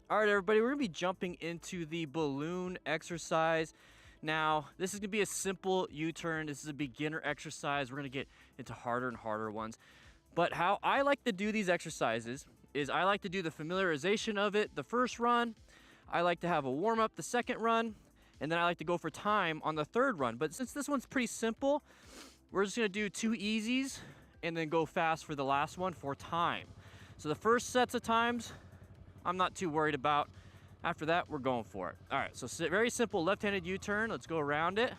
All right, everybody, we're gonna be jumping into the balloon exercise. Now, this is gonna be a simple U-turn. This is a beginner exercise. We're gonna get into harder and harder ones. But how I like to do these exercises is I like to do the familiarization of it the first run. I like to have a warm-up the second run, and then I like to go for time on the third run. But since this one's pretty simple, we're just gonna do 2 easies and then go fast for the last one for time. So the first sets of times, I'm not too worried about. After that, we're going for it. All right, so very simple left-handed U-turn. Let's go around it.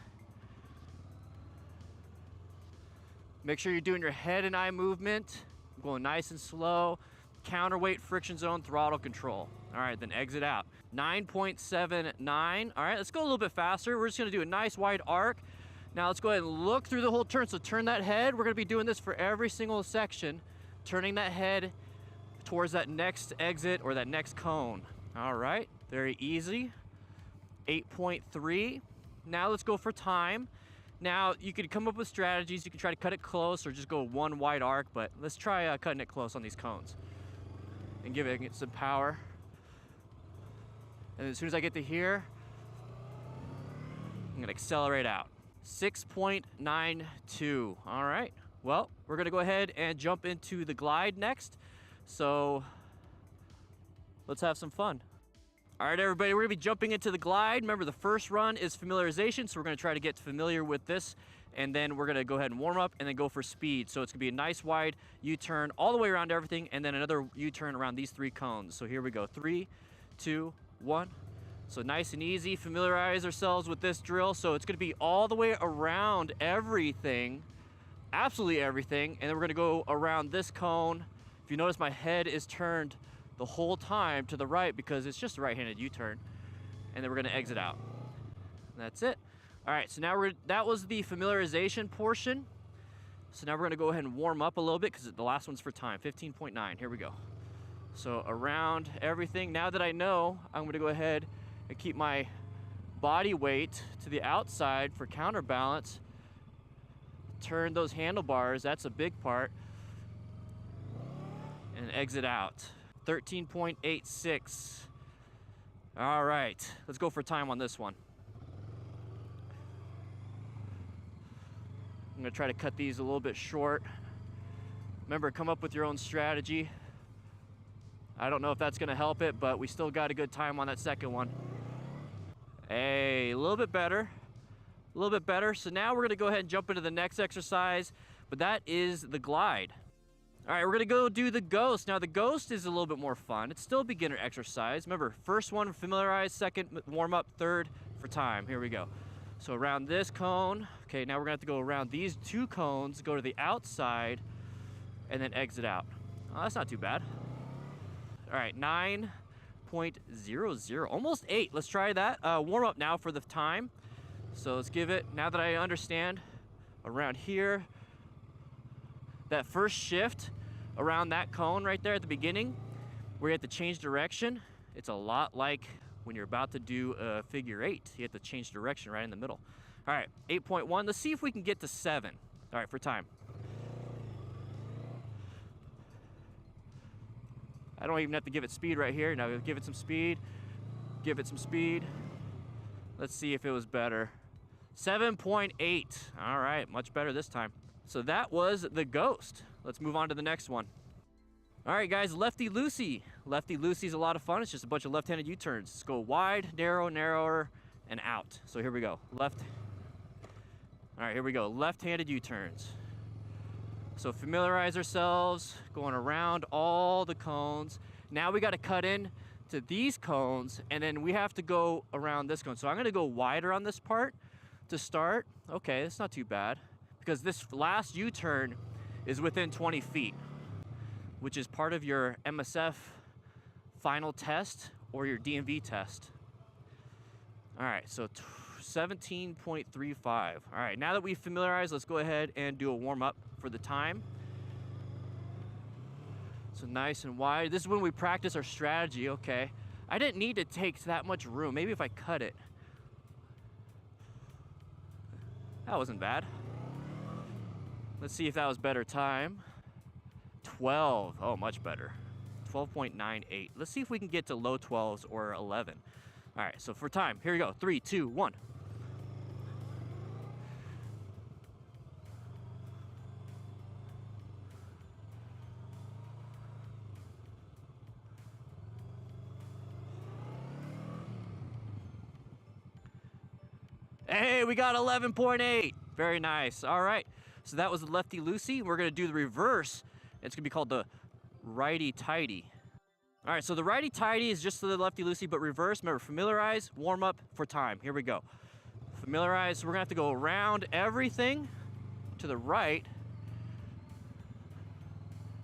Make sure you're doing your head and eye movement. Going nice and slow. Counterweight, friction zone, throttle control. All right, then exit out. 9.79. All right, let's go a little bit faster. We're just gonna do a nice wide arc. Now let's go ahead and look through the whole turn. So turn that head. We're gonna be doing this for every single section. Turning that head towards that next exit or that next cone. All right, very easy. 8.3. Now let's go for time. Now you could come up with strategies. You can try to cut it close or just go one wide arc, but let's try cutting it close on these cones and give it some power. And as soon as I get to here, I'm gonna accelerate out. 6.92. All right, well, we're gonna go ahead and jump into the glide next. So let's have some fun. All right, everybody, we're gonna be jumping into the glide. Remember, the first run is familiarization, so we're gonna try to get familiar with this, and then we're gonna go ahead and warm up and then go for speed. So it's gonna be a nice wide U-turn all the way around everything, and then another U-turn around these 3 cones. So here we go, 3, 2, 1. So nice and easy, familiarize ourselves with this drill. So it's gonna be all the way around everything, absolutely everything, and then we're gonna go around this cone. If you notice, my head is turned the whole time to the right because it's just a right-handed U-turn. And then we're gonna exit out. And that's it. All right, so now that was the familiarization portion. So now we're gonna go ahead and warm up a little bit because the last one's for time, 15.9, here we go. So around everything, now that I know, I'm gonna go ahead and keep my body weight to the outside for counterbalance. Turn those handlebars, that's a big part. And exit out. 13.86. All right, let's go for time on this one. I'm gonna try to cut these a little bit short. Remember, come up with your own strategy. I don't know if that's gonna help it, but we still got a good time on that second one. Hey, a little bit better. A little bit better. So now we're gonna go ahead and jump into the next exercise, but that is the glide. All right, we're gonna go do the ghost. Now the ghost is a little bit more fun. It's still a beginner exercise. Remember, first one, familiarize, second, warm up, third for time. Here we go. So around this cone. Okay, now we're gonna have to go around these 2 cones, go to the outside, and then exit out. Oh, that's not too bad. All right, 9.00, almost 8. Let's try that. Warm up now for the time. So let's give it, now that I understand, around here, that first shift around that cone right there at the beginning, where you have to change direction, it's a lot like when you're about to do a figure 8. You have to change direction right in the middle. All right, 8.1. Let's see if we can get to 7. All right, for time. I don't even have to give it speed right here. Now give it some speed. Give it some speed. Let's see if it was better. 7.8. All right, much better this time. So that was the ghost. Let's move on to the next one. All right, guys, Lefty loosey. Lefty loosey is a lot of fun. It's just a bunch of left-handed U-turns. Let's go wide, narrow, narrower, and out. So here we go. Left. All right, here we go. Left-handed U-turns. So familiarize ourselves, going around all the cones. Now we got to cut in to these cones, and then we have to go around this cone. So I'm going to go wider on this part to start. Okay, that's not too bad, because this last U-turn is within 20 feet, which is part of your MSF final test or your DMV test. All right, so 17.35. All right, now that we've familiarized, let's go ahead and do a warm up for the time. So nice and wide. This is when we practice our strategy. Okay, I didn't need to take that much room. Maybe if I cut it. That wasn't bad. Let's see if that was better time. 12. Oh, much better. 12.98. Let's see if we can get to low 12s or 11. All right, so for time, here we go. 3, 2, 1. Hey, we got 11.8. Very nice. All right. So that was the lefty loosey. We're going to do the reverse. It's going to be called the righty tighty. All right, so the righty tighty is just the lefty loosey, but reverse. Remember, familiarize, warm up for time. Here we go. Familiarize. So we're going to have to go around everything to the right.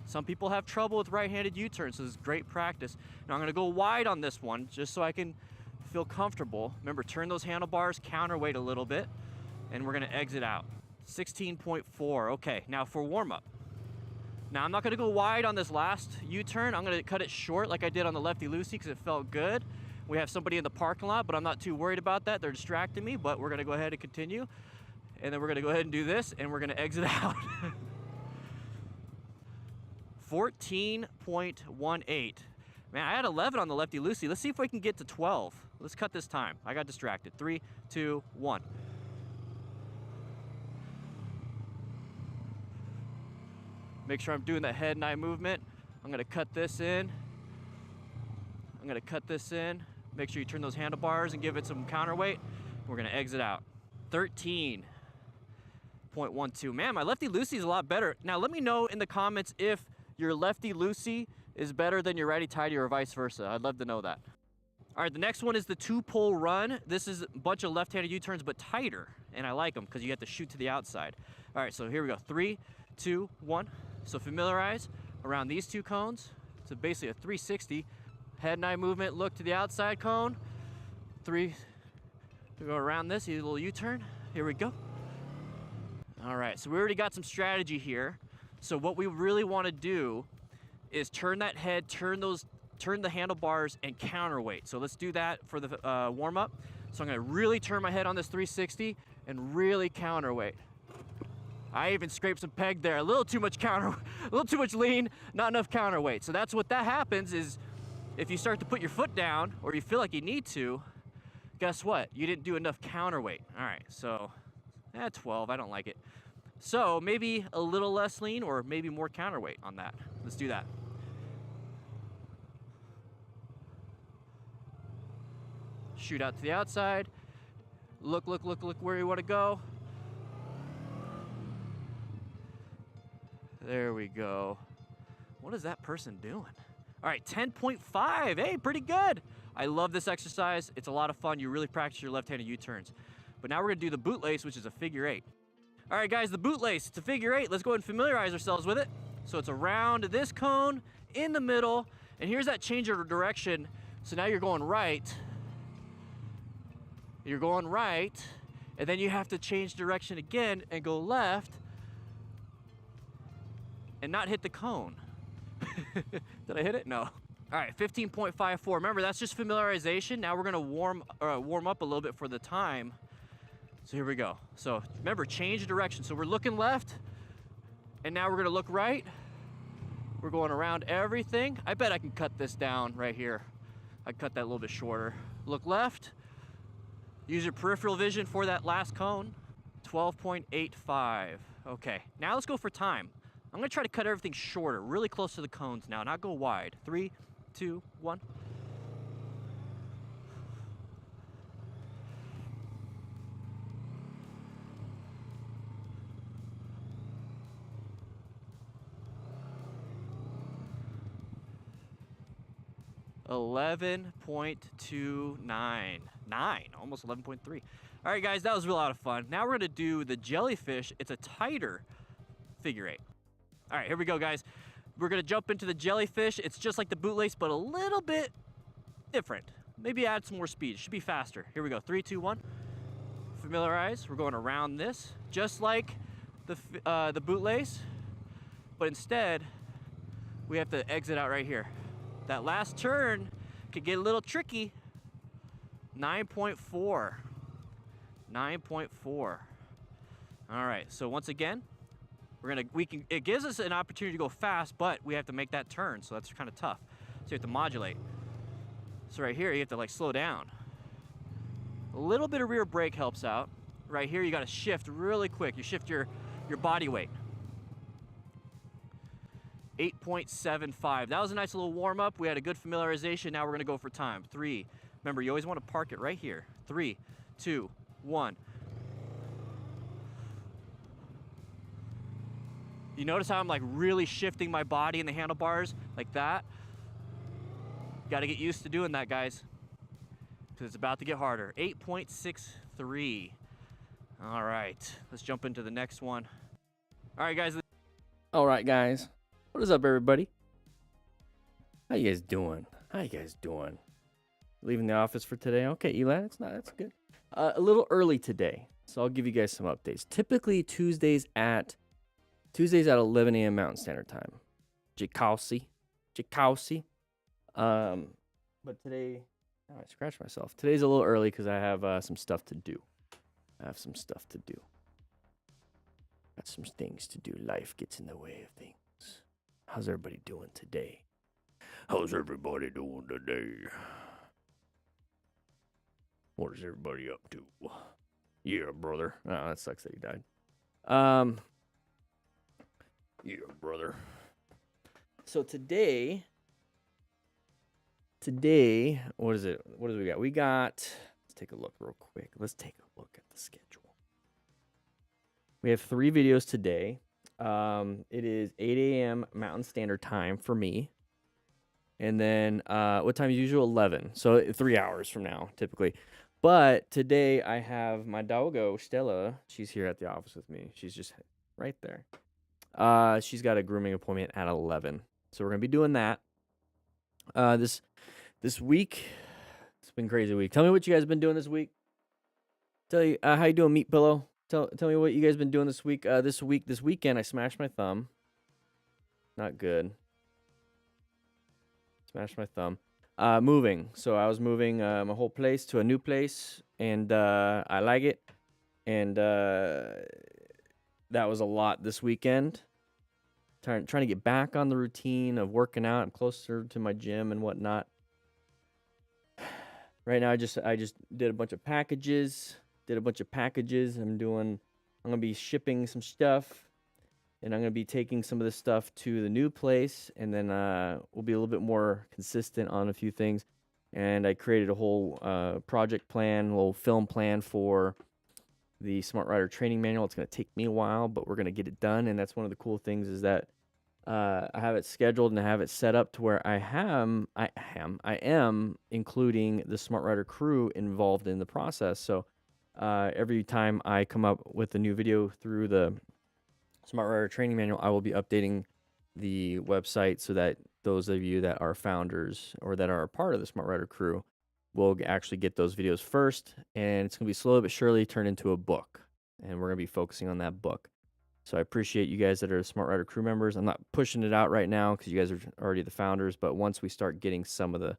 Some people have trouble with right-handed U-turns, so this is great practice. Now I'm going to go wide on this one just so I can feel comfortable. Remember, turn those handlebars, counterweight a little bit, and we're going to exit out. 16.4. Okay, now for warm-up. Now I'm not going to go wide on this last U-turn. I'm going to cut it short like I did on the lefty loosey because it felt good. We have somebody in the parking lot, but I'm not too worried about that. They're distracting me, but we're going to go ahead and continue. And then we're going to go ahead and do this, and we're going to exit out. 14.18. Man, I had 11 on the lefty loosey. Let's see if we can get to 12. Let's cut this time. I got distracted. 3, 2, 1. Make sure I'm doing that head and eye movement. I'm gonna cut this in. I'm gonna cut this in. Make sure you turn those handlebars and give it some counterweight. We're gonna exit out. 13.12. Man, my lefty loosey is a lot better. Now let me know in the comments if your lefty loosey is better than your righty tighty or vice versa. I'd love to know that. All right, the next one is the 2-pole run. This is a bunch of left-handed U-turns, but tighter, and I like them because you have to shoot to the outside. All right, so here we go. 3, 2, 1. So familiarize around these two cones. So basically a 360. Head and eye movement, look to the outside cone. 3, we go around this, a little U-turn. Here we go. All right, so we already got some strategy here. So what we really want to do is turn that head, turn the handlebars, and counterweight. So let's do that for the warm-up. So I'm gonna really turn my head on this 360 and really counterweight. I even scraped some peg there. A little too much lean, not enough counterweight. So that's what that happens is if you start to put your foot down or you feel like you need to, guess what? You didn't do enough counterweight. All right, so 12, I don't like it. So maybe a little less lean or maybe more counterweight on that. Let's do that. Shoot out to the outside. Look where you want to go. There we go. What is that person doing? All right, 10.5. Hey, pretty good. I love this exercise. It's a lot of fun. You really practice your left-handed U-turns. But now we're going to do the bootlace, which is a figure 8. All right, guys, the bootlace. It's a figure 8. Let's go ahead and familiarize ourselves with it. So it's around this cone, in the middle, and here's that change of direction. So now you're going right. You're going right, and then you have to change direction again and go left and not hit the cone. Did I hit it? No. All right, 15.54. Remember, that's just familiarization. Now we're gonna warm up a little bit for the time. So here we go. So remember, change direction. So we're looking left, and now we're gonna look right. We're going around everything. I bet I can cut this down right here. I cut that a little bit shorter. Look left. Use your peripheral vision for that last cone. 12.85. Okay, now let's go for time. I'm gonna try to cut everything shorter, really close to the cones now, not go wide. 3, 2, 1. $11.29. Almost 11.3. All right, guys, that was a lot of fun. Now we're gonna do the jellyfish. It's a tighter figure 8. All right, here we go, guys. We're gonna jump into the jellyfish. It's just like the bootlace, but a little bit different. Maybe add some more speed. It should be faster. Here we go. 3, 2, 1. Familiarize. We're going around this, just like the bootlace, but instead we have to exit out right here. That last turn could get a little tricky. 9.4. 9.4. All right, so once again, it gives us an opportunity to go fast, but we have to make that turn, so that's kind of tough. So you have to modulate. So right here, you have to like slow down. A little bit of rear brake helps out. Right here, you got to shift really quick. You shift your body weight. 8.75. That was a nice little warm up. We had a good familiarization. Now we're going to go for time. 3. Remember, you always want to park it right here. 3, 2, 1. You notice how I'm like really shifting my body in the handlebars like that? Got to get used to doing that, guys, because it's about to get harder. 8.63. All right, let's jump into the next one. All right, guys. All right, guys. What is up, everybody? How you guys doing? How you guys doing? Leaving the office for today? Okay, Eli, that's good. A little early today, so I'll give you guys some updates. Typically Tuesdays at 11 a.m. Mountain Standard Time. Jacossi. But today, I scratched myself. Today's a little early because I have some stuff to do. Got some things to do. Life gets in the way of things. How's everybody doing today? What is everybody up to? Yeah, brother. Oh, that sucks that he died. Yeah, brother. So today, what is it? What do we got? Let's take a look real quick. Let's take a look at the schedule. We have 3 videos today. It is 8 a.m. Mountain Standard Time for me. And then, what time is usual? 11. So 3 hours from now, typically. But today I have my doggo, Stella. She's here at the office with me. She's just right there. She's got a grooming appointment at 11. So we're going to be doing that. This week, it's been a crazy week. Tell me what you guys have been doing this week. Tell you, how you doing, Meat Pillow? Tell me what you guys been doing this week. This weekend, I smashed my thumb. Not good. Smashed my thumb. Moving. So I was moving my whole place to a new place, and I like it. And that was a lot this weekend. Trying to get back on the routine of working out. I'm closer to my gym and whatnot. Right now, I just did a bunch of packages. I'm gonna be shipping some stuff, and I'm gonna be taking some of this stuff to the new place, and then we'll be a little bit more consistent on a few things. And I created a whole project plan, a little film plan for the Smart Rider training manual. It's gonna take me a while, but we're gonna get it done. And that's one of the cool things is that I have it scheduled and I have it set up to where I am including the Smart Rider crew involved in the process. So every time I come up with a new video through the Smart Rider training manual, I will be updating the website so that those of you that are founders or that are a part of the Smart Rider crew will actually get those videos first. And it's going to be slowly but surely turned into a book. And we're going to be focusing on that book. So I appreciate you guys that are Smart Rider crew members. I'm not pushing it out right now because you guys are already the founders. But once we start getting some of the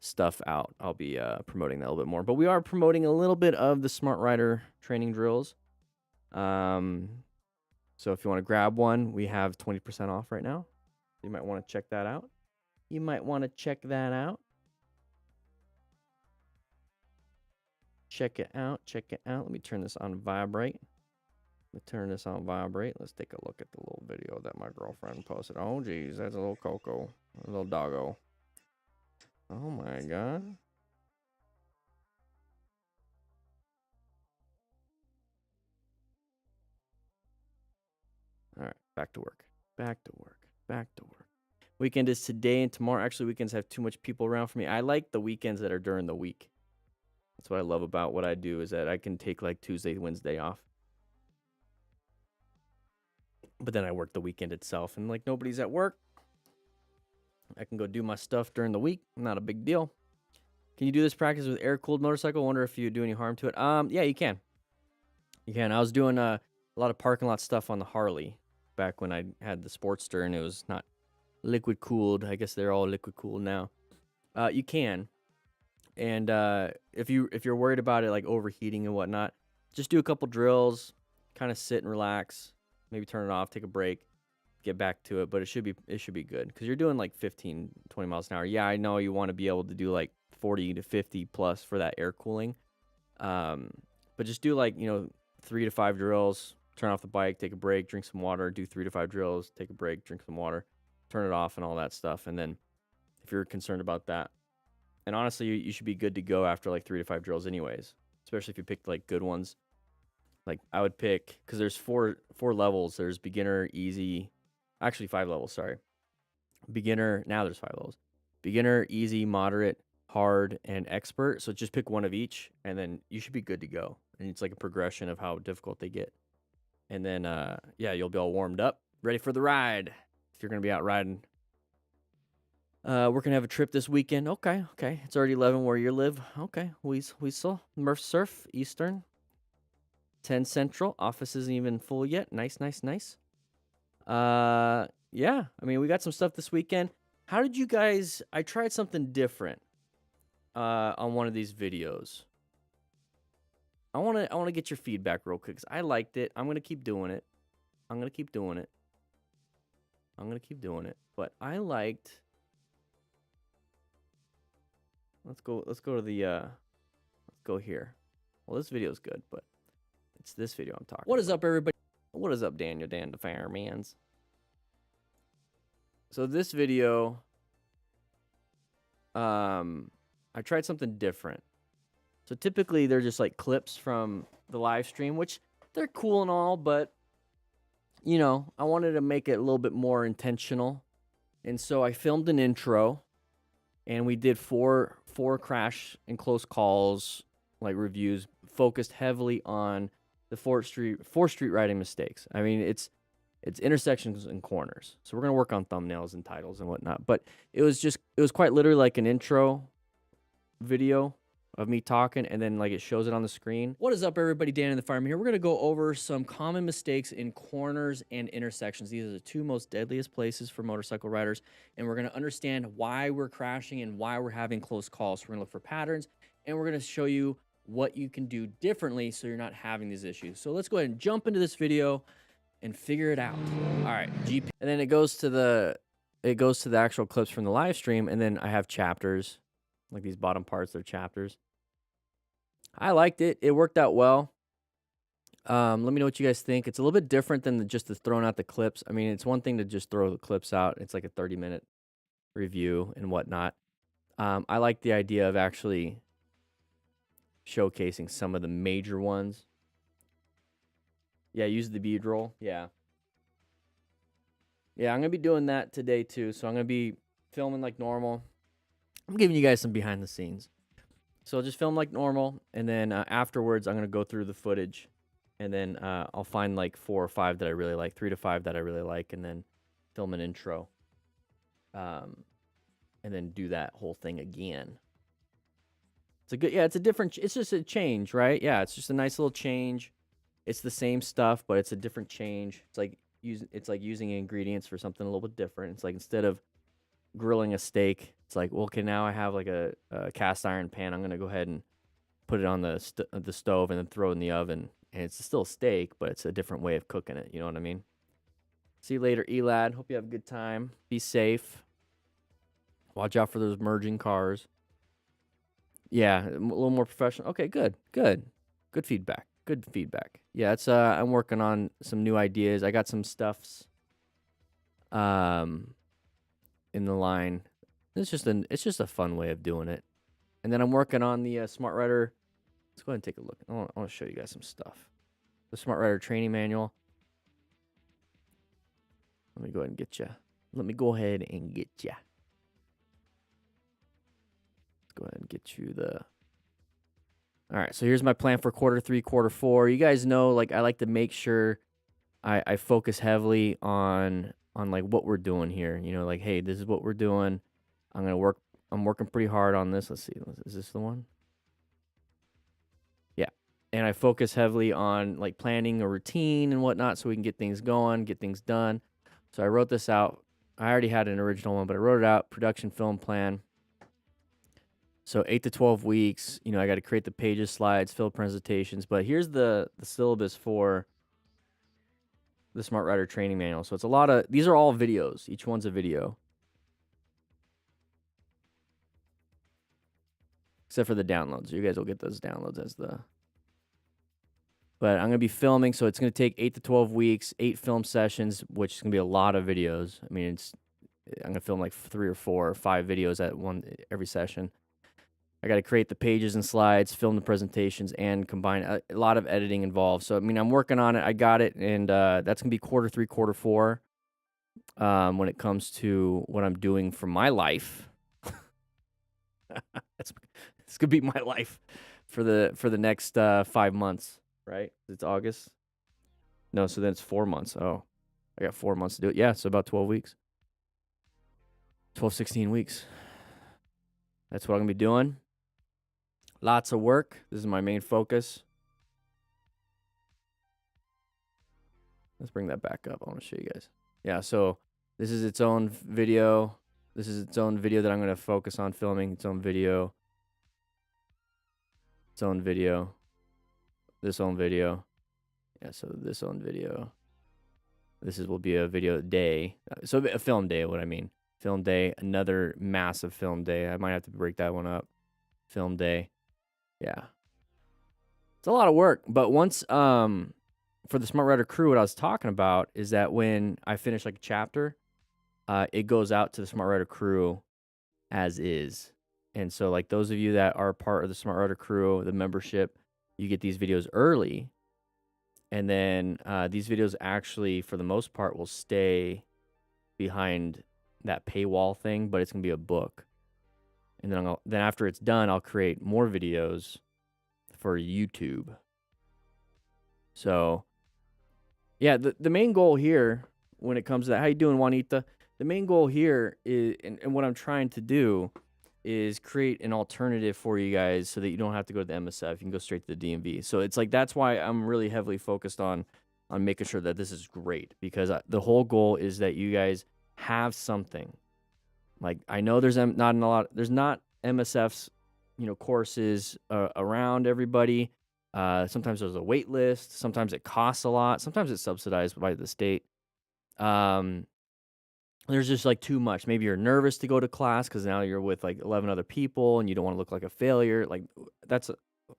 stuff out, I'll be promoting that a little bit more. But we are promoting a little bit of the Smart Rider training drills. So if you want to grab one, we have 20% off right now. You might want to check that out. Check it out. Let me turn this on vibrate. Let's take a look at the little video that my girlfriend posted. Oh, geez, that's a little Coco, a little doggo. Oh, my God. All right, back to work. Weekend is today and tomorrow. Actually, weekends have too much people around for me. I like the weekends that are during the week. That's what I love about what I do is that I can take like Tuesday, Wednesday off. But then I work the weekend itself, and like nobody's at work. I can go do my stuff during the week. Not a big deal. Can you do this practice with air-cooled motorcycle? I wonder if you do any harm to it. Yeah, you can. I was doing a lot of parking lot stuff on the Harley back when I had the Sportster, and it was not liquid cooled. I guess they're all liquid cooled now. You can, and if you're worried about it like overheating and whatnot, just do a couple drills, kind of sit and relax. Maybe turn it off, take a break. get back to it, but it should be good because you're doing like 15, 20 miles an hour. Yeah, I know you want to be able to do like 40 to 50 plus for that air cooling. But just do like, 3 to 5 drills, turn off the bike, take a break, drink some water, do 3 to 5 drills, take a break, drink some water, turn it off and all that stuff. And then if you're concerned about that, and honestly, you should be good to go after like 3 to 5 drills anyways, especially if you pick like good ones. Like I would pick, because there's four levels. There's beginner, easy, actually 5 levels, sorry. Beginner, now there's 5 levels. Beginner, easy, moderate, hard, and expert. So just pick one of each, and then you should be good to go. And it's like a progression of how difficult they get. And then, yeah, you'll be all warmed up, ready for the ride. If you're going to be out riding. We're going to have a trip this weekend. Okay. It's already 11 where you live. Okay. Weasel, Murph Surf, Eastern. 10 Central. Office isn't even full yet. Nice. Yeah. I mean, we got some stuff this weekend. How did you guys... I tried something different on one of these videos. I want to get your feedback real quick because I liked it. I'm going to keep doing it. But I liked... Let's go to the... let's go here. Well, this video is good, but it's this video I'm talking about. What is up, everybody? What is up, Dan the Fireman? So this video... I tried something different. So typically they're just like clips from the live stream, which they're cool and all, but I wanted to make it a little bit more intentional. And so I filmed an intro and we did four crash and close calls, like reviews, focused heavily on the 4th Street riding mistakes. I mean, it's intersections and corners. So we're going to work on thumbnails and titles and whatnot, but it was quite literally like an intro video of me talking, and then like it shows it on the screen. What is up, everybody? DanDanTheFireman here. We're going to go over some common mistakes in corners and intersections. These are the 2 most deadliest places for motorcycle riders, and we're going to understand why we're crashing and why we're having close calls. So we're going to look for patterns, and we're going to show you what you can do differently so you're not having these issues. So let's go ahead and jump into this video and figure it out. All right, GP. And then it goes to the actual clips from the live stream, and then I have chapters. Like these bottom parts, they're chapters. I liked it. It worked out well. Let me know what you guys think. It's a little bit different than just the throwing out the clips. I mean, it's one thing to just throw the clips out. It's like a 30-minute review and whatnot. I like the idea of actually showcasing some of the major ones. Yeah, use the B-roll. Yeah, I'm going to be doing that today too. So I'm going to be filming like normal. I'm giving you guys some behind the scenes. So I'll just film like normal, and then afterwards I'm going to go through the footage, and then I'll find like 4 or 5 that I really like, 3 to 5 that I really like, and then film an intro. And then do that whole thing again. It's just a change, right? Yeah, it's just a nice little change. It's the same stuff, but it's a different change. It's like using ingredients for something a little bit different. It's like instead of grilling a steak, it's like, well, okay, now I have like a cast iron pan. I'm gonna go ahead and put it on the stove and then throw it in the oven, and it's still a steak, but it's a different way of cooking it. You know what I mean? See you later, Elad. Hope you have a good time. Be safe. Watch out for those merging cars. Yeah, a little more professional. Okay, good feedback. Yeah, it's I'm working on some new ideas. I got some stuffs in the line. It's just a fun way of doing it. And then I'm working on the Smart Rider. Let's go ahead and take a look. I want to show you guys some stuff. The Smart Rider training manual. Let me go ahead and get you. Let's go ahead and get you the... All right, so here's my plan for Q3, Q4. You guys know, like, I like to make sure I focus heavily on like what we're doing here. Like, hey, this is what we're doing. I'm working pretty hard on this. Let's see. Is this the one? Yeah. And I focus heavily on like planning a routine and whatnot so we can get things going, get things done. So I wrote this out. I already had an original one, but I wrote it out, production film plan. So 8 to 12 weeks, I got to create the pages, slides, fill presentations. But here's the syllabus for the Smart Rider training manual. So it's a lot of, these are all videos. Each one's a video. Except for the downloads. You guys will get those downloads as the... But I'm going to be filming, so it's going to take 8 to 12 weeks, 8 film sessions, which is going to be a lot of videos. I mean, I'm going to film like 3 or 4 or 5 videos at every session. I got to create the pages and slides, film the presentations, and combine a lot of editing involved. So, I mean, I'm working on it. I got it, and that's going to be quarter 3, quarter 4 when it comes to what I'm doing for my life. It's going to be my life for the next 5 months. Right? It's August. No, so then it's 4 months. Oh, I got 4 months to do it. Yeah, so about 12 weeks. 12, 16 weeks. That's what I'm going to be doing. Lots of work. This is my main focus. Let's bring that back up. I want to show you guys. Yeah, so this is its own video. This is its own video that I'm going to focus on filming. Its own video. Its own video. This own video. Yeah, so this own video. Will be a video day. So a film day, what I mean. Film day, another massive film day. I might have to break that one up. Film day. Yeah. It's a lot of work. But once, for the Smart Rider crew, what I was talking about is that when I finish like a chapter, it goes out to the Smart Rider crew as is. And so like those of you that are part of the Smart Rider crew, the membership, you get these videos early, and then these videos actually, for the most part, will stay behind that paywall thing, but it's going to be a book. And then after it's done, I'll create more videos for YouTube. So, yeah, the main goal here when it comes to that, how you doing, Juanita? The main goal here is, and what I'm trying to do is create an alternative for you guys so that you don't have to go to the MSF. You can go straight to the DMV. So it's like, that's why I'm really heavily focused on making sure that this is great, because the whole goal is that you guys have something. Like, I know there's not MSFs, courses around everybody. Sometimes there's a wait list. Sometimes it costs a lot. Sometimes it's subsidized by the state. There's just like too much. Maybe you're nervous to go to class because now you're with like 11 other people and you don't want to look like a failure. Like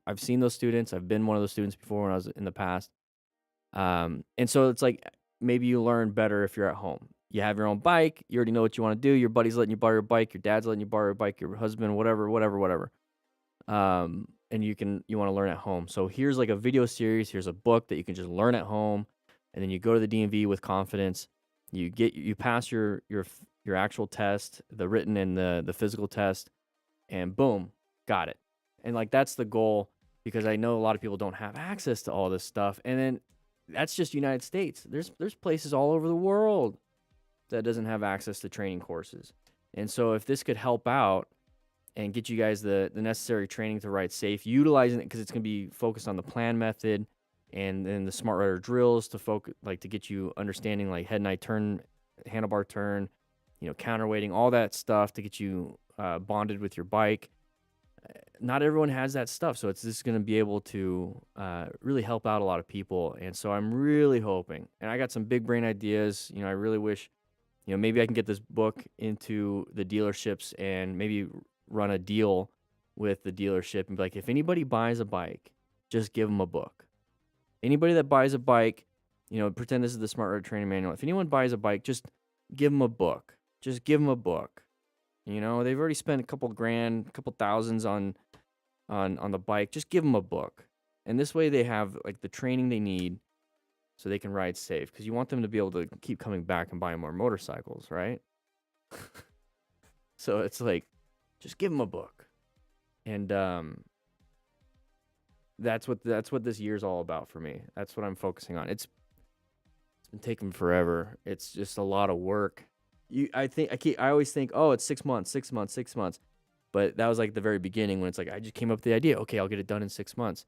I've seen those students. I've been one of those students before when I was in the past. And so it's like, maybe you learn better if you're at home. You have your own bike. You already know what you want to do. Your buddy's letting you borrow your bike. Your dad's letting you borrow your bike. Your husband, whatever. And you want to learn at home. So here's like a video series. Here's a book that you can just learn at home. And then you go to the DMV with confidence. You pass your actual test, the written and the physical test, and boom, got it. And like, that's the goal, because I know a lot of people don't have access to all this stuff. And then that's just United States. There's places all over the world that doesn't have access to training courses. And so if this could help out and get you guys the necessary training to ride safe, utilizing it, because it's going to be focused on the plan method, and then the Smart Rider drills to focus, like, to get you understanding like head and eye turn, handlebar turn, counterweighting, all that stuff to get you bonded with your bike. Not everyone has that stuff, so it's just going to be able to really help out a lot of people. And so I'm really hoping, and I got some big brain ideas. I really wish, maybe I can get this book into the dealerships and maybe run a deal with the dealership and be like, if anybody buys a bike, just give them a book. Anybody that buys a bike, pretend this is the Smart Rider training manual. If anyone buys a bike, just give them a book. Just give them a book. They've already spent a couple grand, a couple thousands on the bike. Just give them a book. And this way they have like the training they need so they can ride safe. Because you want them to be able to keep coming back and buying more motorcycles, right? So it's like, just give them a book. And that's what this year's all about for me. That's what I'm focusing on. It's been taking forever. It's just a lot of work. I always think, oh, it's 6 months. But that was like the very beginning when it's like, I just came up with the idea. Okay, I'll get it done in 6 months.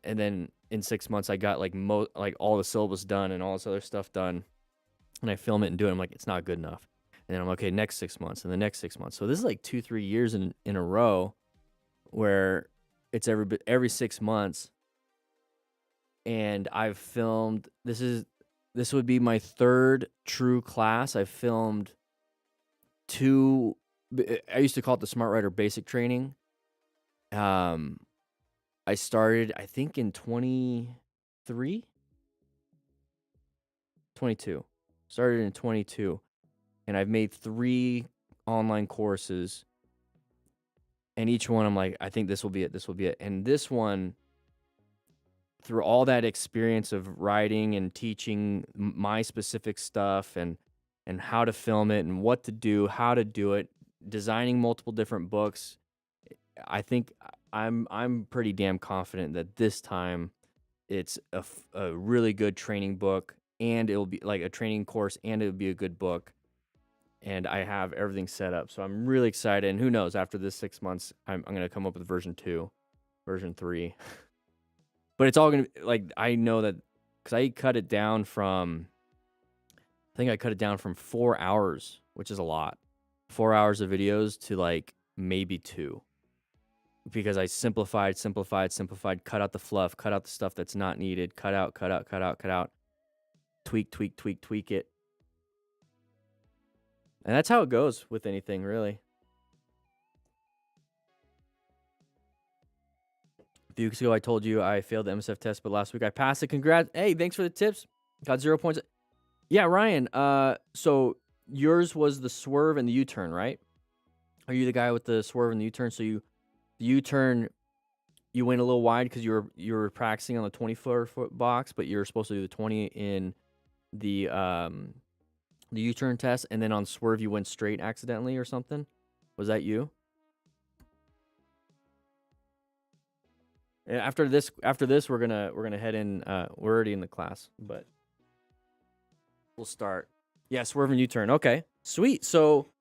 And then in 6 months, I got like all the syllabus done and all this other stuff done. And I film it and do it. I'm like, it's not good enough. And then I'm okay, next 6 months and the next 6 months. So this is like 2-3 years in a row where it's every 6 months. And I've filmed, this is this would be my third true class. I filmed 2. I used to call it the Smart Rider Basic Training. I started, I think, in 22. Started in 22, and I've made 3 online courses, and each one I'm like, I think this will be it. This will be it. And this one, through all that experience of writing and teaching my specific stuff and how to film it and what to do, how to do it, designing multiple different books, I think I'm pretty damn confident that this time it's a really good training book, and it'll be like a training course, and it'll be a good book. And I have everything set up, so I'm really excited. And who knows, after this 6 months, I'm gonna come up with version 2, version 3. But it's all gonna be, like, I know that because I cut it down from, I think I cut it down from 4 hours, which is a lot, 4 hours of videos to like maybe 2. Because I simplified, cut out the fluff, cut out the stuff that's not needed, cut out, tweak it. And that's how it goes with anything, really. A few weeks ago, I told you I failed the MSF test, but last week I passed it. Congrats. Hey, thanks for the tips. Got 0 points. Yeah, Ryan, so yours was the swerve and the U-turn, right? Are you the guy with the swerve and the U-turn? So the U-turn, you went a little wide because you were practicing on the 24-foot box, but you were supposed to do the 20 in the U-turn test, and then on swerve you went straight accidentally or something. Was that you? And after this, we're gonna head in. We're already in the class, but we'll start. Yeah, swerve and U-turn. Okay, sweet. So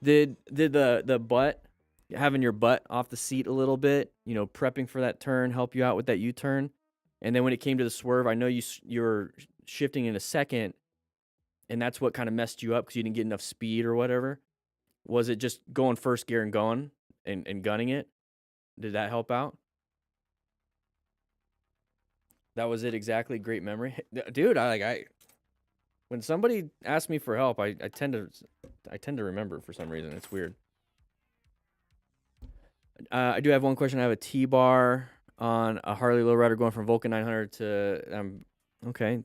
did the butt, having your butt off the seat a little bit, prepping for that turn, help you out with that U-turn? And then when it came to the swerve, I know you were shifting in a second, and that's what kind of messed you up because you didn't get enough speed or whatever. Was it just going first gear and going and gunning it? Did that help out? That was it exactly. Great memory, dude. When somebody asks me for help, I tend to remember for some reason. It's weird. I do have one question. I have a T-bar on a Harley lowrider going from Vulcan 900 to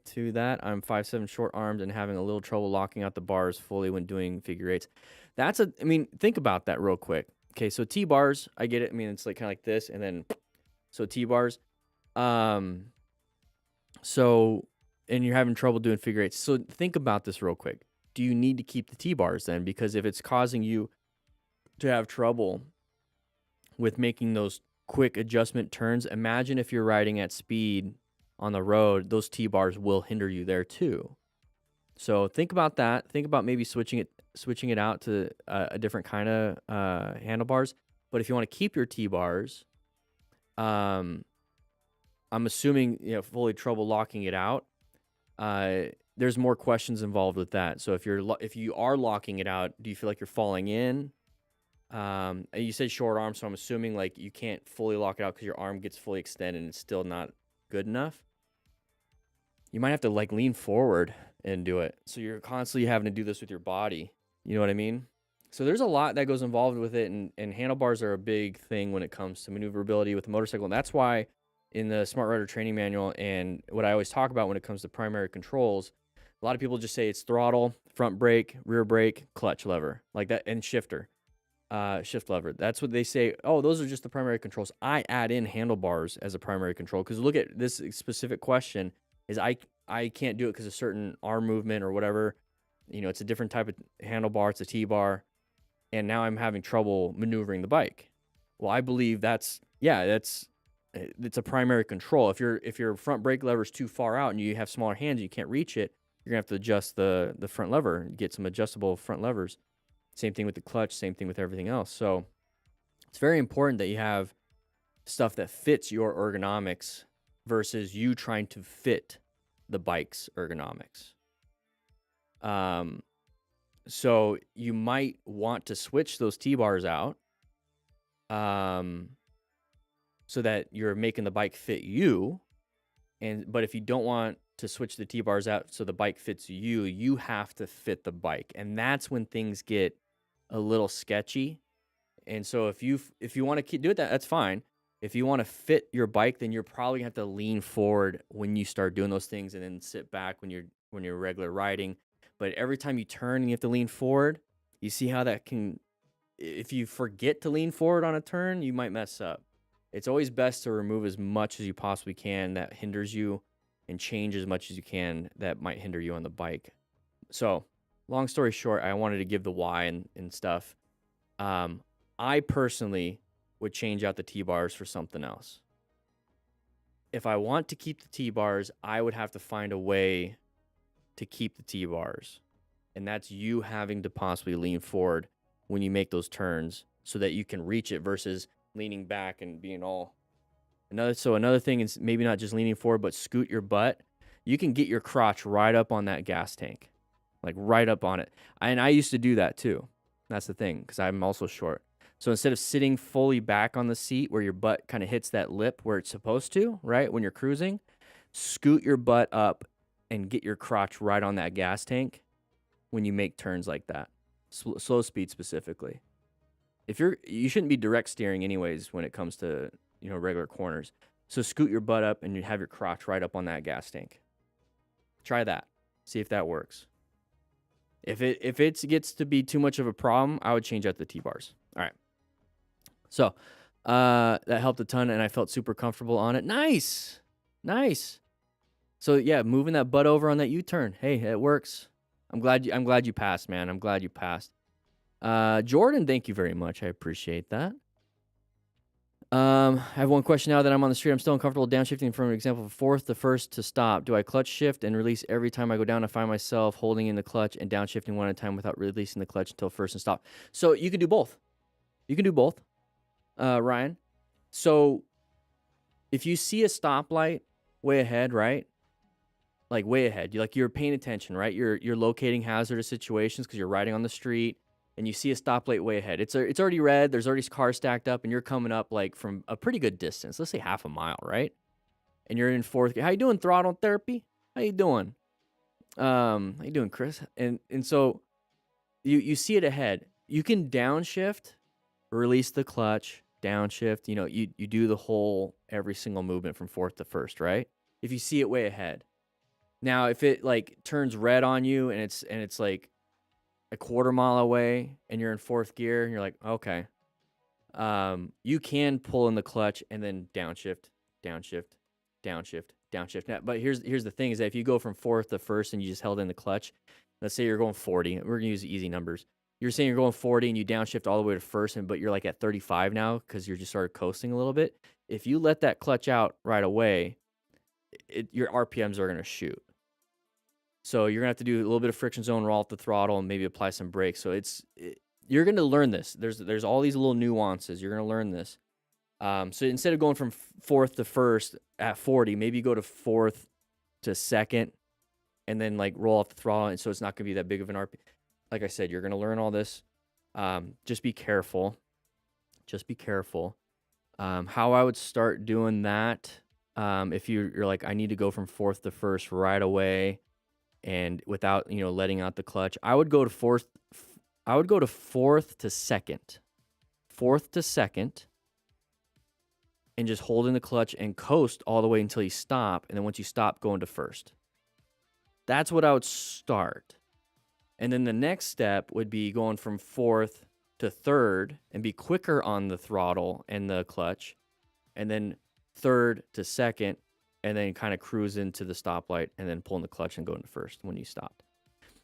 to that. I'm 5'7", short armed, and having a little trouble locking out the bars fully when doing figure eights. Think about that real quick. Okay, so T-bars, I get it. I mean, it's like kind of like this, and then so T-bars. And you're having trouble doing figure eights. So think about this real quick. Do you need to keep the T-bars then? Because if it's causing you to have trouble with making those quick adjustment turns, imagine if you're riding at speed on the road, those T-bars will hinder you there too. So think about that. Think about maybe switching it out to a different kind of handlebars. But if you want to keep your T-bars, I'm assuming fully trouble locking it out. There's more questions involved with that. So if you are locking it out, do you feel like you're falling in? You said short arm, so I'm assuming like you can't fully lock it out because your arm gets fully extended and it's still not good enough. You might have to like lean forward and do it. So you're constantly having to do this with your body. You know what I mean? So there's a lot that goes involved with it, and handlebars are a big thing when it comes to maneuverability with the motorcycle. And that's why in the Smart Rider Training Manual, and what I always talk about when it comes to primary controls, a lot of people just say it's throttle, front brake, rear brake, clutch lever, like that, and shifter, shift lever. That's what they say. Oh, those are just the primary controls. I add in handlebars as a primary control because look at this specific question is I can't do it because of certain arm movement or whatever. It's a different type of handlebar. It's a T-bar. And now I'm having trouble maneuvering the bike. Well, I believe it's a primary control. If your front brake lever is too far out and you have smaller hands and you can't reach it, you're gonna have to adjust the front lever and get some adjustable front levers. Same thing with the clutch, same thing with everything else. So it's very important that you have stuff that fits your ergonomics versus you trying to fit the bike's ergonomics. So you might want to switch those T-bars out so that you're making the bike fit you. But if you don't want to switch the T-bars out so the bike fits you, you have to fit the bike. And that's when things get a little sketchy. And so if you want to do it, that's fine. If you want to fit your bike, then you're probably gonna have to lean forward when you start doing those things, and then sit back when you're regular riding. But every time you turn and you have to lean forward, you see how that can, if you forget to lean forward on a turn, you might mess up. It's always best to remove as much as you possibly can that hinders you, and change as much as you can that might hinder you on the bike. So long story short, I wanted to give the why and stuff. I personally would change out the T-bars for something else. If I want to keep the T-bars, I would have to find a way to keep the T-bars. And that's you having to possibly lean forward when you make those turns so that you can reach it, versus leaning back and being all... Another thing is maybe not just leaning forward, but scoot your butt. You can get your crotch right up on that gas tank, like right up on it. And I used to do that too. That's the thing, because I'm also short. So instead of sitting fully back on the seat where your butt kind of hits that lip where it's supposed to, right, when you're cruising, scoot your butt up and get your crotch right on that gas tank when you make turns like that. Slow speed specifically. You shouldn't be direct steering anyways when it comes to, regular corners. So scoot your butt up and you have your crotch right up on that gas tank. Try that. See if that works. If it gets to be too much of a problem, I would change out the T-bars. All right. So that helped a ton, and I felt super comfortable on it. Nice. So yeah, moving that butt over on that U-turn. Hey, it works. I'm glad you passed, man. I'm glad you passed. Jordan, thank you very much. I appreciate that. I have one question now that I'm on the street. I'm still uncomfortable downshifting from an example of fourth to first to stop. Do I clutch shift and release every time I go down? I find myself holding in the clutch and downshifting one at a time without releasing the clutch until first and stop. So you can do both. Ryan. So if you see a stoplight way ahead, right? Like way ahead, you're paying attention, right? You're locating hazardous situations because you're riding on the street, and you see a stoplight way ahead. It's already red. There's already cars stacked up, and you're coming up like from a pretty good distance. Let's say half a mile, right? And you're in fourth gear. How you doing, throttle therapy? How you doing? How you doing, Chris? And so you see it ahead. You can downshift, release the clutch, downshift. You do the whole every single movement from fourth to first, right? If you see it way ahead. Now, if it like turns red on you and it's like a quarter mile away and you're in fourth gear and you're like, okay, you can pull in the clutch and then downshift. Now, but here's the thing is that if you go from fourth to first and you just held in the clutch, let's say you're going 40, we're gonna use easy numbers. You're saying you're going 40 and you downshift all the way to first, but you're like at 35 now because you're just started coasting a little bit. If you let that clutch out right away, your RPMs are gonna shoot. So you're gonna have to do a little bit of friction zone, roll off the throttle, and maybe apply some brakes. So you're gonna learn this. There's all these little nuances. You're gonna learn this. So instead of going from fourth to first at 40, maybe you go to fourth to second, and then like roll off the throttle, and so it's not gonna be that big of an RPM. Like I said, you're gonna learn all this. Just be careful. How I would start doing that, if you're like, I need to go from fourth to first right away, and without letting out the clutch, I would go to fourth to second, and just hold in the clutch and coast all the way until you stop, and then once you stop, go into first. That's what I would start. And then the next step would be going from fourth to third and be quicker on the throttle and the clutch, and then third to second, and then kind of cruise into the stoplight and then pulling the clutch and go into first when you stopped.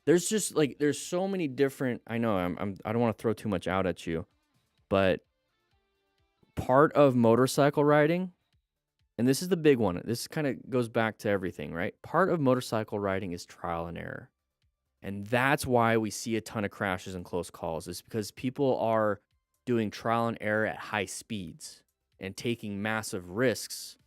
There's just there's so many different, I know I don't want to throw too much out at you, but part of motorcycle riding, and this is the big one, this kind of goes back to everything, right? Part of motorcycle riding is trial and error. And that's why we see a ton of crashes and close calls, is because people are doing trial and error at high speeds and taking massive risks.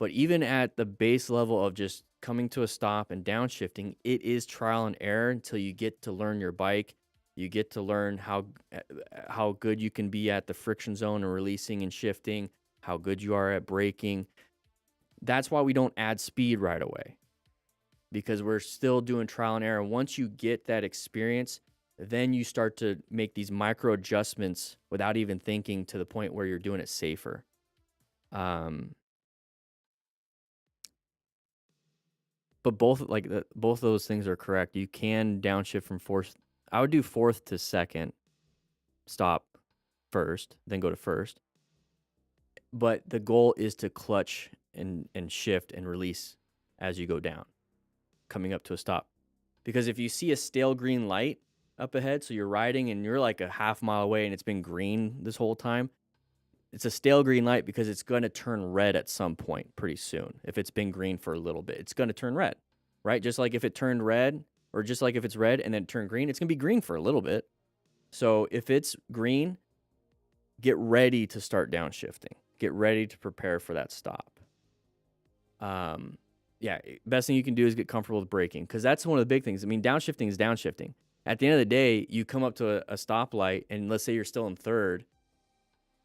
But even at the base level of just coming to a stop and downshifting, it is trial and error until you get to learn your bike. You get to learn how good you can be at the friction zone and releasing and shifting, how good you are at braking. That's why we don't add speed right away. because we're still doing trial and error. Once you get that experience, then you start to make these micro adjustments without even thinking, to the point where you're doing it safer. But both of those things are correct. You can downshift from fourth. I would do fourth to second, stop first, then go to first. But the goal is to clutch and shift and release as you go down, coming up to a stop. Because if you see a stale green light up ahead, so you're riding and you're like a half mile away and it's been green this whole time, it's a stale green light because it's going to turn red at some point pretty soon. If it's been green for a little bit, it's going to turn red, right? Just like if it turned red, or just like if it's red and then turned green, it's going to be green for a little bit. So if it's green, get ready to start downshifting. Get ready to prepare for that stop. Yeah, best thing you can do is get comfortable with braking, because that's one of the big things. I mean, downshifting is downshifting. At the end of the day, you come up to a stoplight, and let's say you're still in third,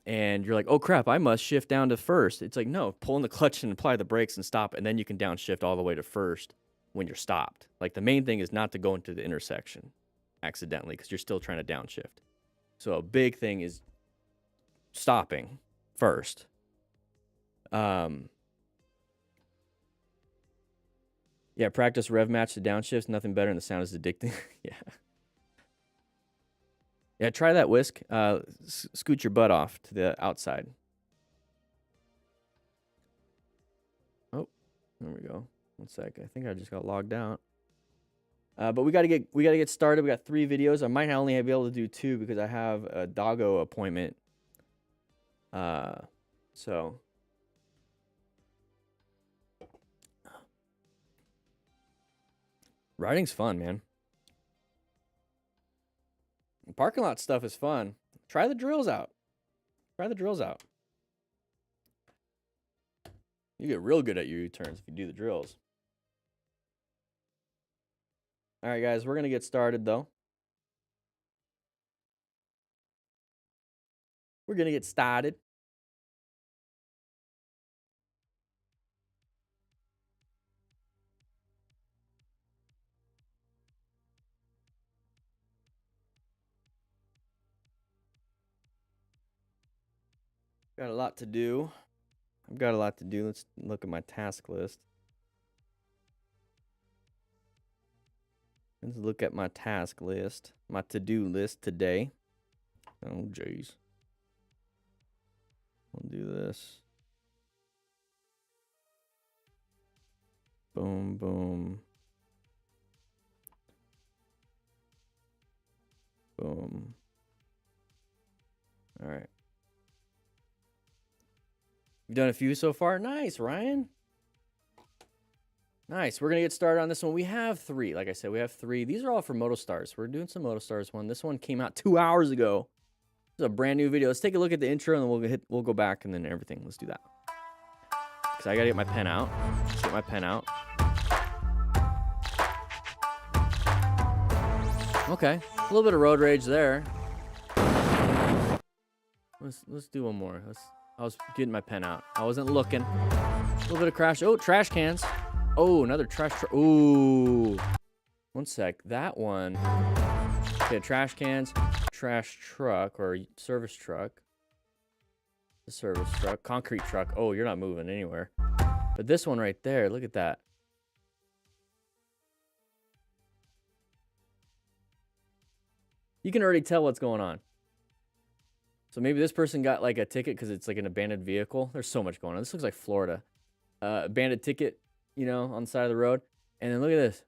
and you're like, oh crap, I must shift down to first. It's like, no, pull in the clutch and apply the brakes and stop, and then you can downshift all the way to first when you're stopped. Like, the main thing is not to go into the intersection accidentally, because you're still trying to downshift. So a big thing is stopping first. Yeah, practice rev match to downshifts. Nothing better, and the sound is addicting. Yeah. Yeah, try that, Whisk. Scoot your butt off to the outside. Oh, there we go. 1 sec. I think I just got logged out. But we gotta get started. We got 3 videos. I might only be able to do 2 because I have a doggo appointment. So riding's fun, man. Parking lot stuff is fun. Try the drills out. You get real good at your U-turns if you do the drills. All right, guys, we're going to get started, though. We're going to get started. Got a lot to do. I've got a lot to do. Let's look at my task list. Let's look at my task list, my to-do list today. Oh, jeez. We'll do this. Boom, boom. Boom. All right. You've done a few so far? Nice, Ryan. Nice. We're going to get started on this one. We have 3. Like I said, we have 3. These are all for Moto Stars. We're doing some Moto Stars one. This one came out 2 hours ago. This is a brand new video. Let's take a look at the intro, and then we'll go back and then everything. Let's do that. Because I got to get my pen out. Get my pen out. Okay. A little bit of road rage there. Let's do one more. I was getting my pen out. I wasn't looking. A little bit of crash. Oh, trash cans. Oh, another trash truck. Ooh. 1 sec. That one. Okay, trash cans, trash truck, or service truck. The service truck. Concrete truck. Oh, you're not moving anywhere. But this one right there, look at that. You can already tell what's going on. So maybe this person got like a ticket because it's like an abandoned vehicle. There's so much going on. This looks like Florida. Abandoned ticket, you know, on the side of the road. And then look at this.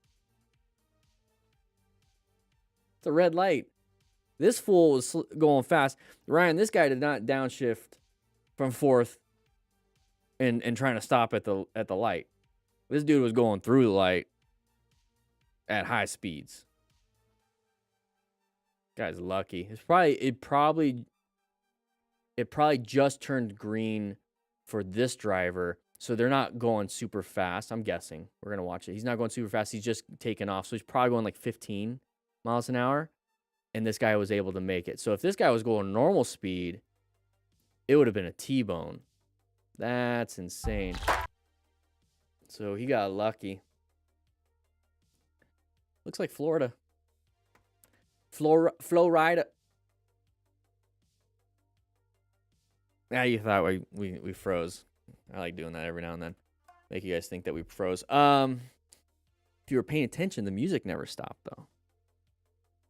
It's a red light. This fool was going fast. Ryan, this guy did not downshift from fourth and trying to stop at the light. This dude was going through the light at high speeds. Guy's lucky. It probably just turned green for this driver, so they're not going super fast. I'm guessing. We're gonna watch it. He's not going super fast. He's just taking off, so he's probably going like 15 miles an hour, and this guy was able to make it. So if this guy was going normal speed, it would have been a T-bone. That's insane. So he got lucky. Looks like Florida. Florida. Yeah, you thought we froze. I like doing that every now and then. Make you guys think that we froze. If you were paying attention, the music never stopped, though.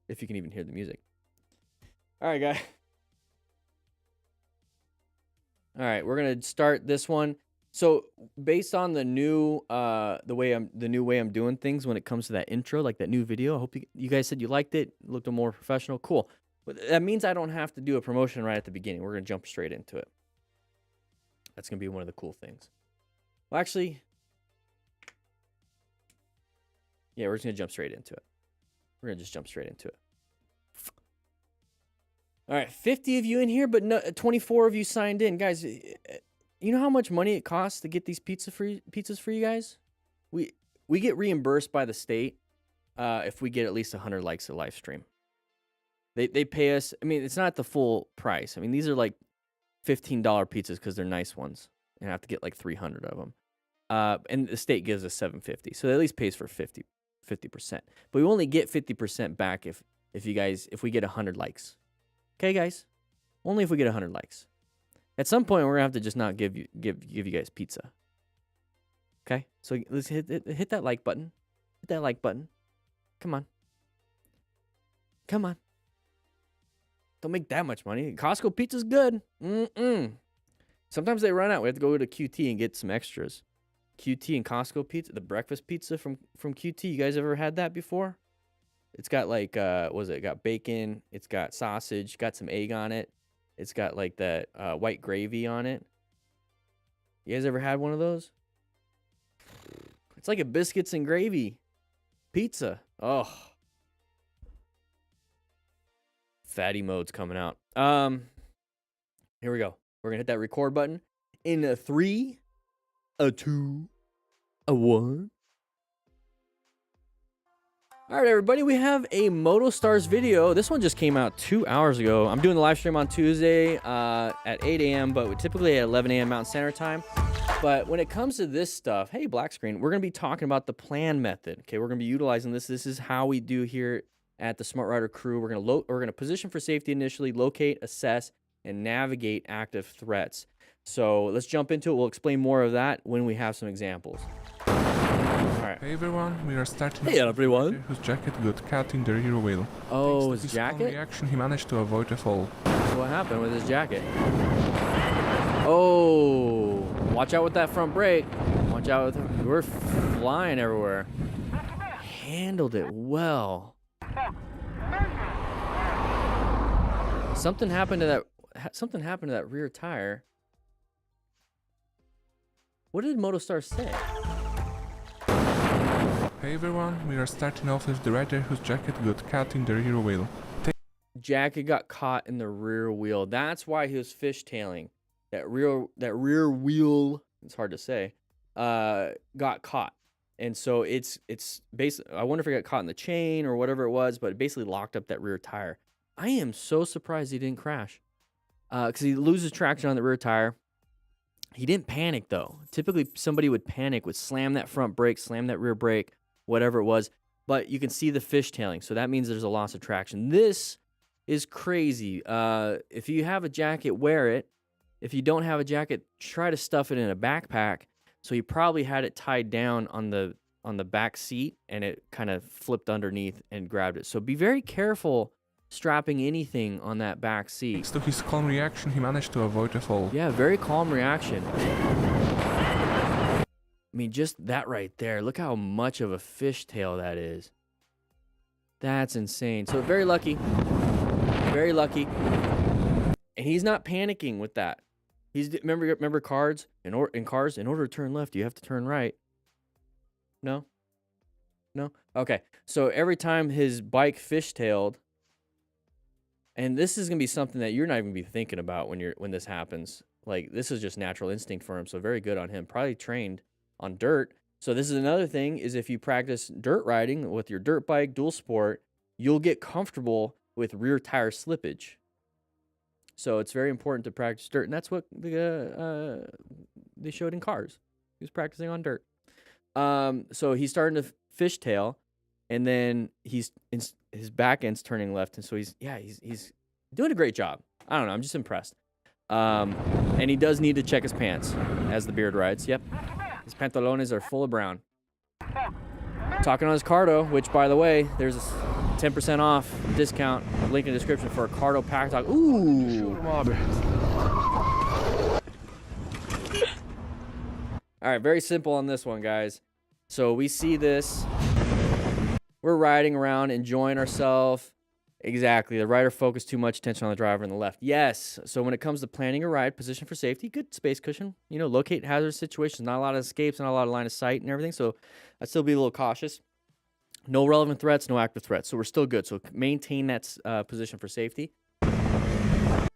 If you can even hear the music. All right, guys. All right, we're gonna start this one. So based on the new way I'm doing things when it comes to that intro, like that new video. I hope you guys said you liked it. Looked more professional. Cool. But that means I don't have to do a promotion right at the beginning. We're gonna jump straight into it. That's gonna be one of the cool things. Well, actually, yeah, we're just gonna jump straight into it. We're gonna just jump straight into it. All right, 50 of you in here, but 24 of you signed in, guys. You know how much money it costs to get these pizzas for you guys? We get reimbursed by the state if we get at least 100 likes a live stream. They pay us. I mean, it's not the full price. I mean, these are like $15 pizzas because they're nice ones, and I have to get like 300 of them. And the state gives us $7.50, so it at least pays for 50%. But we only get 50% back if we get 100 likes. Okay, guys, only if we get 100 likes. At some point, we're gonna have to just not give you guys pizza. Okay, so let's hit that like button. Hit that like button. Come on. Come on. Don't make that much money. Costco pizza's good. Sometimes they run out. We have to go to QT and get some extras. QT and Costco pizza, the breakfast pizza from QT. You guys ever had that before? It's got like it got bacon, it's got sausage, got some egg on it. It's got like that white gravy on it. You guys ever had one of those? It's like a biscuits and gravy pizza. Oh. Fatty mode's coming out. Here we go. We're gonna hit that record button in a 3, a 2, a 1. All right, everybody, we have a Moto Stars video. This one just came out 2 hours ago. I'm doing the live stream on Tuesday at 8 a.m., but typically at 11 a.m. Mountain Standard Time. But when it comes to this stuff, hey, black screen, we're going to be talking about the plan method. Okay, we're going to be utilizing this. This is how we do here at the Smart Rider crew. We're going to position for safety initially, locate, assess, and navigate active threats. So let's jump into it. We'll explain more of that when we have some examples. Hey everyone, we are starting. Hey everyone. Whose jacket got cut in the rear wheel. Oh, his Thanks to his jacket? calm reaction, he managed to avoid a fall. So what happened with his jacket? Oh, watch out with that front brake. Watch out with we're flying everywhere. Handled it well. Something happened to that rear tire. What did Motostar say? Hey everyone, we are starting off with the rider whose jacket got cut in the rear wheel. Jacket got caught in the rear wheel. That's why he was fishtailing. That rear wheel, it's hard to say, got caught. And so it's basically, I wonder if it got caught in the chain or whatever it was, but it basically locked up that rear tire. I am so surprised he didn't crash. Because he loses traction on the rear tire. He didn't panic, though. Typically, somebody would panic, would slam that front brake, slam that rear brake, whatever it was. But you can see the fishtailing, so that means there's a loss of traction. This is crazy. If you have a jacket, wear it. If you don't have a jacket, try to stuff it in a backpack. So he probably had it tied down on the back seat, and it kind of flipped underneath and grabbed it. So be very careful strapping anything on that back seat. Thanks to his calm reaction, he managed to avoid a fall. Yeah, very calm reaction. I mean, just that right there. Look how much of a fishtail that is. That's insane. So very lucky. Very lucky. And he's not panicking with that. Remember cars? In cars, in order to turn left, you have to turn right. No? No? Okay. So every time his bike fishtailed, and this is gonna be something that you're not even gonna be thinking about when this happens. Like, this is just natural instinct for him. So very good on him. Probably trained on dirt. So this is another thing, is if you practice dirt riding with your dirt bike, dual sport, you'll get comfortable with rear tire slippage. So it's very important to practice dirt, and that's what they showed in cars. He was practicing on dirt. So he's starting to fishtail, and then his back end's turning left, and so he's doing a great job. I don't know, I'm just impressed. And he does need to check his pants as the beard rides. Yep, his pantalones are full of brown. Talking on his Cardo, which, by the way, there's a 10% off discount, link in the description for a Cardo pack talk. Ooh. All right, very simple on this one, guys. So we see this. We're riding around, enjoying ourselves. Exactly. The rider focused too much attention on the driver on the left. Yes. So when it comes to planning a ride, position for safety, good space cushion. You know, locate hazardous situations. Not a lot of escapes, not a lot of line of sight and everything. So I'd still be a little cautious. No relevant threats, no active threats. So we're still good. So maintain that position for safety.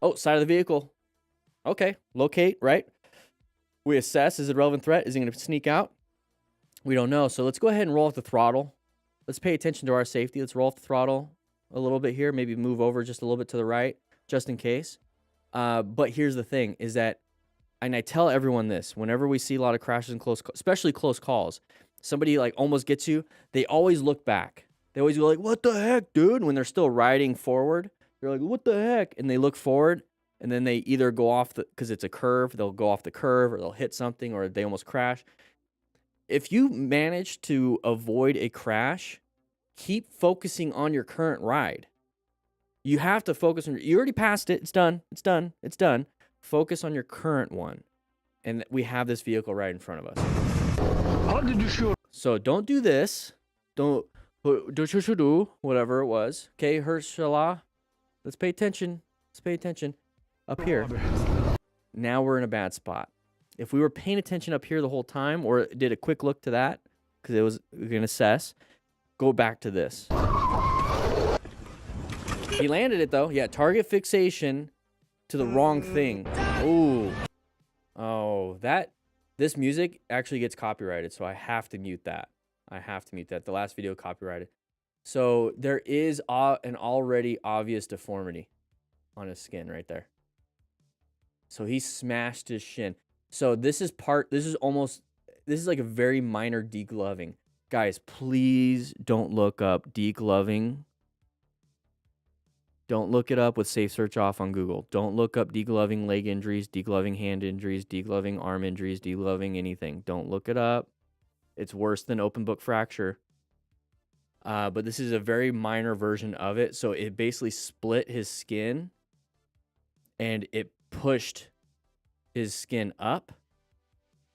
Oh, side of the vehicle. Okay. Locate, right? We assess. Is it a relevant threat? Is it going to sneak out? We don't know. So let's go ahead and roll off the throttle. Let's pay attention to our safety. Let's roll off the throttle a little bit here. Maybe move over just a little bit to the right, just in case. But here's the thing is that, and I tell everyone this, whenever we see a lot of crashes and especially close calls, somebody like almost gets you, they always look back. They always go like, what the heck, dude? When they're still riding forward, they're like, what the heck? And they look forward, and then they either go off because it's a curve, they'll go off the curve, or they'll hit something, or they almost crash. If you manage to avoid a crash, keep focusing on your current ride. You have to focus on, you already passed it. It's done. It's done. It's done. Focus on your current one. And we have this vehicle right in front of us. How did you shoot? So don't do this. Don't do whatever it was. Okay, Hershala. Let's pay attention. Let's pay attention. Up here. Now we're in a bad spot. If we were paying attention up here the whole time, or did a quick look to that, because we can assess, go back to this. He landed it though. Yeah, target fixation to the wrong thing. Ooh. Oh, this music actually gets copyrighted, so I have to mute that. I have to mute that. The last video copyrighted. So there is an already obvious deformity on his skin right there. So he smashed his shin. So this is like a very minor degloving. Guys, please don't look up degloving. Don't look it up with safe search off on Google. Don't look up degloving leg injuries, degloving hand injuries, degloving arm injuries, degloving anything. Don't look it up. It's worse than open book fracture. But this is a very minor version of it. So it basically split his skin and it pushed his skin up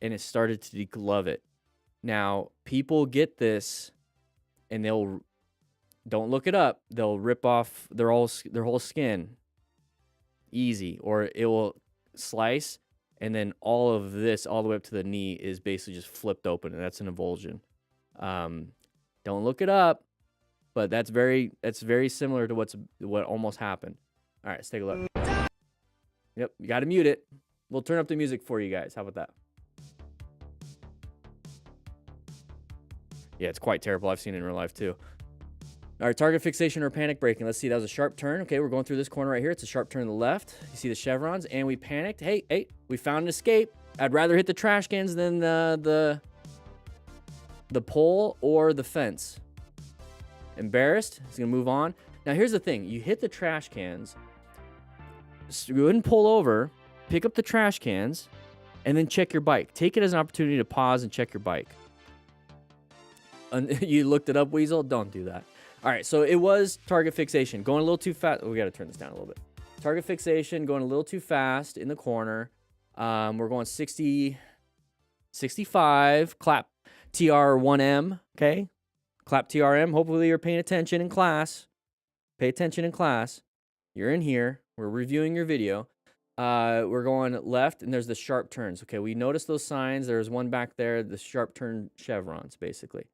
and it started to deglove it. Now, people get this and don't look it up. They'll rip off their whole skin easy, or it will slice, and then all of this, all the way up to the knee, is basically just flipped open, and that's an avulsion. Don't look it up, but that's very similar to what almost happened. All right, let's take a look. Yep, you got to mute it. We'll turn up the music for you guys. How about that? Yeah, it's quite terrible. I've seen it in real life too. All right, target fixation or panic braking. Let's see, that was a sharp turn. Okay, we're going through this corner right here. It's a sharp turn to the left. You see the chevrons, and we panicked. Hey, we found an escape. I'd rather hit the trash cans than the pole or the fence. Embarrassed. He's gonna move on. Now, here's the thing. You hit the trash cans. Go ahead and pull over, pick up the trash cans, and then check your bike. Take it as an opportunity to pause and check your bike. You looked it up, Weasel? Don't do that. All right, so it was target fixation. Going a little too fast. We got to turn this down a little bit. Target fixation, going a little too fast in the corner. We're going 60, 65. Clap TR1M, okay? Clap TRM. Hopefully you're paying attention in class. Pay attention in class. You're in here. We're reviewing your video. We're going left, and there's the sharp turns. Okay, we noticed those signs. There's one back there, the sharp turn chevrons, basically.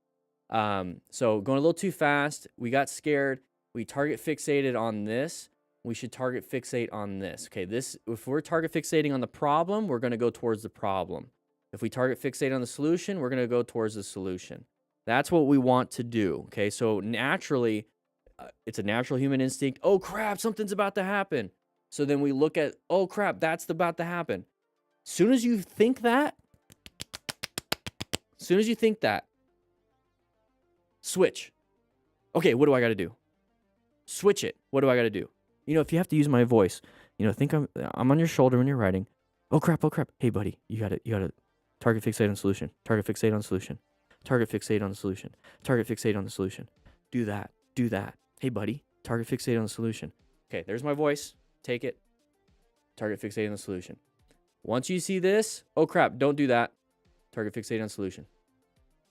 So going a little too fast. We got scared. We target fixated on this. We should target fixate on this. Okay, if we're target fixating on the problem, we're going to go towards the problem. If we target fixate on the solution, we're going to go towards the solution. That's what we want to do. Okay, so naturally, it's a natural human instinct. Oh crap, something's about to happen. So then we look at, oh crap, that's about to happen. Soon as you think that, switch. Okay, what do I got to do? Switch it. What do I got to do? You know, if you have to use my voice, you know, think I'm on your shoulder when you're writing. Oh crap, oh crap. Hey buddy, you got to target fixate on solution. Target fixate on solution. Target fixate on the solution. Target fixate on the solution. Do that. Do that. Hey buddy, target fixate on the solution. Okay, there's my voice. Take it. Target fixate on the solution. Once you see this, oh crap, don't do that. Target fixate on solution.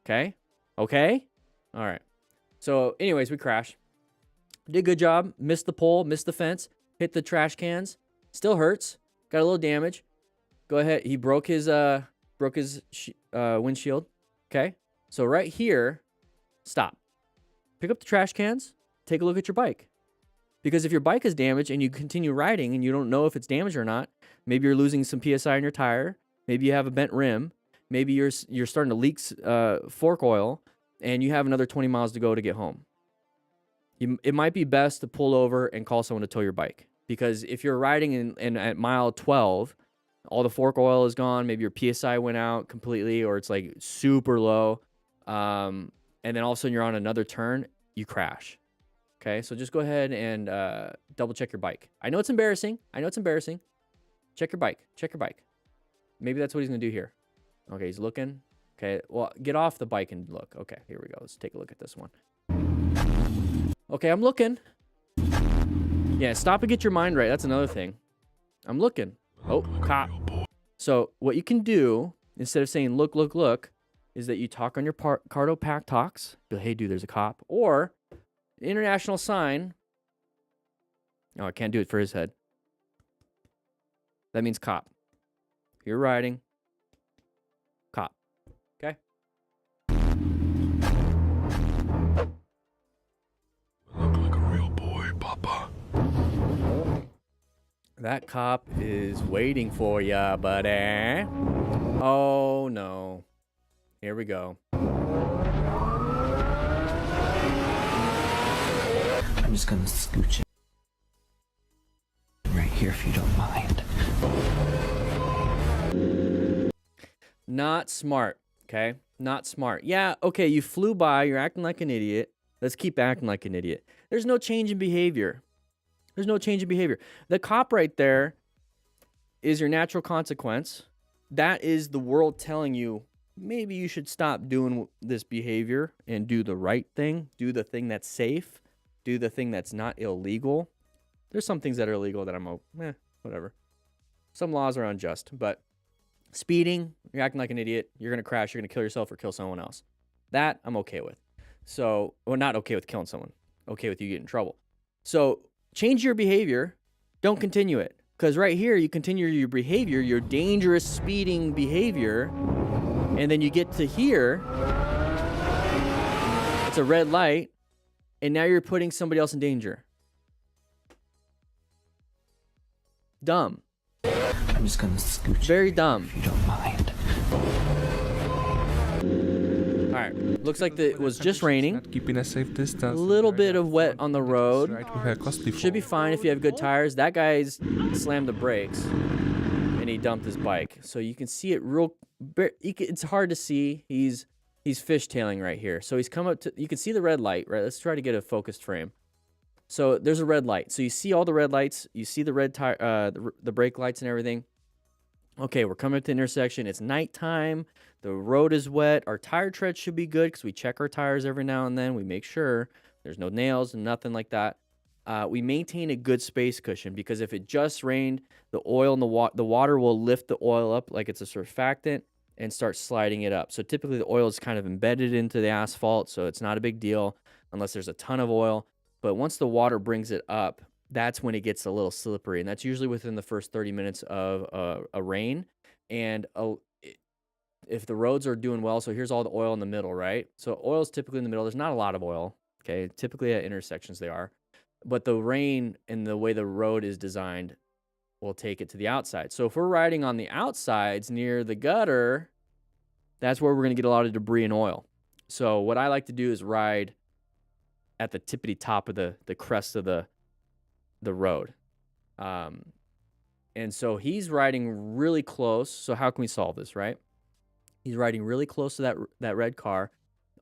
Okay? Okay? All right. So anyways, we crashed. Did a good job. Missed the pole, missed the fence, hit the trash cans. Still hurts. Got a little damage. Go ahead. He broke his windshield. Okay? So right here, stop. Pick up the trash cans. Take a look at your bike. Because if your bike is damaged and you continue riding and you don't know if it's damaged or not, maybe you're losing some PSI in your tire. Maybe you have a bent rim. Maybe you're starting to leak fork oil and you have another 20 miles to go to get home. It might be best to pull over and call someone to tow your bike. Because if you're riding and at mile 12, all the fork oil is gone, maybe your PSI went out completely or it's like super low, and then all of a sudden you're on another turn, you crash. Okay, so just go ahead and double check your bike. I know it's embarrassing. Check your bike. Check your bike. Maybe that's what he's going to do here. Okay, he's looking. Okay, well, get off the bike and look. Okay, here we go. Let's take a look at this one. Okay, I'm looking. Yeah, stop and get your mind right. That's another thing. I'm looking. Oh, cop. So what you can do, instead of saying look, look, look, is that you talk on your Cardo Pack talks. Be like, hey, dude, there's a cop. Or international sign. Oh, I can't do it for his head. That means cop. You're riding. Cop. Okay? Look like a real boy, Papa. That cop is waiting for ya, buddy. Oh, no. Here we go. I'm just gonna scooch it right here if you don't mind. Not smart, okay? Not smart. Yeah, okay, you flew by, you're acting like an idiot. Let's keep acting like an idiot. There's no change in behavior. There's no change in behavior. The cop right there is your natural consequence. That is the world telling you, maybe you should stop doing this behavior and do the right thing. Do the thing that's safe. Do the thing that's not illegal. There's some things that are illegal that I'm, whatever. Some laws are unjust, but speeding, you're acting like an idiot, you're going to crash, you're going to kill yourself or kill someone else. That I'm okay with. So, well, not okay with killing someone. Okay with you getting in trouble. So, change your behavior. Don't continue it. Because right here, you continue your behavior, your dangerous speeding behavior, and then you get to here, it's a red light, and now you're putting somebody else in danger. Dumb. I'm just gonna scooch it Very dumb. if you don't mind. All right. Looks like it was just raining. Not keeping a safe distance. A little bit of wet on the road. Right with a costly Should be fine if you have good tires. That guy's slammed the brakes and he dumped his bike. So you can see it it's hard to see. He's fishtailing right here. So he's come up to, you can see the red light, right? Let's try to get a focused frame. So there's a red light. So you see all the red lights. You see the red tire, the brake lights and everything. Okay, we're coming up to the intersection. It's nighttime. The road is wet. Our tire tread should be good because we check our tires every now and then. We make sure there's no nails and nothing like that. We maintain a good space cushion because if it just rained, the oil and the water will lift the oil up like it's a surfactant and start sliding it up. So typically the oil is kind of embedded into the asphalt, so it's not a big deal unless there's a ton of oil. But once the water brings it up, that's when it gets a little slippery, and that's usually within the first 30 minutes of a rain. And if the roads are doing well, so here's all the oil in the middle, right? So oil's typically in the middle. There's not a lot of oil, okay? Typically at intersections they are. But the rain and the way the road is designed will take it to the outside. So if we're riding on the outsides near the gutter, that's where we're going to get a lot of debris and oil. So what I like to do is ride at the tippity top of the crest of the road. And so he's riding really close. So how can we solve this, right? He's riding really close to that red car.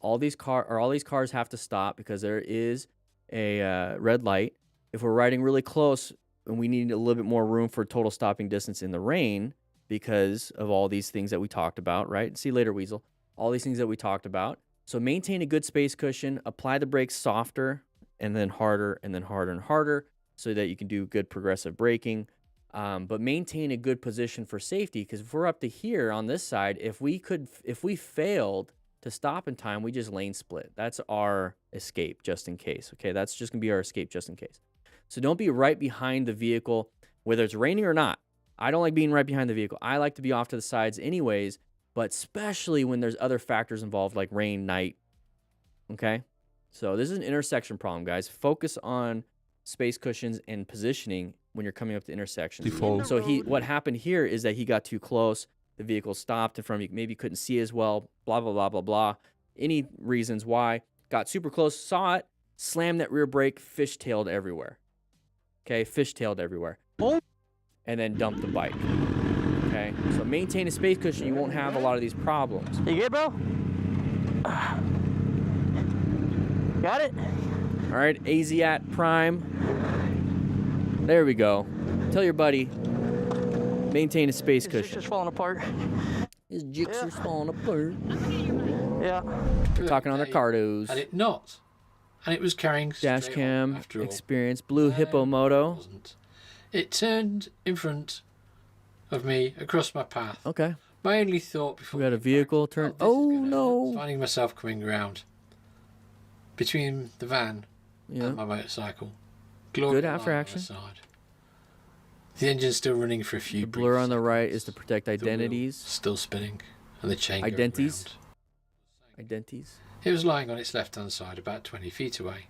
all these cars have to stop because there is a red light. If we're riding really close and we need a little bit more room for total stopping distance in the rain because of all these things that we talked about, right? See you later, Weasel. All these things that we talked about. So maintain a good space cushion, apply the brakes softer and then harder and then harder and harder so that you can do good progressive braking. But maintain a good position for safety, because if we're up to here on this side, if we failed to stop in time, we just lane split. That's our escape just in case. Okay, that's just gonna be our escape just in case. So don't be right behind the vehicle, whether it's raining or not. I don't like being right behind the vehicle. I like to be off to the sides anyways, but especially when there's other factors involved like rain, night. Okay, so this is an intersection problem, guys. Focus on space cushions and positioning when you're coming up to intersections. Default. So what happened here is that he got too close. The vehicle stopped in front of you. Maybe couldn't see as well. Blah, blah, blah, blah, blah. Any reasons why. Got super close, saw it, slammed that rear brake, fishtailed everywhere. Okay, fishtailed everywhere. And then dumped the bike. Okay, so maintain a space cushion. You won't have a lot of these problems. You good, bro? Got it? All right, AZAT Prime. There we go. Tell your buddy, maintain a space cushion. Just falling apart. His jigsaws falling apart. Yeah. We're talking on their cardos. And it not. And it was carrying Dash straight cam on after all. experience. Blue Hippo It Moto. wasn't. It turned in front of me across my path. Okay. My only thought before We got a getting vehicle back, turn. this is Oh gonna hurt. no. Finding myself coming round between the van Yeah. and my motorcycle. Good after line on action. the side. The engine's still running for a few The blur brief on the right seconds. is to protect The wheel identities. still spinning, and the chain going Identities? round. Identities. It was lying on its left-hand side, about 20 feet away.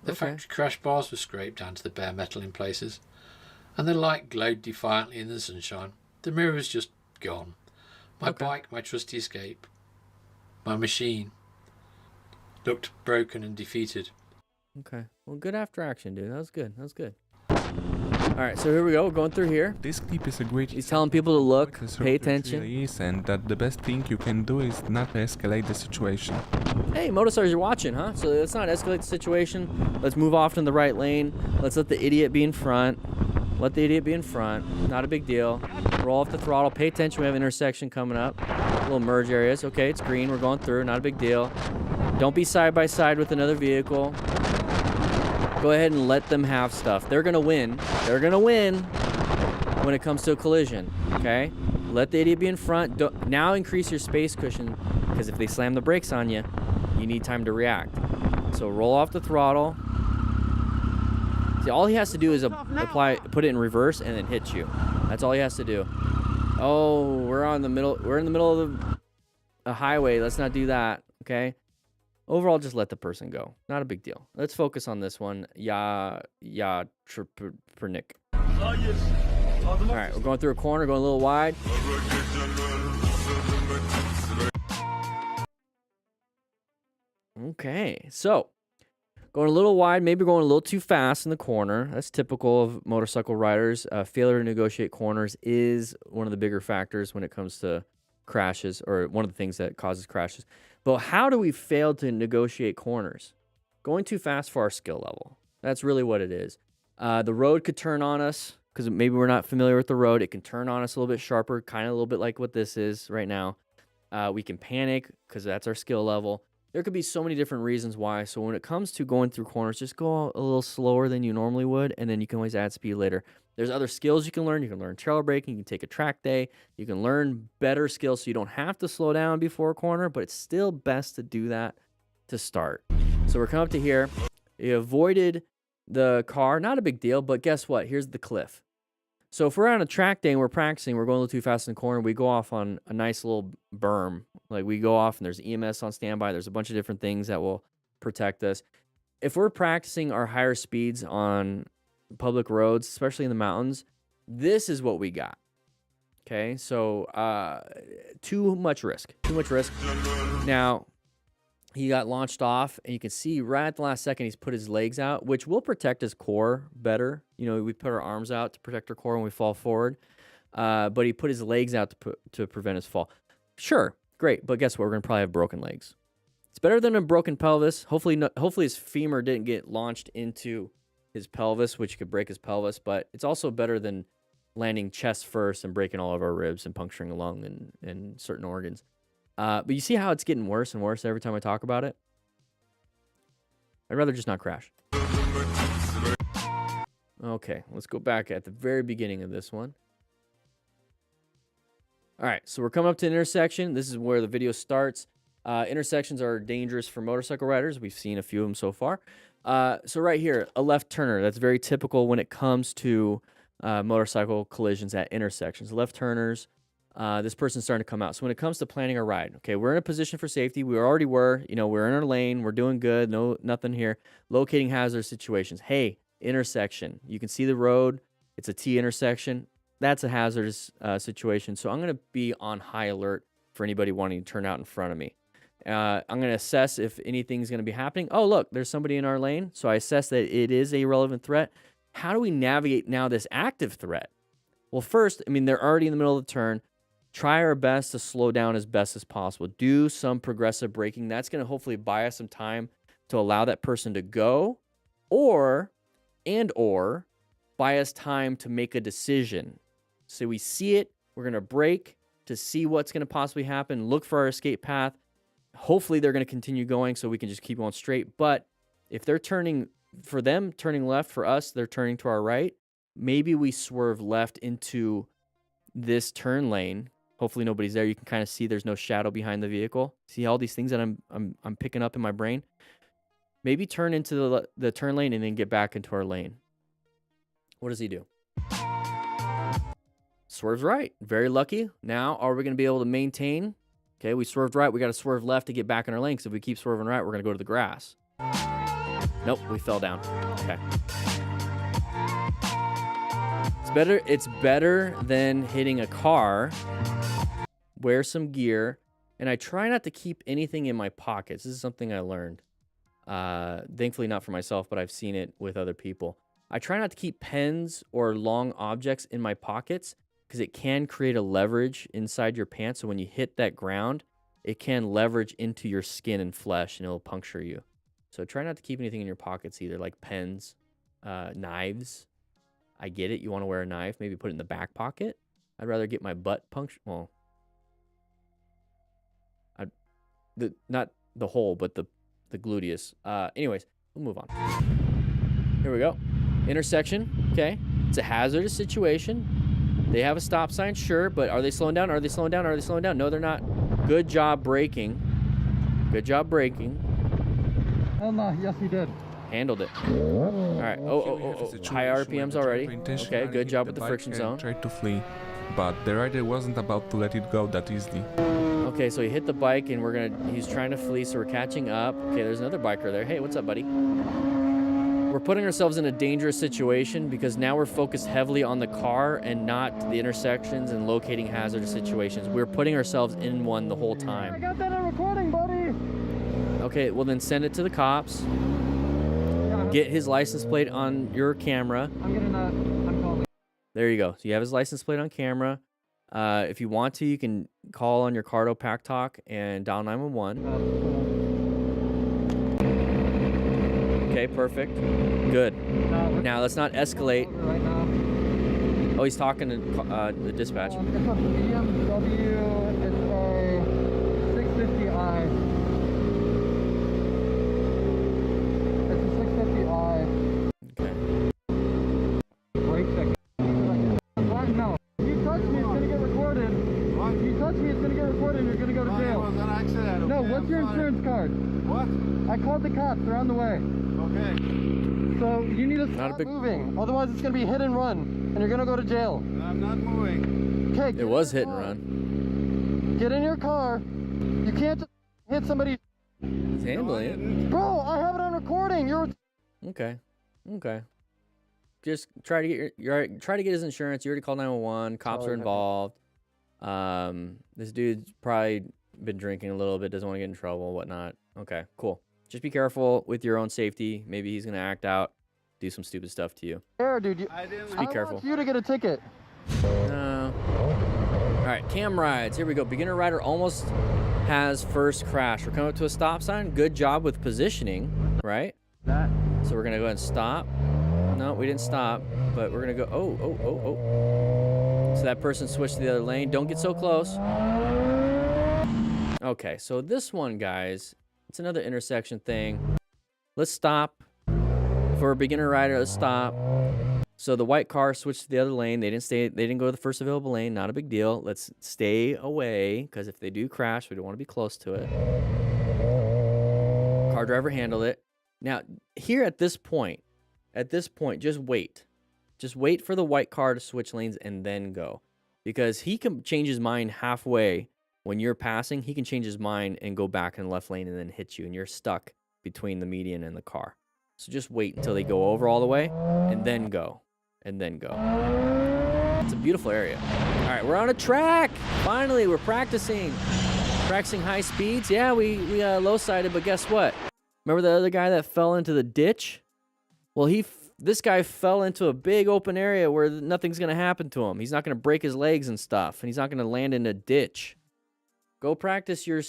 The Okay. factory crash bars were scraped down to the bare metal in places, and the light glowed defiantly in the sunshine. The mirror was just gone. My Okay. bike, my trusty escape, my machine, looked broken and defeated. Okay. Well, good after action, dude. That was good. That was good. All right, so here we go. We're going through here. This clip is a great He's telling people to look, example of pay what it attention. really is, and that the best thing you can do is not escalate the situation. Hey, Motostars, you're watching, huh? So let's not escalate the situation. Let's move off in the right lane. Let's let the idiot be in front. Let the idiot be in front. Not a big deal. Roll off the throttle. Pay attention. We have an intersection coming up. Little merge areas. Okay, it's green. We're going through. Not a big deal. Don't be side by side with another vehicle. Go ahead and let them have stuff. They're going to win. They're going to win when it comes to a collision. Okay? Let the idiot be in front. Now increase your space cushion, because if they slam the brakes on you, you need time to react. So roll off the throttle. See, all he has to do is put it in reverse and then hit you. That's all he has to do. Oh, we're in the middle of the highway. Let's not do that. Okay? Overall, just let the person go. Not a big deal. Let's focus on this one. Pernick. All right, we're going through a corner, going a little wide. Okay, so going a little wide, maybe going a little too fast in the corner. That's typical of motorcycle riders. Failure to negotiate corners is one of the bigger factors when it comes to crashes, or one of the things that causes crashes. But how do we fail to negotiate corners? Going too fast for our skill level. That's really what it is. The road could turn on us because maybe we're not familiar with the road. It can turn on us a little bit sharper, kind of a little bit like what this is right now. We can panic because that's our skill level. There could be so many different reasons why. So when it comes to going through corners, just go a little slower than you normally would, and then you can always add speed later. There's other skills you can learn. You can learn trail braking. You can take a track day. You can learn better skills so you don't have to slow down before a corner, but it's still best to do that to start. So we're coming up to here. You avoided the car. Not a big deal, but guess what? Here's the cliff. So if we're on a track day and we're practicing, we're going a little too fast in the corner, we go off on a nice little berm. Like we go off and there's EMS on standby. There's a bunch of different things that will protect us. If we're practicing our higher speeds on public roads, especially in the mountains, this is what we got. Okay, so too much risk. Now, he got launched off, and you can see right at the last second, he's put his legs out, which will protect his core better. You know, we put our arms out to protect our core when we fall forward, but he put his legs out to prevent his fall. Sure, great, but guess what? We're going to probably have broken legs. It's better than a broken pelvis. Hopefully his femur didn't get launched into his pelvis, which could break his pelvis, but it's also better than landing chest first and breaking all of our ribs and puncturing a lung and certain organs. But you see how it's getting worse and worse every time I talk about it? I'd rather just not crash. Okay, let's go back at the very beginning of this one. All right, so we're coming up to an intersection. This is where the video starts. Intersections are dangerous for motorcycle riders. We've seen a few of them so far. So right here, a left turner. That's very typical when it comes to motorcycle collisions at intersections. Left turners, this person's starting to come out. So when it comes to planning a ride, okay, we're in a position for safety. We already were, we're in our lane. We're doing good. Nothing here. Locating hazardous situations. Hey, intersection. You can see the road. It's a T intersection. That's a hazardous situation. So I'm going to be on high alert for anybody wanting to turn out in front of me. I'm going to assess if anything's going to be happening. Oh, look, there's somebody in our lane. So I assess that it is a relevant threat. How do we navigate now this active threat? Well, first, they're already in the middle of the turn. Try our best to slow down as best as possible. Do some progressive braking. That's going to hopefully buy us some time to allow that person to go or buy us time to make a decision. So we see it. We're going to brake to see what's going to possibly happen. Look for our escape path. Hopefully they're going to continue going so we can just keep going straight. But if they're turning, for them turning left, for us, they're turning to our right, maybe we swerve left into this turn lane. Hopefully nobody's there. You can kind of see there's no shadow behind the vehicle. See all these things that I'm picking up in my brain? Maybe turn into the turn lane and then get back into our lane. What does he do? Swerves right. Very lucky. Now, are we going to be able to maintain? Okay, we swerved right. We got to swerve left to get back in our lane. Because if we keep swerving right, we're going to go to the grass. Nope, we fell down. Okay. It's better than hitting a car. Wear some gear. And I try not to keep anything in my pockets. This is something I learned. Thankfully not for myself, but I've seen it with other people. I try not to keep pens or long objects in my pockets because it can create a leverage inside your pants. So when you hit that ground, it can leverage into your skin and flesh and it'll puncture you. So try not to keep anything in your pockets either, like pens, knives. I get it. You want to wear a knife, maybe put it in the back pocket. I'd rather get my butt punctured. Well, not the hole, but the gluteus. Anyways, we'll move on. Here we go. Intersection. Okay. It's a hazardous situation. They have a stop sign, sure, but are they slowing down? Are they slowing down? Are they slowing down? No, they're not. Good job braking. Good job braking. Yes, he did. Handled it. All right. Oh. High RPMs already. Okay, good job with the friction zone. Tried to flee, but the rider wasn't about to let it go that easily. Okay, so he hit the bike and he's trying to flee, so we're catching up. Okay, there's another biker there. Hey, what's up, buddy? We're putting ourselves in a dangerous situation because now we're focused heavily on the car and not the intersections and locating hazardous situations. We're putting ourselves in one the whole time. I got that on recording, buddy. Okay, well then send it to the cops. Get his license plate on your camera. I'm calling. There you go. So you have his license plate on camera. If you want to, you can call on your Cardo Pack Talk and dial 911. Okay, perfect. Good. Now let's not escalate. Right now. Oh, he's talking to the dispatch. It's a BMW. It's a 650i. It's a 650i. Okay. Brake check. What? No. You touch me, it's gonna get recorded. What? You touch me, it's gonna get recorded, and you're gonna go to jail. It was an accident. No, Okay, what's your insurance card? What? I called the cops. They're on the way. Okay. So you need to stop moving. Otherwise, it's gonna be hit and run, and you're gonna go to jail. I'm not moving. Okay. It was hit and run. Get in your car. You can't just hit somebody. He's handling it. Bro, I have it on recording. You're. Okay. Just try to get try to get his insurance. You already called 911. Cops are involved. This dude's probably been drinking a little bit. Doesn't want to get in trouble, whatnot. Okay, cool. Just be careful with your own safety. Maybe he's gonna act out, do some stupid stuff to you. There, dude. Just be careful. I want you to get a ticket. All right, cam rides. Here we go. Beginner rider almost has first crash. We're coming up to a stop sign. Good job with positioning, right? So we're gonna go ahead and stop. No, we didn't stop, but we're gonna go, oh. So that person switched to the other lane. Don't get so close. Okay, so this one, guys, it's another intersection thing. Let's stop. For a beginner rider, let's stop. So the white car switched to the other lane. They didn't go to the first available lane. Not a big deal. Let's stay away, because if they do crash, we don't want to be close to it. Car driver handled it. Now, here at this point, just wait. Just wait for the white car to switch lanes and then go. Because he can change his mind halfway when you're passing. He can change his mind and go back in the left lane and then hit you, and you're stuck between the median and the car. So just wait until they go over all the way and then go. And then go. It's a beautiful area. All right, we're on a track. Finally, we're practicing. Practicing high speeds. Yeah, we low-sided, but guess what? Remember the other guy that fell into the ditch? Well, this guy fell into a big open area where nothing's going to happen to him. He's not going to break his legs and stuff, and he's not going to land in a ditch. Go practice your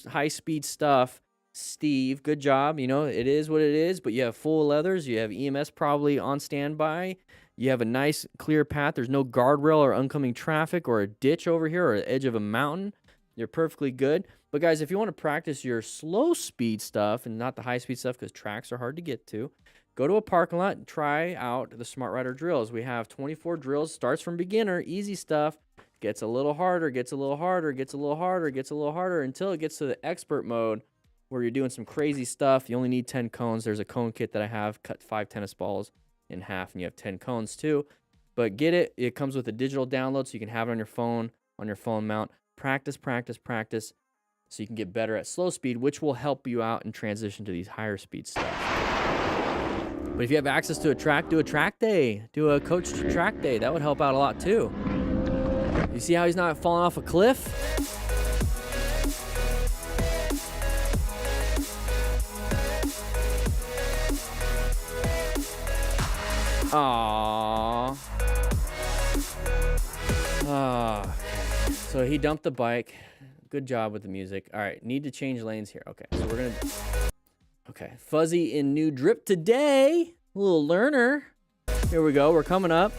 high-speed stuff. Steve, good job. You know, it is what it is, but you have full leathers. You have EMS probably on standby. You have a nice clear path. There's no guardrail or oncoming traffic or a ditch over here or the edge of a mountain. You're perfectly good. But guys, if you want to practice your slow speed stuff and not the high speed stuff, because tracks are hard to get to, go to a parking lot and try out the Smart Rider drills. We have 24 drills. Starts from beginner, easy stuff. Gets a little harder, gets a little harder, gets a little harder, gets a little harder until it gets to the expert mode, where you're doing some crazy stuff. You only need 10 cones. There's a cone kit that I have. Cut 5 tennis balls in half, and you have 10 cones too. But get it. It comes with a digital download, so you can have it on your phone mount. Practice, practice, practice, so you can get better at slow speed, which will help you out in transition to these higher speed stuff. But if you have access to a track, do a track day. Do a coach track day. That would help out a lot too. You see how he's not falling off a cliff? Aww. So he dumped the bike. Good job with the music. All right, need to change lanes here. Okay, so we're gonna. Okay, Fuzzy in new drip today. Little learner. Here we go. We're coming up.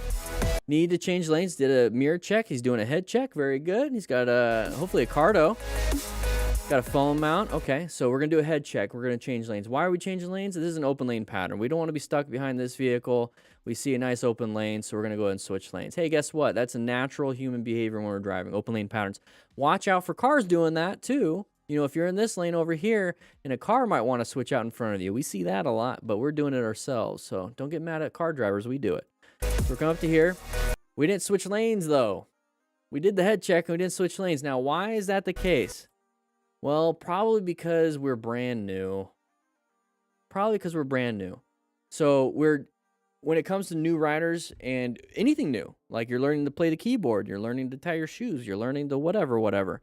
Need to change lanes. Did a mirror check. He's doing a head check. Very good. He's got hopefully a cardo. Got a phone mount. Okay, so we're gonna do a head check. We're gonna change lanes. Why are we changing lanes? This is an open lane pattern. We don't want to be stuck behind this vehicle. We see a nice open lane, so we're gonna go ahead and switch lanes. Hey, guess what? That's a natural human behavior when we're driving. Open lane patterns. Watch out for cars doing that too. You know, if you're in this lane over here, and a car might want to switch out in front of you. We see that a lot, but we're doing it ourselves. So don't get mad at car drivers. We do it. So we're coming up to here. We didn't switch lanes though. We did the head check and we didn't switch lanes. Now, why is that the case? Well, probably because we're brand new. So when it comes to new riders and anything new, like you're learning to play the keyboard, you're learning to tie your shoes, you're learning to whatever.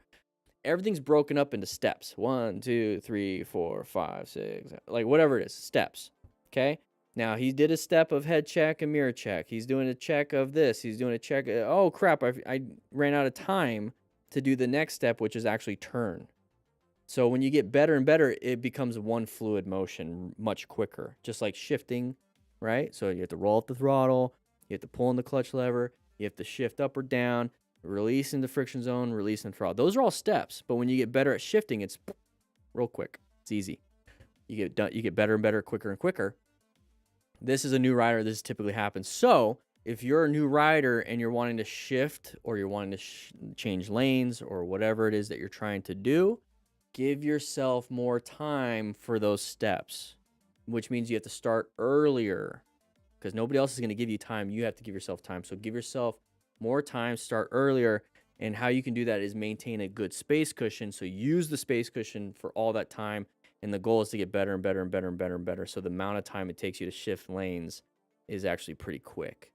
Everything's broken up into steps. 1, 2, 3, 4, 5, 6, like whatever it is, steps. Okay. Now he did a step of head check and mirror check. He's doing a check of this. He's doing a check. Oh crap. I ran out of time to do the next step, which is actually turn. So when you get better and better, it becomes one fluid motion much quicker, just like shifting, right? So you have to roll up the throttle, you have to pull in the clutch lever, you have to shift up or down, release in the friction zone, release in the throttle. Those are all steps, but when you get better at shifting, it's real quick. It's easy. You get better and better, quicker and quicker. This is a new rider. This typically happens. So if you're a new rider and you're wanting to shift or you're wanting to change lanes or whatever it is that you're trying to do, give yourself more time for those steps, which means you have to start earlier because nobody else is going to give you time. You have to give yourself time. So give yourself more time, start earlier. And how you can do that is maintain a good space cushion. So use the space cushion for all that time. And the goal is to get better and better and better and better and better. So the amount of time it takes you to shift lanes is actually pretty quick.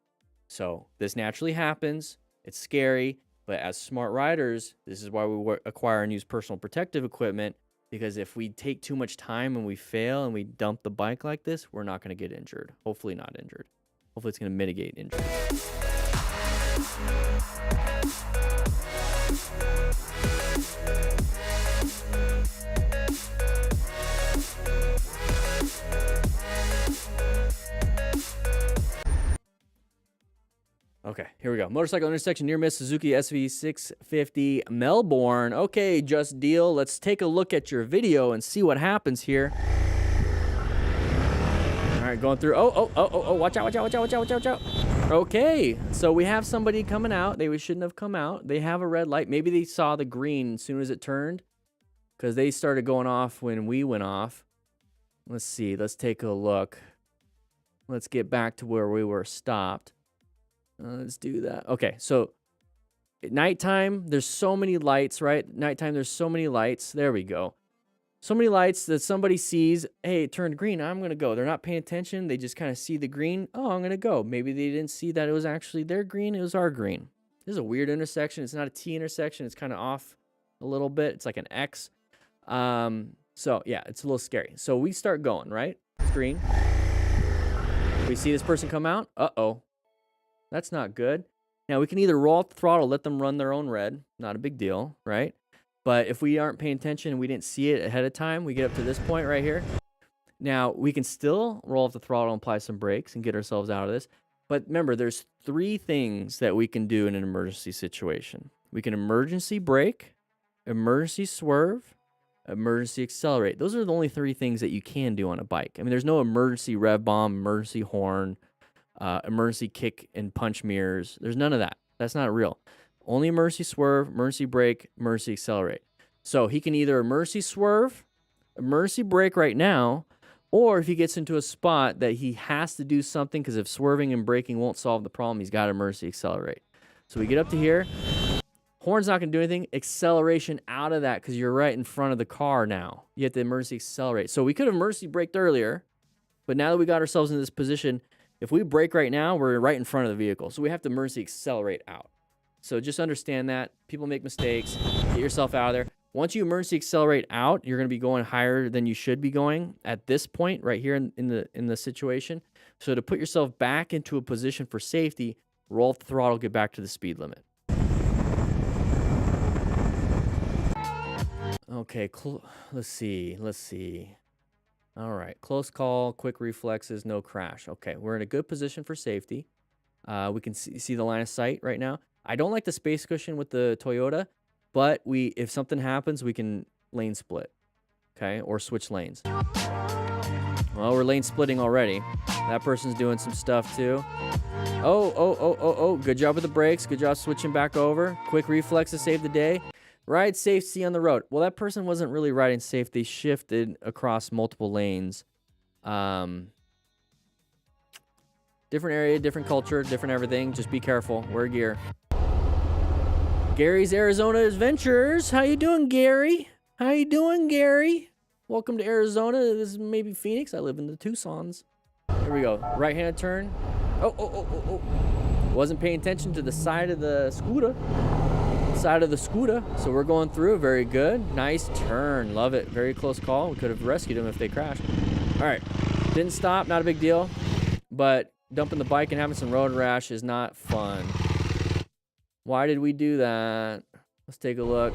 So this naturally happens. It's scary. But as smart riders, this is why we acquire and use personal protective equipment, because if we take too much time and we fail and we dump the bike like this, we're not going to get injured. Hopefully not injured. Hopefully it's going to mitigate injury. here we go. Motorcycle intersection near miss Suzuki SV650 Melbourne. Okay, Just Deal. Let's take a look at your video and see what happens here. All right, going through. Oh, watch out, watch out, watch out, watch out, watch out, watch out. Okay, so we have somebody coming out. They shouldn't have come out. They have a red light. Maybe they saw the green as soon as it turned because they started going off when we went off. Let's see. Let's take a look. Let's get back to where we were stopped. Let's do that. Okay, so at nighttime, there's so many lights, right? Nighttime, there's so many lights. There we go. So many lights that somebody sees, hey, it turned green, I'm going to go. They're not paying attention. They just kind of see the green. Oh, I'm going to go. Maybe they didn't see that it was actually their green. It was our green. This is a weird intersection. It's not a T intersection. It's kind of off a little bit. It's like an X. So, yeah, it's a little scary. So we start going, right? It's green. We see this person come out. Uh-oh. That's not good. Now, we can either roll out the throttle, let them run their own red. Not a big deal, right? But if we aren't paying attention and we didn't see it ahead of time, we get up to this point right here. Now, we can still roll off the throttle and apply some brakes and get ourselves out of this. But remember, there's 3 things that we can do in an emergency situation. We can emergency brake, emergency swerve, emergency accelerate. Those are the only 3 things that you can do on a bike. I mean, there's no emergency rev bomb, emergency horn, emergency kick and punch mirrors. There's none of that. That's not real. Only emergency swerve, emergency brake, emergency accelerate. So he can either emergency swerve, emergency brake right now, or if he gets into a spot that he has to do something, because if swerving and braking won't solve the problem, he's got to emergency accelerate. So we get up to here. Horn's not going to do anything. Acceleration out of that because you're right in front of the car now. You have to emergency accelerate. So we could have emergency braked earlier, but now that we got ourselves in this position, if we brake right now, we're right in front of the vehicle. So we have to emergency accelerate out. So just understand that. People make mistakes. Get yourself out of there. Once you emergency accelerate out, you're going to be going higher than you should be going at this point right here in the situation. So to put yourself back into a position for safety, roll off the throttle, get back to the speed limit. Okay, let's see. All right, close call, quick reflexes, no crash. Okay, we're in a good position for safety. We can see the line of sight right now. I don't like the space cushion with the Toyota, but if something happens, we can lane split, okay, or switch lanes. Well, we're lane splitting already. That person's doing some stuff too. Oh, good job with the brakes. Good job switching back over. Quick reflexes save the day. Ride safe, see on the road. Well, that person wasn't really riding safe. They shifted across multiple lanes. Different area, different culture, different everything. Just be careful. Wear gear. Gary's Arizona Adventures. How you doing, Gary? How you doing, Gary? Welcome to Arizona. This is maybe Phoenix. I live in the Tucsons. Here we go. Right-handed turn. Oh. Wasn't paying attention to the side of the scooter. So we're going through. Very good. Nice turn. Love it. Very close call. We could have rescued them if they crashed. All right. Didn't stop. Not a big deal. But dumping the bike and having some road rash is not fun. Why did we do that? Let's take a look.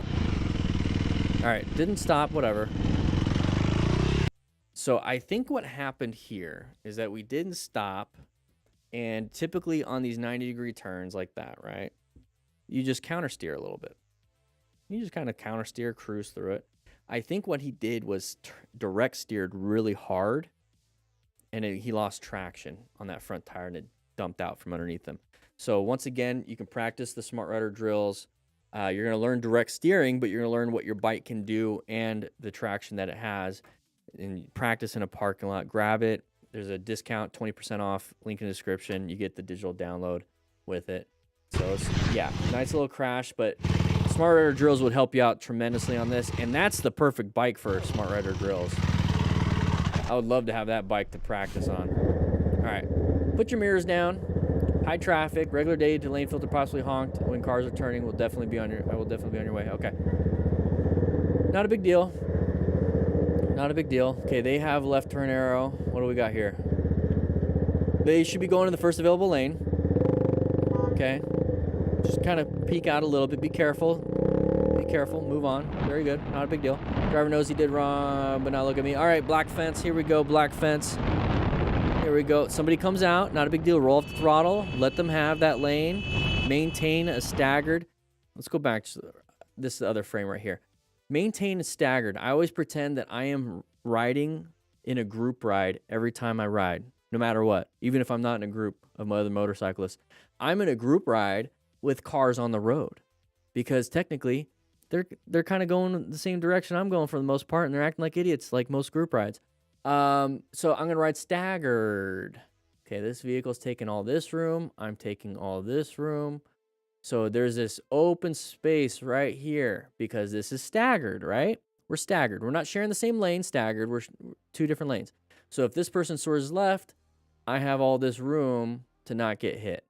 All right. Didn't stop. Whatever. So I think what happened here is that we didn't stop. And typically on these 90-degree turns like that, right? You just counter steer a little bit. You just kind of counter steer, cruise through it. I think what he did was direct steered really hard, and he lost traction on that front tire, and it dumped out from underneath him. So once again, you can practice the Smart Rider drills. You're going to learn direct steering, but you're going to learn what your bike can do and the traction that it has. And practice in a parking lot. Grab it. There's a discount, 20% off. Link in the description. You get the digital download with it. So, yeah, nice little crash, but Smart Rider drills would help you out tremendously on this, and that's the perfect bike for Smart Rider drills. I would love to have that bike to practice on. All right, put your mirrors down. High traffic, regular day to lane filter possibly honked. When cars are turning, I will definitely be on your way. Okay. Not a big deal. Not a big deal. Okay, they have left turn arrow. What do we got here? They should be going in the first available lane. Okay. Just kind of peek out a little bit. Be careful. Be careful. Move on. Very good. Not a big deal. Driver knows he did wrong, but now look at me. All right, black fence. Here we go. Black fence. Here we go. Somebody comes out. Not a big deal. Roll off the throttle. Let them have that lane. Maintain a staggered. Let's go back to this is the other frame right here. Maintain a staggered. I always pretend that I am riding in a group ride every time I ride, no matter what. Even if I'm not in a group of other motorcyclists, I'm in a group ride with cars on the road, because technically they're kind of going the same direction I'm going for the most part, and they're acting like idiots like most group rides. So I'm gonna ride staggered. Okay, this vehicle's taking all this room. I'm taking all this room. So there's this open space right here because this is staggered, right? We're staggered. We're not sharing the same lane, staggered. We're two different lanes. So if this person swerves left, I have all this room to not get hit.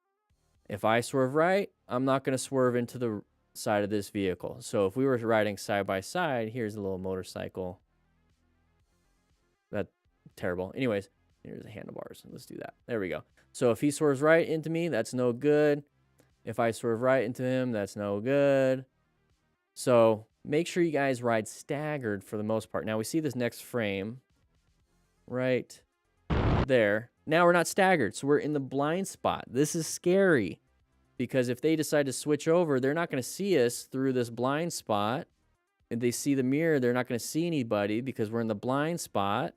If I swerve right, I'm not going to swerve into the side of this vehicle. So if we were riding side by side, here's a little motorcycle. That's terrible. Anyways, here's the handlebars. Let's do that. There we go. So if he swerves right into me, that's no good. If I swerve right into him, that's no good. So make sure you guys ride staggered for the most part. Now we see this next frame right there. Now we're not staggered, so we're in the blind spot. This is scary because if they decide to switch over, they're not going to see us through this blind spot. If they see the mirror, they're not going to see anybody because we're in the blind spot.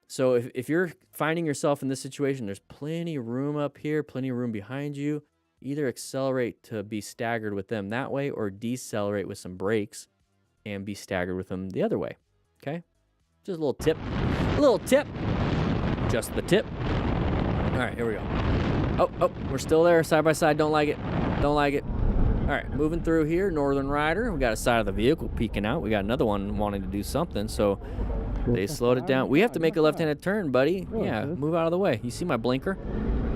So if you're finding yourself in this situation, there's plenty of room up here, plenty of room behind you. Either accelerate to be staggered with them that way or decelerate with some brakes and be staggered with them the other way. Okay? Just a little tip. A little tip. Just the tip. All right, here we go. Oh, we're still there. Side by side. Don't like it. Don't like it. All right, moving through here. Northern Rider. We got a side of the vehicle peeking out. We got another one wanting to do something. So they slowed it down. We have to make a left-handed turn, buddy. Yeah, move out of the way. You see my blinker?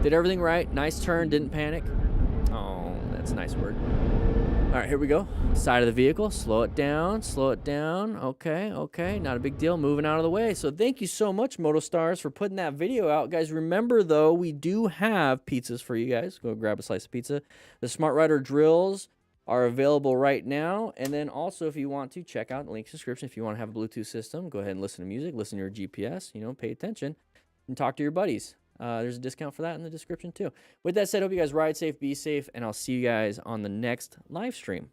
Did everything right. Nice turn. Didn't panic. Oh, that's a nice word. All right, here we go. Side of the vehicle. Slow it down. Slow it down. Okay. Not a big deal. Moving out of the way. So thank you so much, Moto Stars, for putting that video out. Guys, remember, though, we do have pizzas for you guys. Go grab a slice of pizza. The Smart Rider drills are available right now. And then also, if you want to, check out the link description. If you want to have a Bluetooth system, go ahead and listen to music. Listen to your GPS. Pay attention. And talk to your buddies. There's a discount for that in the description too. With that said, hope you guys ride safe, be safe, and I'll see you guys on the next live stream.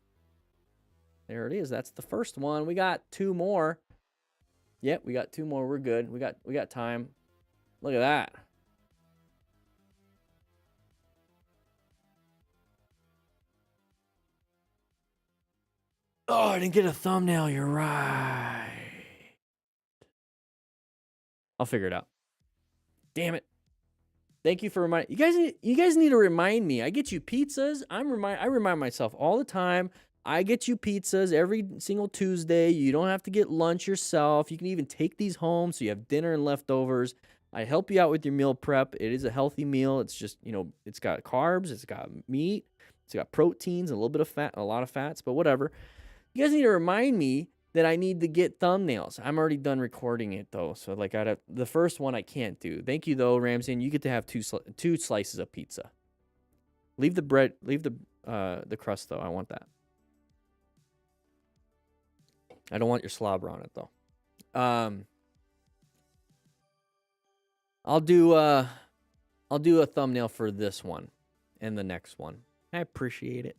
There it is. That's the first one. We got 2 more. Yep, we got 2 more. We're good. We got time. Look at that. Oh, I didn't get a thumbnail. You're right. I'll figure it out. Damn it. Thank you for reminding you guys need to remind me. I get you pizzas. I remind myself all the time. I get you pizzas every single Tuesday. You don't have to get lunch yourself. You can even take these home so you have dinner and leftovers. I help you out with your meal prep. It is a healthy meal. It's just, it's got carbs, it's got meat, it's got proteins, and a little bit of fat, a lot of fats, but whatever. You guys need to remind me that I need to get thumbnails. I'm already done recording it though, so the first one I can't do. Thank you though, Ramsey. And you get to have two slices of pizza. Leave the bread, leave the crust though. I want that. I don't want your slobber on it though. I'll do a thumbnail for this one and the next one. I appreciate it.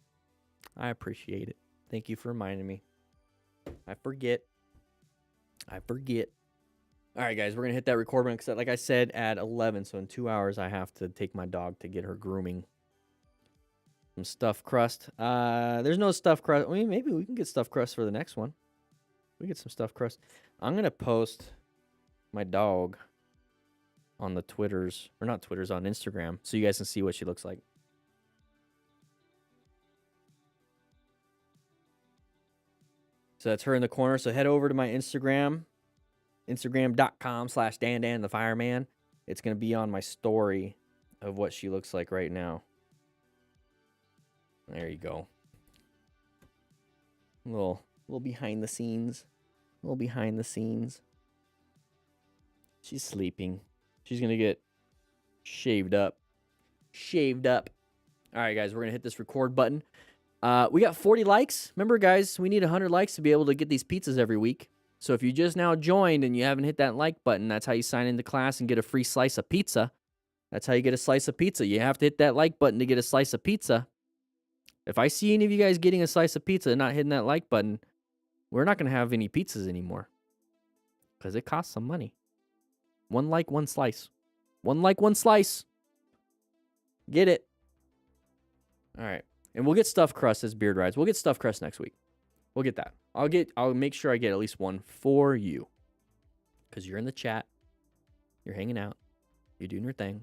Thank you for reminding me. I forget. All right, guys, we're going to hit that record button because, like I said, at 11, so in 2 hours, I have to take my dog to get her grooming. Some stuffed crust. There's no stuffed crust. I mean, maybe we can get stuffed crust for the next one. We get some stuffed crust. I'm going to post my dog on the Twitters, or not Twitters, on Instagram, so you guys can see what she looks like. So that's her in the corner. So head over to my Instagram, instagram.com/DanDanTheFireman. It's going to be on my story of what she looks like right now. There you go. A little behind the scenes. She's sleeping. She's going to get shaved up. All right, guys, we're going to hit this record button. We got 40 likes. Remember, guys, we need 100 likes to be able to get these pizzas every week. So if you just now joined and you haven't hit that like button, that's how you sign into class and get a free slice of pizza. That's how you get a slice of pizza. You have to hit that like button to get a slice of pizza. If I see any of you guys getting a slice of pizza and not hitting that like button, we're not going to have any pizzas anymore because it costs some money. 1 like, 1 slice. 1 like, 1 slice. Get it. All right. And we'll get stuffed crust as beard rides. We'll get stuffed crust next week. We'll get that. I'll make sure I get at least one for you because you're in the chat. You're hanging out. You're doing your thing.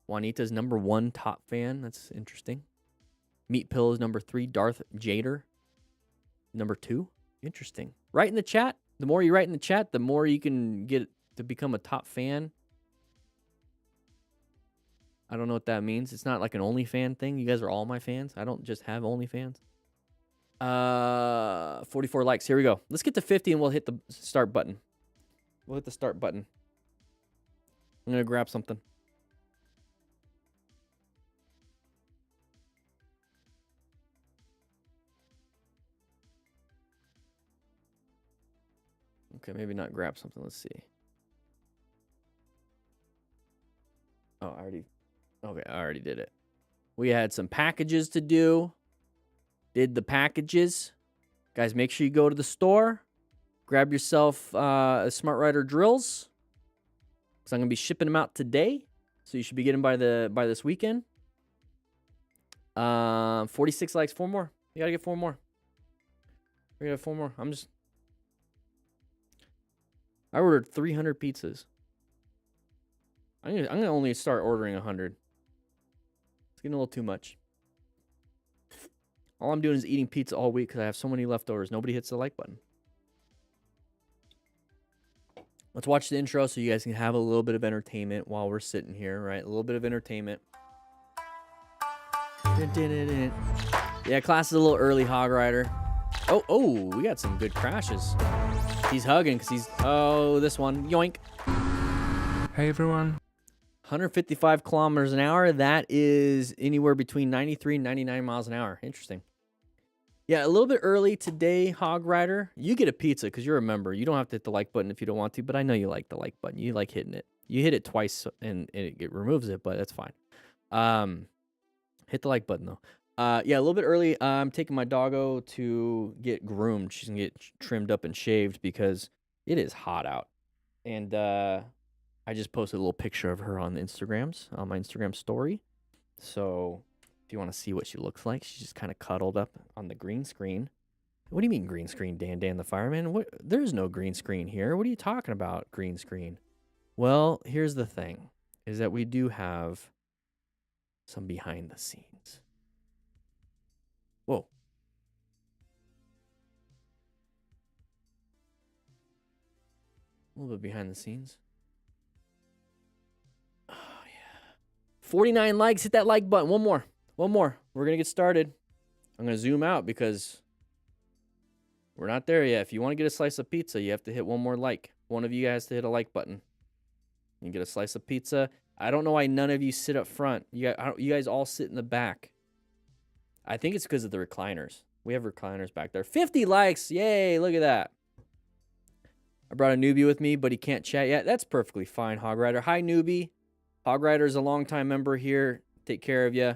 Juanita's #1 top fan. That's interesting. Meat Pill is #3. Darth Jader, #2. Interesting. Write in the chat. The more you write in the chat, the more you can get to become a top fan. I don't know what that means. It's not like an OnlyFan thing. You guys are all my fans. I don't just have OnlyFans. 44 likes. Here we go. Let's get to 50 and we'll hit the start button. We'll hit the start button. I'm going to grab something. Okay, maybe not grab something. Let's see. Oh, I already did it. We had some packages to do. Did the packages. Guys, make sure you go to the store. Grab yourself a Smart Rider drills. Because I'm going to be shipping them out today. So you should be getting by this weekend. 46 likes, 4 more. You got to get 4 more. We got to get 4 more. I ordered 300 pizzas. I'm gonna only start ordering 100. It's getting a little too much. All I'm doing is eating pizza all week because I have so many leftovers. Nobody hits the like button. Let's watch the intro so you guys can have a little bit of entertainment while we're sitting here, right? A little bit of entertainment. Yeah, class is a little early, Hog Rider. Oh, we got some good crashes. He's hugging because he's... Oh, this one. Yoink. Hey everyone. 155 kilometers an hour. That is anywhere between 93 and 99 miles an hour. Interesting. Yeah, a little bit early today, Hog Rider. You get a pizza because you're a member. You don't have to hit the like button if you don't want to, but I know you like the like button. You like hitting it. You hit it twice and it removes it, but that's fine. Hit the like button, though. Yeah, a little bit early. I'm taking my doggo to get groomed. She's going to get trimmed up and shaved because it is hot out. And I just posted a little picture of her on the Instagrams, on my Instagram story. So if you want to see what she looks like, she's just kind of cuddled up on the green screen. What do you mean green screen, Dan the Fireman? There's no green screen here. What are you talking about, green screen? Well, here's the thing, is that we do have some behind the scenes. Whoa. A little bit behind the scenes. Oh, yeah. 49 likes. Hit that like button. One more. We're going to get started. I'm going to zoom out because we're not there yet. If you want to get a slice of pizza, you have to hit one more like. One of you guys to hit a like button. You get a slice of pizza. I don't know why none of you sit up front. You guys all sit in the back. I think it's because of the recliners. We have recliners back there. 50 likes. Yay, look at that. I brought a newbie with me, but he can't chat yet. That's perfectly fine, Hog Rider. Hi, newbie. Hog Rider's a longtime member here. Take care of you.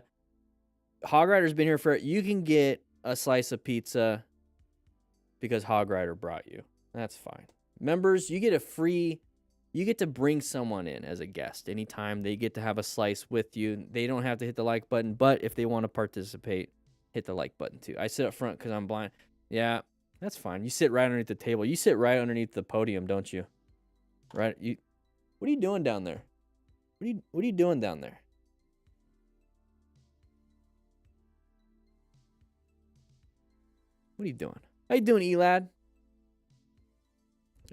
Hog Rider's been here for... You can get a slice of pizza because Hog Rider brought you. That's fine. Members, you get a free... You get to bring someone in as a guest anytime. They get to have a slice with you. They don't have to hit the like button, but if they want to participate, hit the like button too. I sit up front because I'm blind. Yeah, that's fine. You sit right underneath the table. You sit right underneath the podium, don't you? Right? What are you doing down there? What are you doing down there? What are you doing? How you doing, Elad?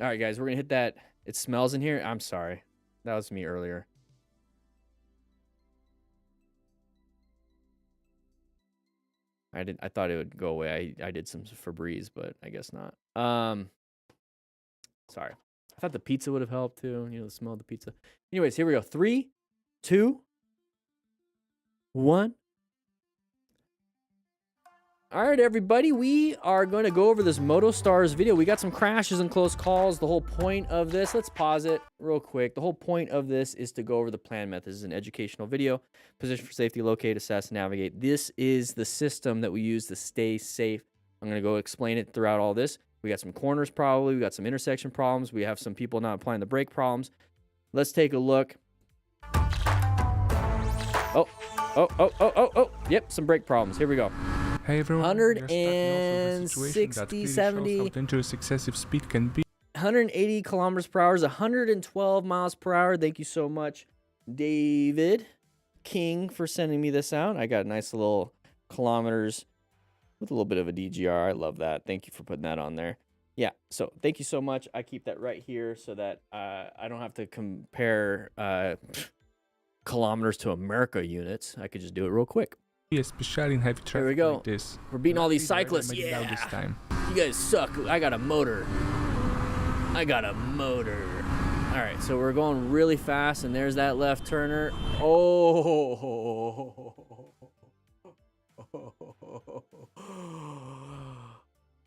All right, guys, we're gonna hit that. It smells in here. I'm sorry. That was me earlier. I thought it would go away. I did some Febreze, but I guess not. Sorry. I thought the pizza would have helped too. You know, the smell of the pizza. Anyways, here we go. 3, 2, 1. All right, everybody, we are going to go over this Moto Stars video. We got some crashes and close calls. The whole point of this, let's pause it real quick. The whole point of this is to go over the plan method. This is an educational video. Position for safety, locate, assess, navigate. This is the system that we use to stay safe. I'm going to go explain it throughout all this. We got some corners probably. We got some intersection problems. We have some people not applying the brake problems. Let's take a look. Oh. Yep, some brake problems. Here we go. Hey everyone, 160, 70. How dangerous excessive speed can be. 180 kilometers per hour is 112 miles per hour. Thank you so much, David King, for sending me this out. I got nice little kilometers with a little bit of a DGR. I love that. Thank you for putting that on there. Yeah, so thank you so much. I keep that right here so that I don't have to compare kilometers to America units. I could just do it real quick. Especially in heavy traffic. Here we go. Like this. We're beating all these Luckily, cyclists. I made it out this Yeah. time. You guys suck. I got a motor. I got a motor. All right, so we're going really fast, and there's that left turner. Oh.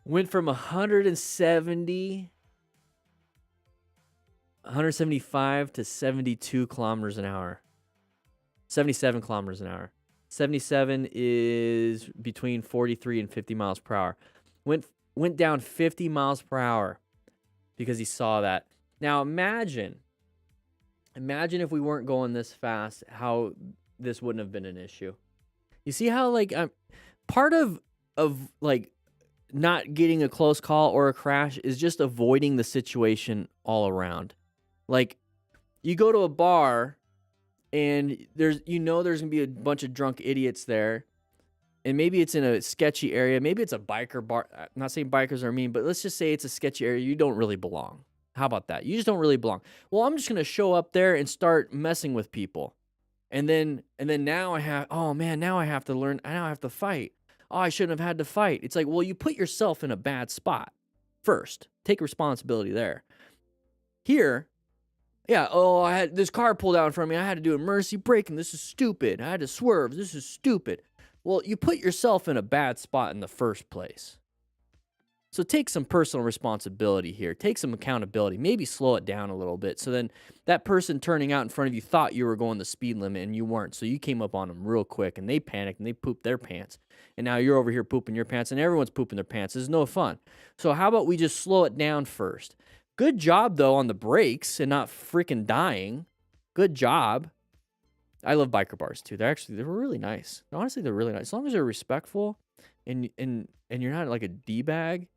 Went from 175 to 72 kilometers an hour. 77 kilometers an hour. 77 is between 43 and 50 miles per hour. Went down 50 miles per hour because he saw that. Now imagine if we weren't going this fast, how this wouldn't have been an issue. You see how like part of like not getting a close call or a crash is just avoiding the situation all around. Like you go to a bar and there's gonna be a bunch of drunk idiots there, and maybe it's in a sketchy area. Maybe it's a biker bar. I'm not saying bikers are mean, but let's just say it's a sketchy area. You don't really belong. How about that? You just don't really belong. Well, I'm just gonna show up there and start messing with people, and then now I have. Oh man, now I have to learn. Now I have to fight. Oh, I shouldn't have had to fight. It's like, well, you put yourself in a bad spot first. Take responsibility there. Here. Yeah, I had this car pulled out in front of me. I had to do emergency braking. This is stupid. I had to swerve. This is stupid. Well, you put yourself in a bad spot in the first place. So take some personal responsibility here. Take some accountability. Maybe slow it down a little bit. So then that person turning out in front of you thought you were going the speed limit and you weren't. So you came up on them real quick and they panicked and they pooped their pants. And now you're over here pooping your pants and everyone's pooping their pants. This is no fun. So how about we just slow it down first? Good job, though, on the brakes and not freaking dying. Good job. I love biker bars, too. They're really nice. Honestly, they're really nice. As long as they're respectful and you're not like a D-bag,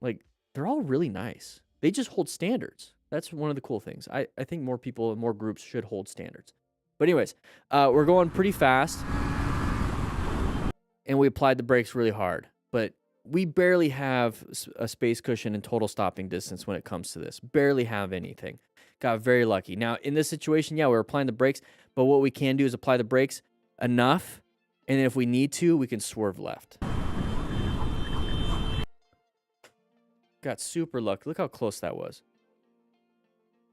like, they're all really nice. They just hold standards. That's one of the cool ththings. I think more people and more groups should hold standards. But anyways, we're going pretty fast. And we applied the brakes really hard. But we barely have a space cushion and total stopping distance when it comes to this. Barely have anything. Got very lucky. Now, in this situation, yeah, we're applying the brakes, but what we can do is apply the brakes enough, and then if we need to, we can swerve left. Got super lucky. Look how close that was.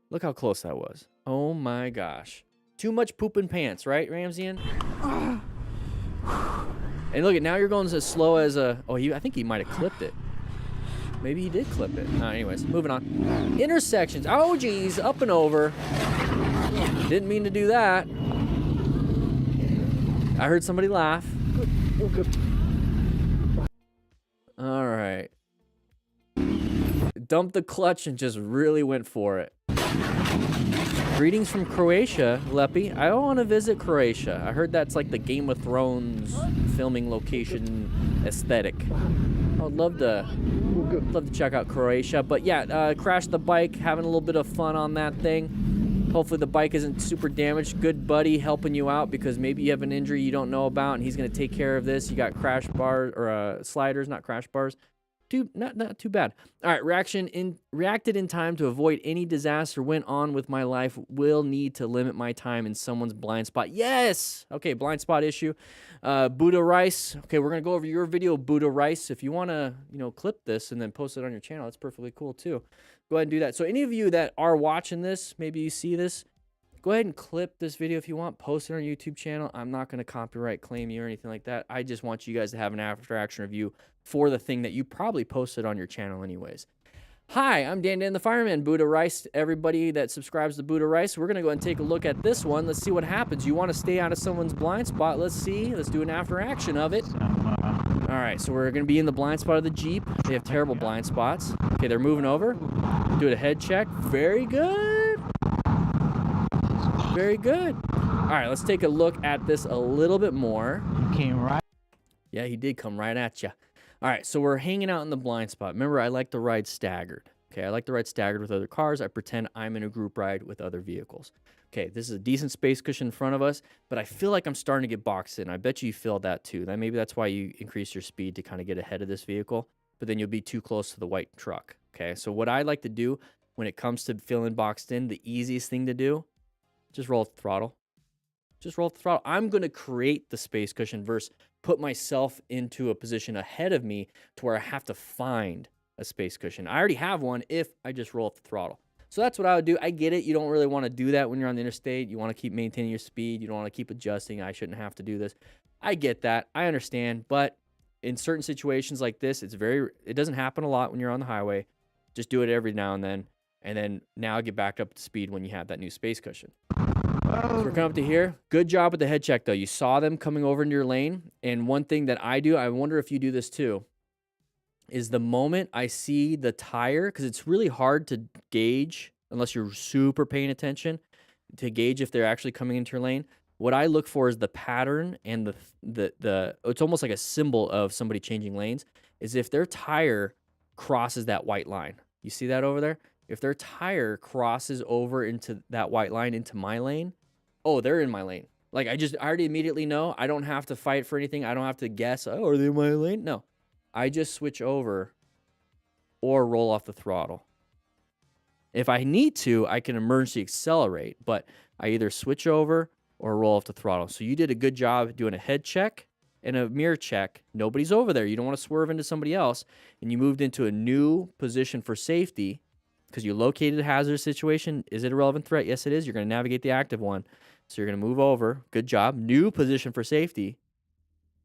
Look how close that was. Oh my gosh. Too much pooping pants, right, Ramsian? And look, now you're going as slow as a... Oh, I think he might have clipped it. Maybe he did clip it. Anyways, moving on. Intersections. Oh, geez. Up and over. Didn't mean to do that. I heard somebody laugh. All right. Dumped the clutch and just really went for it. Greetings from Croatia, Lefty. I want to visit Croatia. I heard that's like the Game of Thrones filming location aesthetic. I'd love to check out Croatia. But yeah, crashed the bike, having a little bit of fun on that thing. Hopefully the bike isn't super damaged. Good buddy helping you out because maybe you have an injury you don't know about and he's going to take care of this. You got crash bars or sliders, not crash bars. Not too bad. All right, reacted in time to avoid any disaster. Went on with my life. Will need to limit my time in someone's blind spot. Yes. Okay, blind spot issue. Buddha Rice. Okay, we're gonna go over your video, Buddha Rice. If you wanna, clip this and then post it on your channel, that's perfectly cool too. Go ahead and do that. So any of you that are watching this, maybe you see this, Go ahead and clip this video if you want. Post it on our YouTube channel. I'm not going to copyright claim you or anything like that. I just want you guys to have an after action review for the thing that you probably posted on your channel anyways. Hi, I'm DanDanTheFireman, Buddha Rice. Everybody that subscribes to Buddha Rice, we're going to go and take a look at this one. Let's see what happens. You want to stay out of someone's blind spot. Let's see. Let's do an after action of it. All right, so we're going to be in the blind spot of the Jeep. They have terrible blind spots. Okay, they're moving over. Do a head check. Very good. Very good. All right, let's take a look at this a little bit more. Came right. Yeah, he did come right at you. All right, so we're hanging out in the blind spot. Remember, I like to ride staggered. Okay, I like to ride staggered with other cars. I pretend I'm in a group ride with other vehicles. Okay, this is a decent space cushion in front of us, but I feel like I'm starting to get boxed in. I bet you feel that too. Maybe that's why you increase your speed to kind of get ahead of this vehicle, but then you'll be too close to the white truck. Okay, so what I like to do when it comes to feeling boxed in, the easiest thing to do, just roll the throttle. Just roll the throttle. I'm going to create the space cushion versus put myself into a position ahead of me to where I have to find a space cushion. I already have one if I just roll up the throttle. So that's what I would do. I get it. You don't really want to do that when you're on the interstate. You want to keep maintaining your speed. You don't want to keep adjusting. I shouldn't have to do this. I get that. I understand. But in certain situations like this, it doesn't happen a lot when you're on the highway. Just do it every now and then now get back up to speed when you have that new space cushion. So we're coming up to here. Good job with the head check, though. You saw them coming over into your lane. And one thing that I do, I wonder if you do this too, is the moment I see the tire, because it's really hard to gauge, unless you're super paying attention, to gauge if they're actually coming into your lane. What I look for is the pattern and it's almost like a symbol of somebody changing lanes, is if their tire crosses that white line. You see that over there? If their tire crosses over into that white line into my lane, oh, they're in my lane. Like I already immediately know. I don't have to fight for anything. I don't have to guess, oh, are they in my lane? No. I just switch over or roll off the throttle. If I need to, I can emergency accelerate, but I either switch over or roll off the throttle. So you did a good job doing a head check and a mirror check. Nobody's over there. You don't want to swerve into somebody else. And you moved into a new position for safety because you located a hazardous situation. Is it a relevant threat? Yes, it is. You're going to navigate the active one. So you're going to move over. Good job. New position for safety.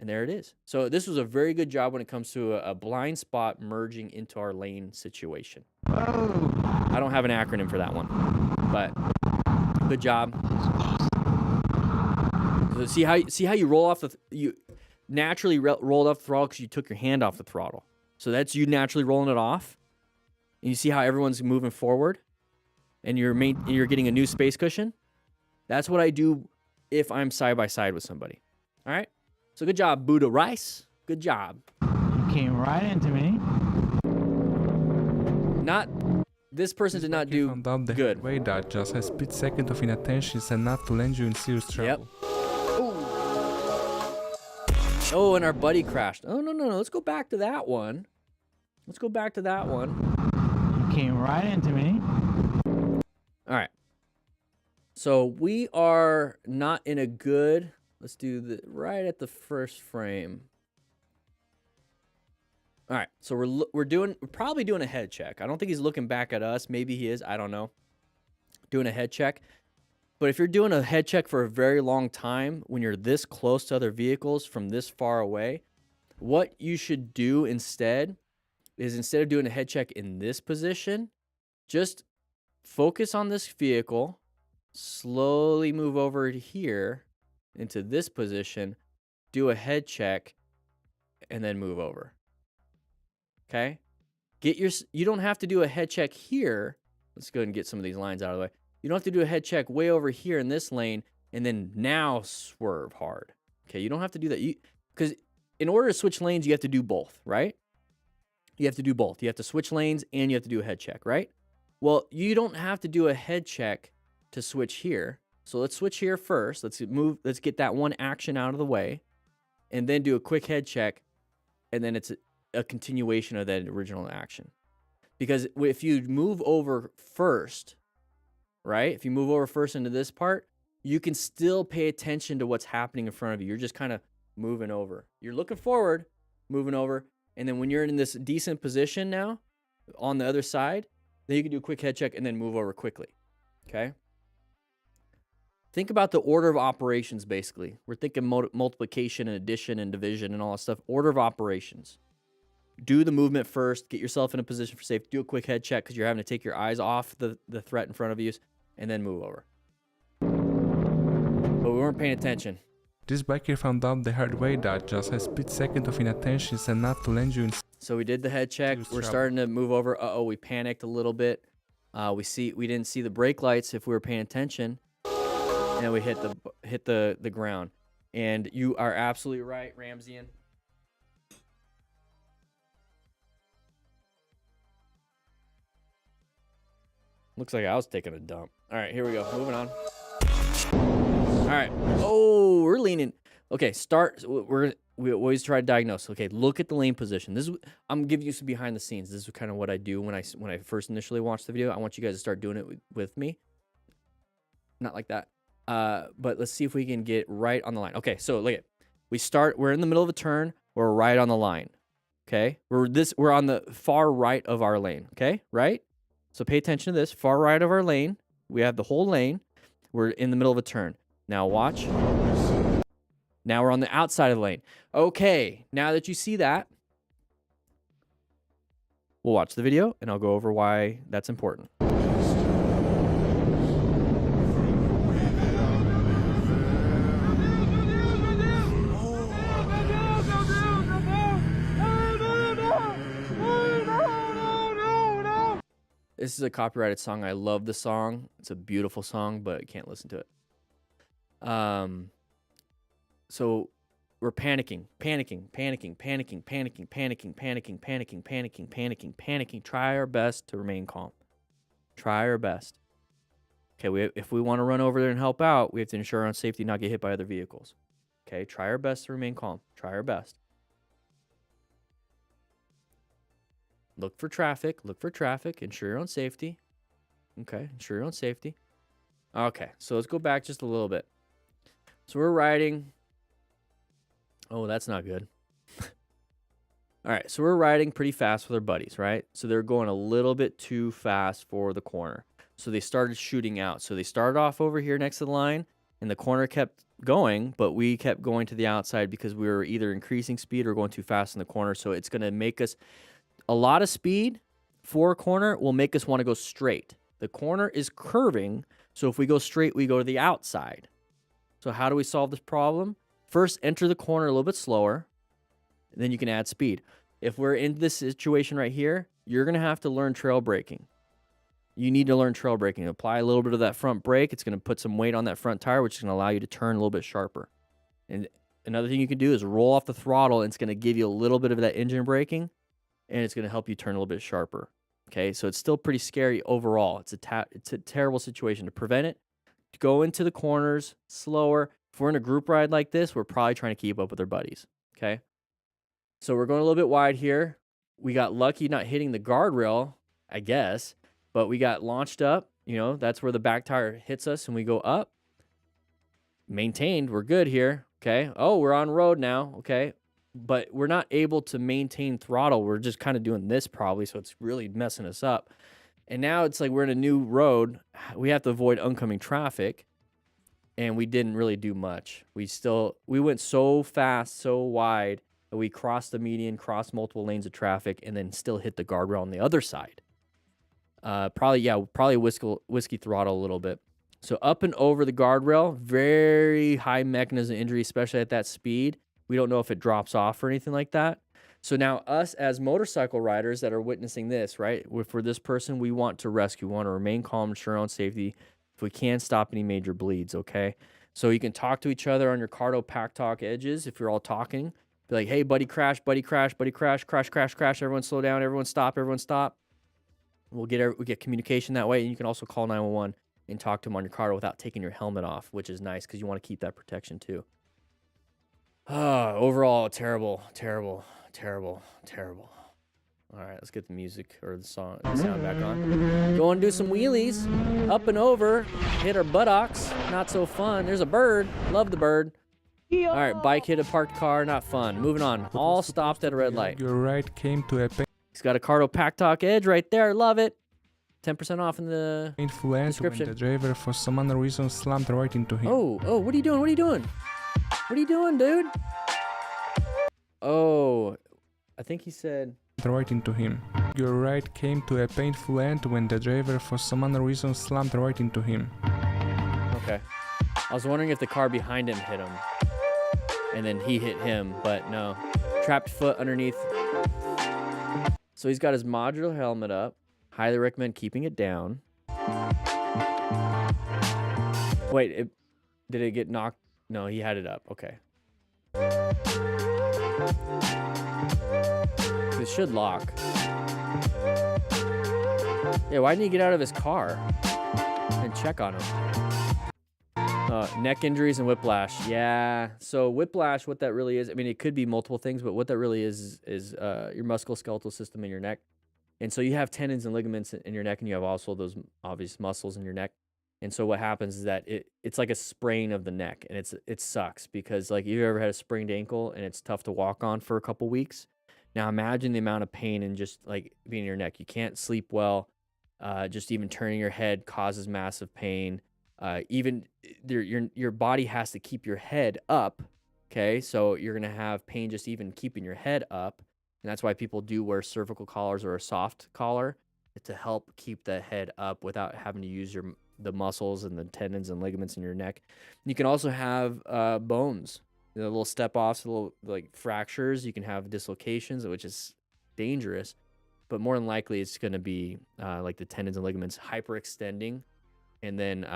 And there it is. So this was a very good job when it comes to a blind spot merging into our lane situation. I don't have an acronym for that one, but good job. So see how you roll off you naturally rolled off the throttle because you took your hand off the throttle. So that's you naturally rolling it off. And you see how everyone's moving forward, and you're getting a new space cushion. That's what I do if I'm side by side with somebody. All right. So good job, Buddha Rice. Good job. You came right into me. This person did not do Found out the good. way that just a split second of inattention is enough to land you in serious trouble. Oh, and our buddy crashed. Oh, no. Let's go back to that one. You came right into me. All right. So we are not in a good... Let's do right at the first frame. All right, so we're probably doing a head check. I don't think he's looking back at us. Maybe he is. I don't know. Doing a head check. But if you're doing a head check for a very long time, when you're this close to other vehicles from this far away, what you should do instead is instead of doing a head check in this position, just focus on this vehicle, slowly move over to here, into this position, do a head check, and then move over. Okay? You don't have to do a head check here. Let's go ahead and get some of these lines out of the way. You don't have to do a head check way over here in this lane and then now swerve hard. Okay, you don't have to do that. Because in order to switch lanes, you have to do both, right? You have to do both. You have to switch lanes and you have to do a head check, right? Well, you don't have to do a head check to switch here. So let's switch here first. Let's get that one action out of the way and then do a quick head check. And then it's a continuation of that original action. Because if you move over first, right? If you move over first into this part, you can still pay attention to what's happening in front of you. You're just kind of moving over. You're looking forward, moving over. And then when you're in this decent position now on the other side, then you can do a quick head check and then move over quickly. Okay? Think about the order of operations, basically. We're thinking multiplication and addition and division and all that stuff. Order of operations. Do the movement first. Get yourself in a position for safety. Do a quick head check because you're having to take your eyes off the threat in front of you and then move over. But we weren't paying attention. This biker found out the hard way that just a split second of inattention is enough to land you in. So we did the head check. We're starting to move over. Uh-oh, we panicked a little bit. We didn't see the brake lights if we were paying attention. And we hit the ground. And you are absolutely right, Ramsian. Looks like I was taking a dump. All right, here we go. Moving on. All right. Oh, we're leaning. Okay, we always try to diagnose. Okay, look at the lane position. I'm giving you some behind the scenes. This is kind of what I do when I first initially watched the video. I want you guys to start doing it with me. Not like that. But let's see if we can get right on the line. Okay, so look at we're in the middle of a turn. We're right on the line. Okay, we're on the far right of our lane. Okay, right. So pay attention to this. Far right of our lane. We have the whole lane. We're in the middle of a turn. Now watch. Now we're on the outside of the lane. Okay, now that you see that, we'll watch the video and I'll go over why that's important. This is a copyrighted song. I love the song. It's a beautiful song, but I can't listen to it. So we're panicking. Try our best to remain calm. Try our best. Okay, if we want to run over there and help out, we have to ensure our own safety, not get hit by other vehicles. Okay, try our best to remain calm. Try our best. Look for traffic. Ensure your own safety. Okay, ensure your own safety. Okay, so let's go back just a little bit. So we're riding. Oh, that's not good. All right, so we're riding pretty fast with our buddies, right? So they're going a little bit too fast for the corner. So they started shooting out. So they started off over here next to the line, and the corner kept going, but we kept going to the outside because we were either increasing speed or going too fast in the corner. So it's going to make us... A lot of speed for a corner will make us want to go straight. The corner is curving, so if we go straight, we go to the outside. So how do we solve this problem? First, enter the corner a little bit slower, and then you can add speed. If we're in this situation right here, you're going to have to learn trail braking. You need to learn trail braking. Apply a little bit of that front brake. It's going to put some weight on that front tire, which is going to allow you to turn a little bit sharper. And another thing you can do is roll off the throttle, and it's going to give you a little bit of that engine braking, and it's going to help you turn a little bit sharper. Okay, so it's still pretty scary overall. It's a terrible situation. To prevent it, go into the corners slower. If we're in a group ride like this, we're probably trying to keep up with our buddies. Okay, so we're going a little bit wide here. We got lucky not hitting the guardrail, I guess, but we got launched up. You know, that's where the back tire hits us and we go up. Maintained, we're good here. Okay, oh, we're on road now. Okay. But we're not able to maintain throttle. We're just kind of doing this probably, so it's really messing us up. And now it's like we're in a new road. We have to avoid oncoming traffic, and we didn't really do much. We went so fast, so wide, that we crossed the median, crossed multiple lanes of traffic, and then still hit the guardrail on the other side. Probably whiskey throttle a little bit. So up and over the guardrail, very high mechanism injury, especially at that speed. We don't know if it drops off or anything like that. So now us as motorcycle riders that are witnessing this, right? For this person, we want to rescue. We want to remain calm, ensure our own safety. If we can, stop any major bleeds, okay? So you can talk to each other on your Cardo Pack Talk edges if you're all talking. Be like, hey, buddy crash, crash, crash. Everyone slow down, everyone stop. We'll get communication that way. And you can also call 911 and talk to them on your Cardo without taking your helmet off, which is nice because you want to keep that protection too. Overall, terrible. All right, let's get the music or the sound back on. Go and do some wheelies, up and over, hit our buttocks. Not so fun. There's a bird. Love the bird. All right, bike hit a parked car. Not fun. Moving on. All stopped at a red light. Your ride came to a... He's got a Cardo Pack Talk edge right there. Love it. 10% off in the painful end when description. the driver for some unknown reason slammed right into him. Oh, what are you doing? What are you doing? What are you doing, dude? Oh, I think he said... Right into him. Your ride came to a painful end when the driver for some unknown reason slammed right into him. Okay. I was wondering if the car behind him hit him. And then he hit him, but no. Trapped foot underneath. So he's got his modular helmet up. Highly recommend keeping it down. Wait, did it get knocked? No, he had it up. Okay. It should lock. Yeah, why didn't he get out of his car and check on him? Neck injuries and whiplash. Yeah. So whiplash, what that really is, I mean, it could be multiple things, but what that really is your musculoskeletal system in your neck. And so you have tendons and ligaments in your neck, and you have also those obvious muscles in your neck. And so what happens is that it's like a sprain of the neck, and it sucks because like you ever had a sprained ankle and it's tough to walk on for a couple weeks. Now imagine the amount of pain and just like being in your neck. You can't sleep well. Just even turning your head causes massive pain. Even your body has to keep your head up. Okay, so you're gonna have pain just even keeping your head up, and that's why people do wear cervical collars or a soft collar to help keep the head up without having to use the muscles and the tendons and ligaments in your neck. You can also have bones, little step-offs, little like fractures. You can have dislocations, which is dangerous, but more than likely it's going to be like the tendons and ligaments hyperextending and then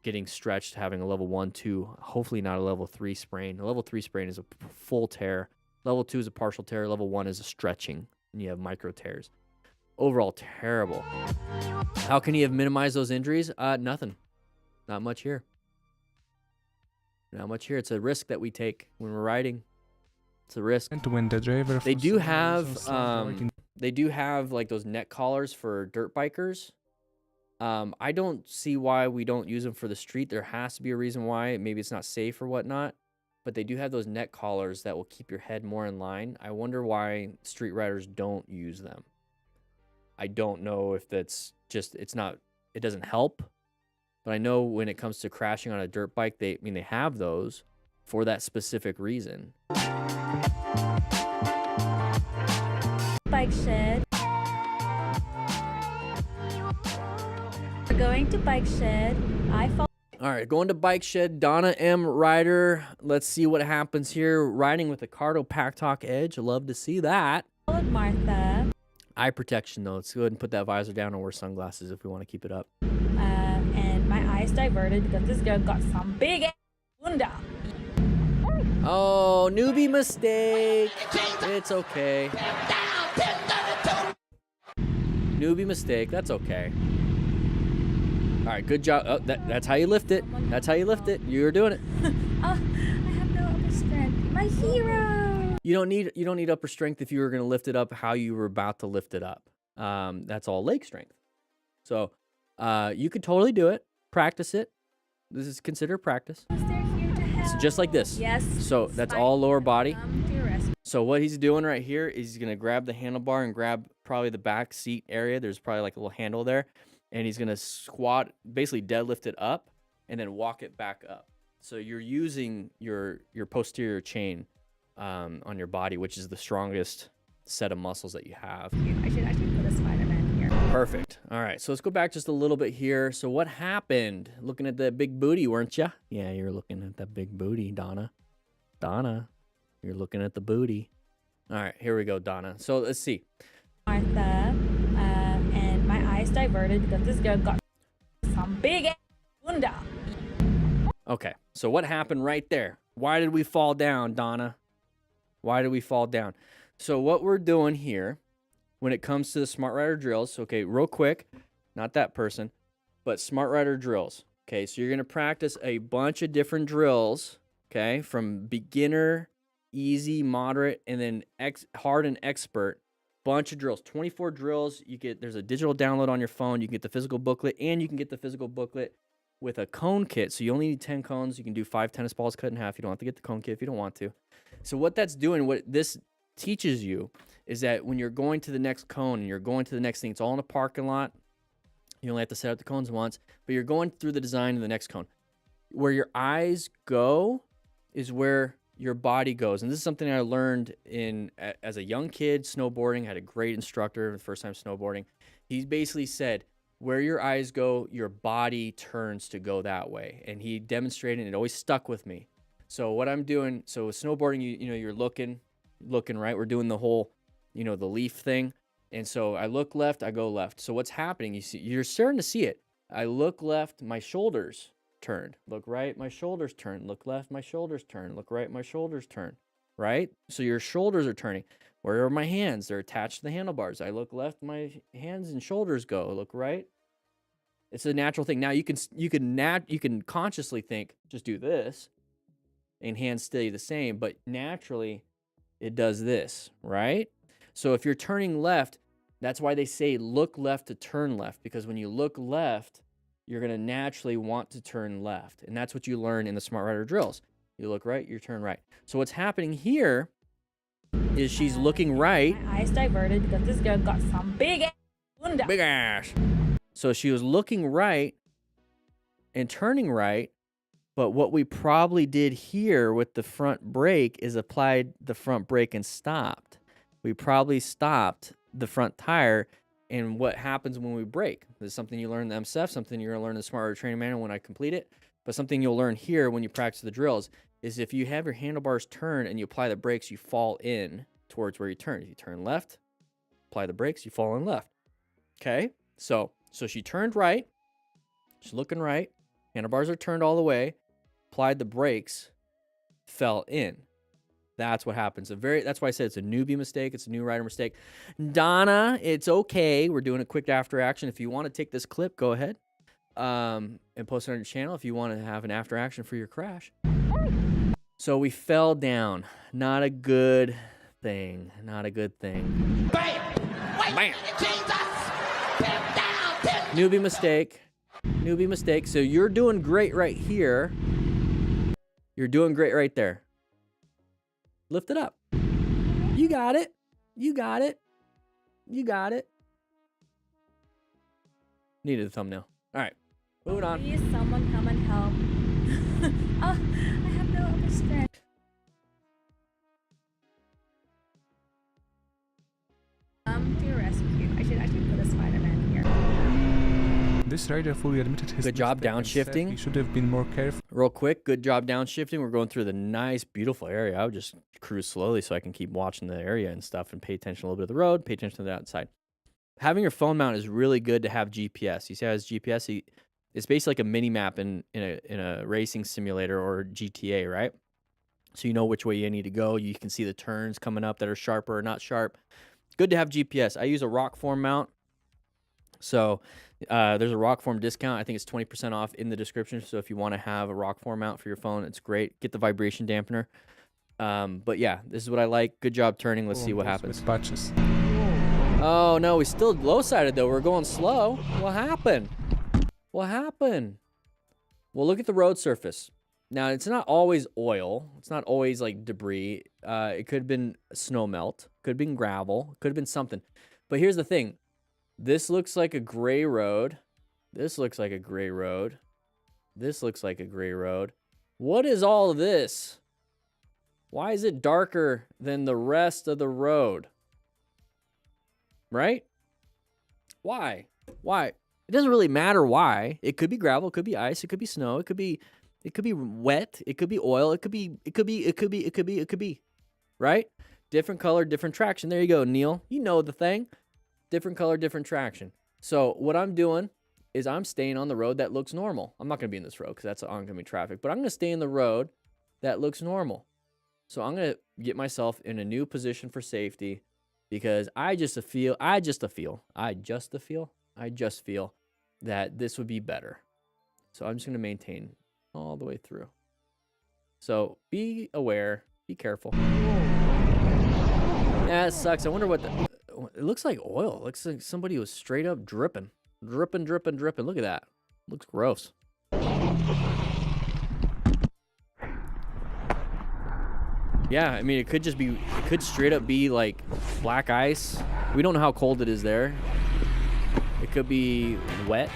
getting stretched, having a level 1, 2, hopefully not a level 3 sprain. A level 3 sprain is a full tear. Level 2 is a partial tear. Level 1 is a stretching, and you have micro tears. Overall, terrible. How can you have minimized those injuries? Nothing. Not much here. Not much here. It's a risk that we take when we're riding. It's a risk. And when the driver They do have like those neck collars for dirt bikers. I don't see why we don't use them for the street. There has to be a reason why. Maybe it's not safe or whatnot. But they do have those neck collars that will keep your head more in line. I wonder why street riders don't use them. I don't know if that's just, it doesn't help. But I know when it comes to crashing on a dirt bike, they have those for that specific reason. Bike shed. We're going to bike shed. All right, going to bike shed. Donna M. Rider. Let's see what happens here. Riding with a Cardo Pack Talk Edge. I love to see that. Followed Martha. Eye protection, though. Let's go ahead and put that visor down and wear sunglasses if we want to keep it up. And my eyes diverted because this girl got some big ass bunda. Oh, newbie mistake. It's okay. Newbie mistake. That's okay. All right, good job. Oh, that's how you lift it. That's how you lift it. You're doing it. Oh, I have no upper strength. My hero. You don't need upper strength if you were going to lift it up how you were about to lift it up. That's all leg strength. So you could totally do it. Practice it. This is considered practice. So just like this. Yes. So that's all lower body. So what he's doing right here is he's going to grab the handlebar and grab probably the back seat area. There's probably like a little handle there. And he's going to squat, basically deadlift it up and then walk it back up. So you're using your posterior chain on your body, which is the strongest set of muscles that you have. I should actually put a Spider-Man here. Perfect. All right, so let's go back just a little bit here. So what happened? Looking at the big booty, weren't you? Yeah, you're looking at that big booty, Donna. Donna, you're looking at the booty. All right, here we go, Donna. So let's see. Martha, and my eyes diverted because this girl got some big ass bunda. Okay, so what happened right there? Why did we fall down, Donna? Why did we fall down? So what we're doing here when it comes to the Smart Rider drills, okay, real quick, not that person, but Smart Rider drills. Okay, so you're going to practice a bunch of different drills, okay, from beginner, easy, moderate, and then hard and expert. Bunch of drills, 24 drills. There's a digital download on your phone. You can get the physical booklet, and you can get the physical booklet with a cone kit. So you only need 10 cones. You can do 5 tennis balls cut in half. You don't have to get the cone kit if you don't want to. So what that's doing, what this teaches you, is that when you're going to the next cone and you're going to the next thing, it's all in a parking lot. You only have to set up the cones once, but you're going through the design of the next cone. Where your eyes go is where your body goes. And this is something I learned as a young kid snowboarding. I had a great instructor the first time snowboarding. He basically said, where your eyes go, your body turns to go that way. And he demonstrated, and it always stuck with me. So what I'm doing, so with snowboarding, you know, you're looking right. We're doing the whole, you know, the leaf thing. And so I look left, I go left. So what's happening? You're starting to see it. I look left, my shoulders turn. Look right, my shoulders turn. Look left, my shoulders turn. Look right, my shoulders turn. Right? So your shoulders are turning. Where are my hands? They're attached to the handlebars. I look left, my hands and shoulders go. Look right. It's a natural thing. Now you can consciously think, just do this, and hands stay the same. But naturally, it does this, right? So if you're turning left, that's why they say look left to turn left, because when you look left, you're going to naturally want to turn left. And that's what you learn in the Smart Rider drills. You look right, you turn right. So what's happening here is she's looking right. My eyes diverted because this girl got some big ass. Big ass. So she was looking right and turning right. But what we probably did here with the front brake is applied the front brake and stopped. We probably stopped the front tire. And what happens when we brake? This is something you learn in the MSF, something you're going to learn in the Smart Rider Training Manual when I complete it. But something you'll learn here when you practice the drills is if you have your handlebars turn and you apply the brakes, you fall in towards where you turn. If you turn left, apply the brakes, you fall in left. Okay? So she turned right. She's looking right. Handlebars are turned all the way. Applied the brakes, fell in. That's what happens. That's why I said it's a newbie mistake. It's a new rider mistake. Donna, it's okay. We're doing a quick after action. If you want to take this clip, go ahead and post it on your channel if you want to have an after action for your crash. So we fell down. Not a good thing. Not a good thing. Bam! Bam! Newbie mistake. Newbie mistake. So you're doing great right here. You're doing great right there. Lift it up. You got it. You got it. You got it. Needed a thumbnail. All right. Moving on. Please, someone come and help. Oh, I have no other strength. To your rescue. I should actually put a Spider-Man here. This rider fully admitted his Good job mistake and said downshifting. he should have been more careful. Real quick, good job downshifting. We're going through the nice, beautiful area. I would just cruise slowly so I can keep watching the area and stuff and pay attention a little bit of the road, pay attention to the outside. Having your phone mount is really good to have GPS. You see how it has GPS? It's basically like a mini map in a racing simulator or GTA, right? So you know which way you need to go. You can see the turns coming up that are sharper or not sharp. Good to have GPS. I use a rock form mount. So there's a rock form discount. I think it's 20% off in the description. So if you want to have a rock form mount for your phone, it's great. Get the vibration dampener. But yeah, this is what I like. Good job turning. Let's see what happens. Patches. Oh no, we still low-sided though. We're going slow. What happened? What happened? Well, look at the road surface. Now, it's not always oil. It's not always like debris. It could have been snow melt. Could have been gravel. Could have been something. But here's the thing. This looks like a gray road. This looks like a gray road. This looks like a gray road. What is all of this? Why is it darker than the rest of the road? Right? Why? Why? It doesn't really matter why. It could be gravel, it could be ice, it could be snow, it could be wet, it could be oil, it could be. Right? Different color, different traction. There you go, Neil. You know the thing. Different color, different traction. So what I'm doing is I'm staying on the road that looks normal. I'm not going to be in this road because that's oncoming traffic, but I'm going to stay in the road that looks normal. So I'm going to get myself in a new position for safety because I just feel that this would be better. So I'm just going to maintain all the way through. So be aware, be careful. Yeah, it sucks. I wonder what it looks like oil. It looks like somebody was straight up dripping. Dripping. Look at that. Looks gross. Yeah, I mean, it could straight up be like black ice. We don't know how cold it is there. could be wet.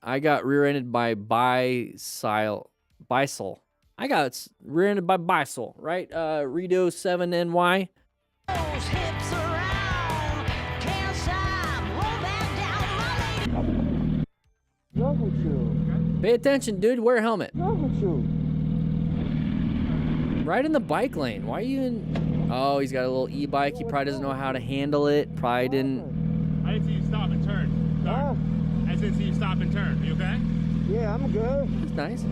I got rear-ended by Bisel. I got rear-ended by Bisel, right? Redo 7NY. Pay attention, dude. Wear a helmet. Right in the bike lane. Why are you in? Oh, he's got a little e-bike. He probably doesn't know how to handle it. Probably didn't. I didn't see you stop and turn. Sorry. I didn't see you stop and turn. Are you okay? Yeah, I'm good. That's nice.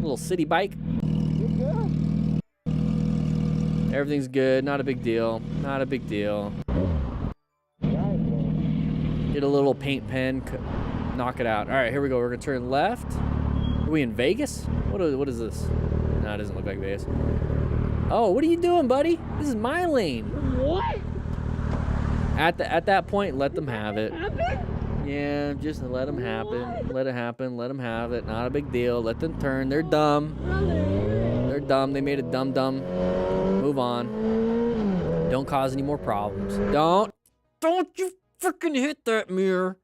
Little city bike. You good? Everything's good. Not a big deal. Not a big deal. Get a little paint pen. Knock it out. All right, here we go. We're gonna turn left. Are we in Vegas? What is this? No, it doesn't look like Vegas. Oh, what are you doing, buddy? This is my lane. What? At that point, let them have it. Yeah, just let them happen. Let it happen. Let them have it. Not a big deal. Let them turn. They're dumb. They're dumb. They made a dumb. Move on. Don't cause any more problems. Don't you freaking hit that mirror.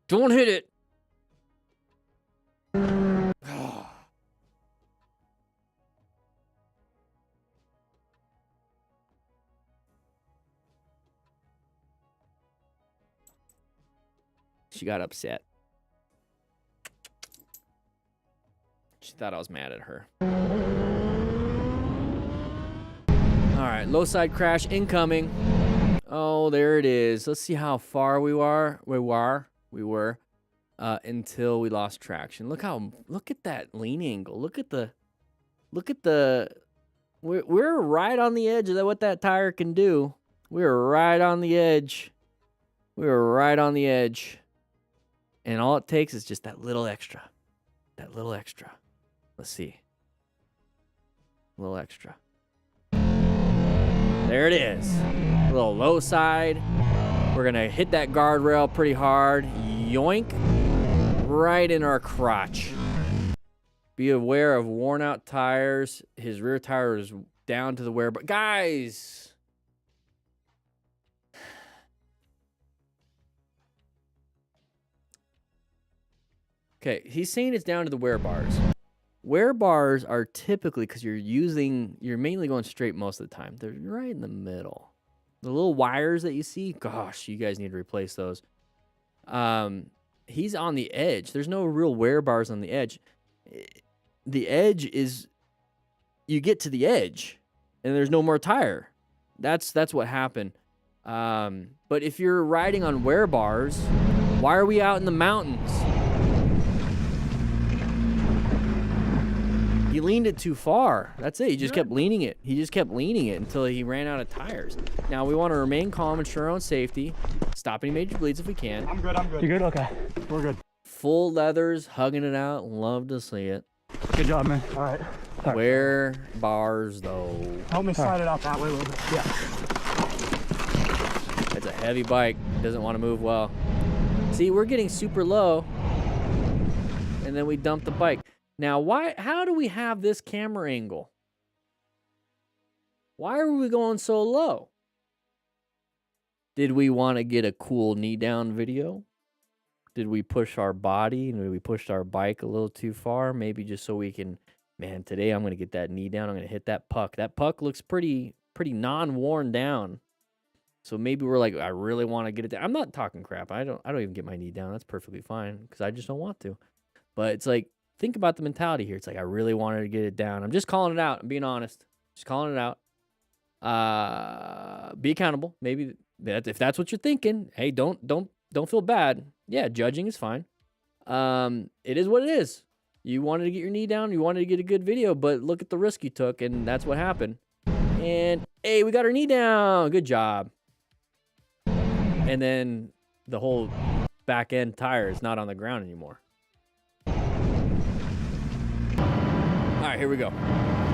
Don't hit it. She got upset. She thought I was mad at her. All right, low side crash incoming. Oh, there it is. Let's see how far we were until we lost traction. Look at that lean angle. Look at the we're right on the edge of what that tire can do. We're right on the edge. We were right on the edge. And all it takes is just that little extra. That little extra. Let's see. A little extra. There it is. A little low side. We're going to hit that guardrail pretty hard. Yoink. Right in our crotch. Be aware of worn out tires. His rear tire is down to the wear. But guys. Okay, he's saying it's down to the wear bars. Wear bars are typically, because you're mainly going straight most of the time. They're right in the middle. The little wires that you see, gosh, you guys need to replace those. He's on the edge. There's no real wear bars on the edge. The edge is, you get to the edge, and there's no more tire. That's what happened. But if you're riding on wear bars, why are we out in the mountains? He leaned it too far. That's it. He just kept leaning it. He just kept leaning it until he ran out of tires. Now, we want to remain calm, ensure our own safety, stop any major bleeds if we can. I'm good. You good? Okay. We're good. Full leathers, hugging it out. Love to see it. Good job, man. All right. Wear bars, though. Help me slide it out that way a little bit. Yeah. It's a heavy bike. Doesn't want to move well. See, we're getting super low, and then we dump the bike. Now, how do we have this camera angle? Why are we going so low? Did we want to get a cool knee down video? Did we push our body? Did we push our bike a little too far? Maybe just so we can, man, today I'm going to get that knee down. I'm going to hit that puck. That puck looks pretty non-worn down. So maybe we're like, I really want to get it down. I'm not talking crap. I don't even get my knee down. That's perfectly fine because I just don't want to. But it's like, think about the mentality here. It's like, I really wanted to get it down. I'm just calling it out. I'm being honest. Just calling it out. Be accountable. Maybe if that's what you're thinking, hey, don't feel bad. Yeah, judging is fine. It is what it is. You wanted to get your knee down. You wanted to get a good video, but look at the risk you took, and that's what happened. And, hey, we got our knee down. Good job. And then the whole back end tire is not on the ground anymore. All right, here we go.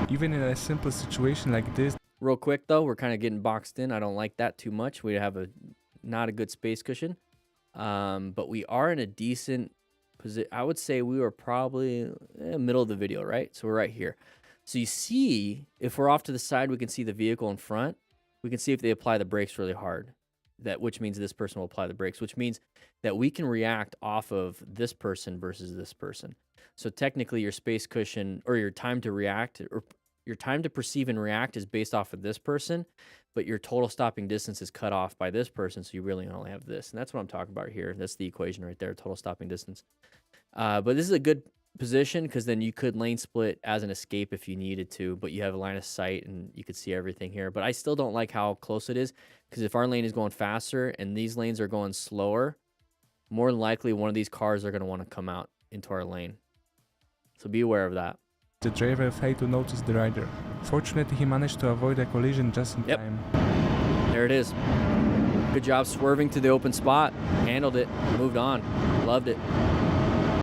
Even in a simple situation like this. Real quick, though, we're kind of getting boxed in. I don't like that too much. We have not a good space cushion. But we are in a decent position. I would say we were probably middle of the video, right? So we're right here. So you see, if we're off to the side, we can see the vehicle in front. we can see if they apply the brakes really hard. Which means this person will apply the brakes, which means that we can react off of this person versus this person. So technically your space cushion or your time to react or your time to perceive and react is based off of this person, but your total stopping distance is cut off by this person. So you really only have this. And that's what I'm talking about here. That's the equation right there, total stopping distance. But this is a good position because then you could lane split as an escape if you needed to, but you have a line of sight and you could see everything here. But I still don't like how close it is because if our lane is going faster and these lanes are going slower, more than likely one of these cars are going to want to come out into our lane. So be aware of that. The driver failed to notice the rider. Fortunately, he managed to avoid a collision just in time. There it is. Good job swerving to the open spot. Handled it. Moved on. Loved it.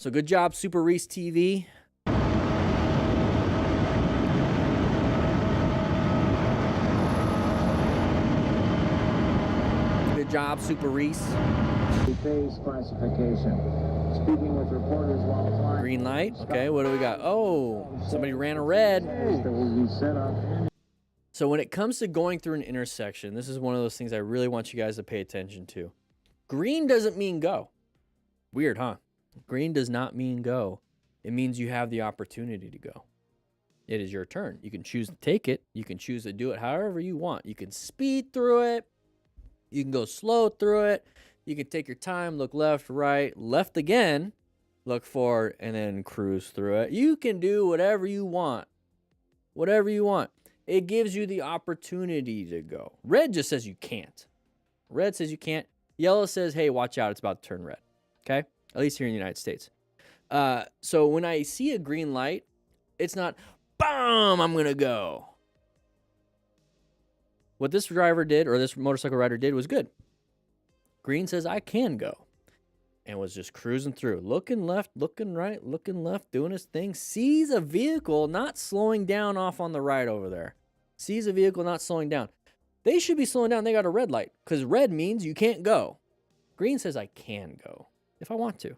So good job, Super Reese TV. Good job, Super Reese. Phase classification. Speaking with reporters while flying. Green light. Okay, what do we got? Oh, somebody ran a red. So when it comes to going through an intersection, this is one of those things I really want you guys to pay attention to. Green doesn't mean go. Weird, huh? Green does not mean go. It means you have the opportunity to go. It is your turn. You can choose to take it. You can choose to do it however you want. You can speed through it. You can go slow through it. You can take your time, look left, right, left again, look forward, and then cruise through it. You can do whatever you want. Whatever you want. It gives you the opportunity to go. Red just says you can't. Red says you can't. Yellow says, hey, watch out, it's about to turn red. Okay? At least here in the United States. So when I see a green light, it's not, BAM, I'm going to go. What this driver did, or this motorcycle rider did, was good. Green says, I can go. And was just cruising through. Looking left, looking right, looking left, doing his thing. Sees a vehicle not slowing down off on the right over there. Sees a vehicle not slowing down. They should be slowing down. They got a red light. Because red means you can't go. Green says, I can go. If I want to.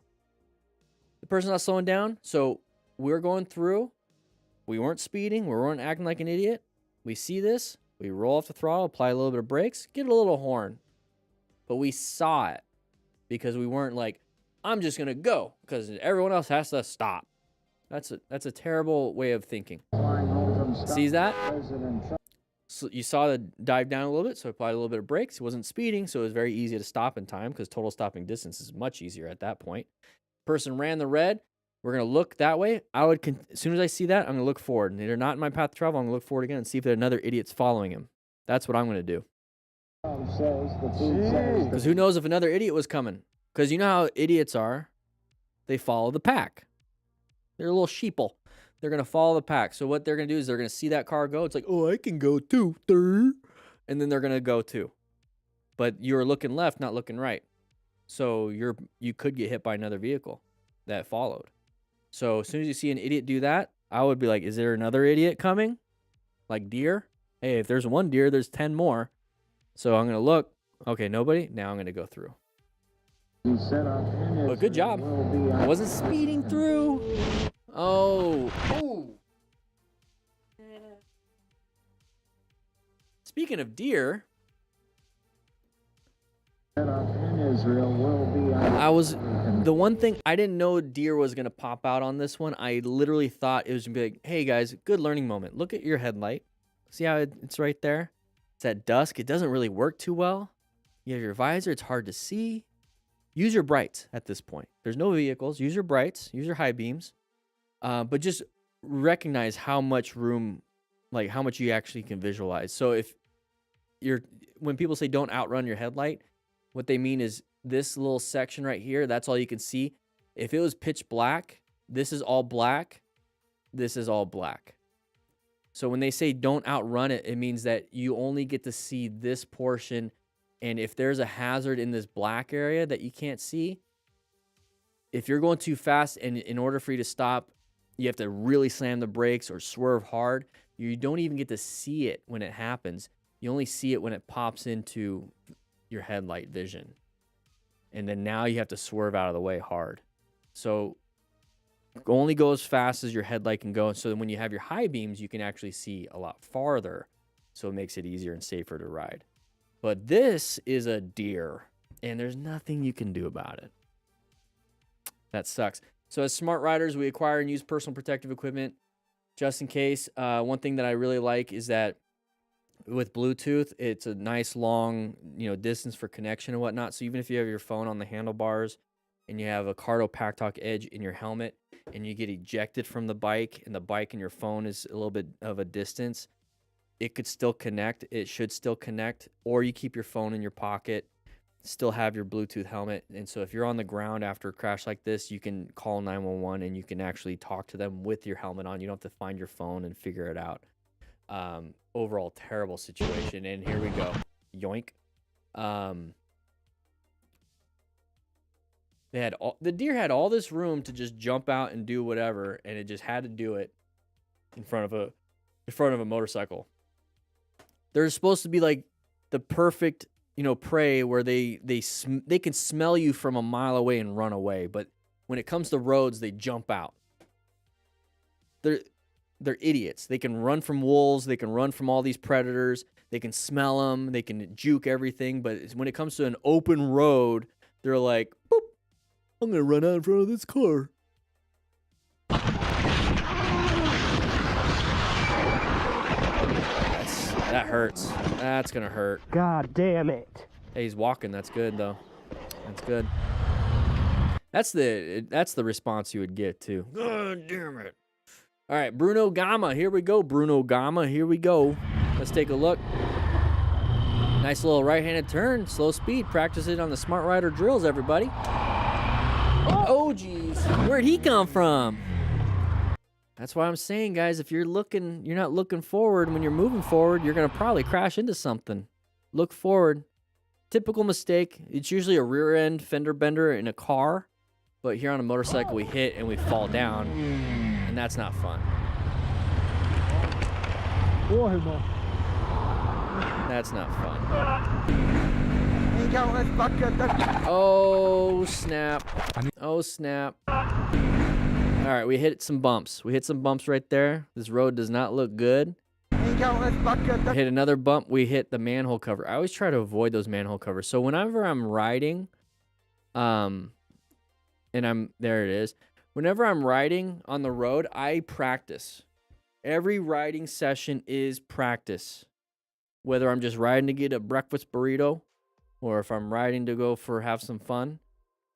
The person's not slowing down. So we're going through. We weren't speeding. We weren't acting like an idiot. We see this. We roll off the throttle. Apply a little bit of brakes. Get a little horn. But we saw it. Because we weren't like, I'm just going to go. Because everyone else has to stop. That's a terrible way of thinking. Sees that? So you saw the dive down a little bit. So I applied a little bit of brakes. He wasn't speeding. So it was very easy to stop in time. Because total stopping distance is much easier at that point. Person ran the red. We're going to look that way. As soon as I see that, I'm going to look forward. And they're not in my path of travel. I'm going to look forward again and see if there's another idiot's following him. That's what I'm going to do. Because who knows if another idiot was coming? Because you know how idiots are. They follow the pack. They're a little sheeple. They're going to follow the pack. So what they're going to do is they're going to see that car go. It's like, oh, I can go too. And then they're going to go too. But you're looking left, not looking right. So you could get hit by another vehicle that followed. So as soon as you see an idiot do that, I would be like, is there another idiot coming? Like deer? Hey, if there's one deer, there's 10 more. So I'm going to look. Okay, nobody. Now I'm going to go through. But good job. I wasn't speeding through. Oh. Speaking of deer, the one thing I didn't know deer was going to pop out on this one. I literally thought it was going to be like, hey guys, good learning moment. Look at your headlight. See how it's right there? It's at dusk. It doesn't really work too well. You have your visor. It's hard to see. Use your brights at this point. There's no vehicles. Use your brights. Use your high beams. But just recognize how much room, like how much you actually can visualize. So when people say don't outrun your headlight, what they mean is this little section right here, that's all you can see. If it was pitch black, this is all black. This is all black. So when they say don't outrun it, it means that you only get to see this portion. And if there's a hazard in this black area that you can't see, if you're going too fast and in order for you to stop, you have to really slam the brakes or swerve hard, you don't even get to see it when it happens. You only see it when it pops into your headlight vision. And then now you have to swerve out of the way hard. So only go as fast as your headlight can go. So when you have your high beams, you can actually see a lot farther. so it makes it easier and safer to ride. But this is a deer, and there's nothing you can do about it. That sucks. So as smart riders, we acquire and use personal protective equipment just in case. One thing that I really like is that with Bluetooth, it's a nice long, distance for connection and whatnot. So even if you have your phone on the handlebars and you have a Cardo Pack Talk Edge in your helmet and you get ejected from the bike and the bike and your phone is a little bit of a distance, it could still connect. It should still connect. Or you keep your phone in your pocket, still have your Bluetooth helmet. And so if you're on the ground after a crash like this, you can call 911 and you can actually talk to them with your helmet on. You don't have to find your phone and figure it out. Overall terrible situation. And here we go. Yoink. The deer had all this room to just jump out and do whatever, and it just had to do it in front of a motorcycle. There's supposed to be like the perfect, prey where they can smell you from a mile away and run away, but when it comes to roads, they jump out. They're idiots. They can run from wolves. They can run from all these predators. They can smell them. They can juke everything. But when it comes to an open road, they're like, boop, I'm going to run out in front of this car. That hurts. That's going to hurt. God damn it. Hey, he's walking. That's good, though. That's good. That's the response you would get, too. God damn it. All right, Bruno Gama. Here we go, Bruno Gama. Here we go. Let's take a look. Nice little right-handed turn. Slow speed. Practice it on the Smart Rider drills, everybody. Oh, geez. Where'd he come from? That's why I'm saying, guys, if you're not looking forward, when you're moving forward, you're going to probably crash into something. Look forward. Typical mistake. It's usually a rear end fender bender in a car. But here on a motorcycle, we hit and we fall down. And that's not fun. That's not fun. Oh, snap. Oh, snap. All right, we hit some bumps. We hit some bumps right there. This road does not look good. We hit another bump. We hit the manhole cover. I always try to avoid those manhole covers. So whenever I'm riding, and there it is. Whenever I'm riding on the road, I practice. Every riding session is practice. Whether I'm just riding to get a breakfast burrito or if I'm riding to have some fun,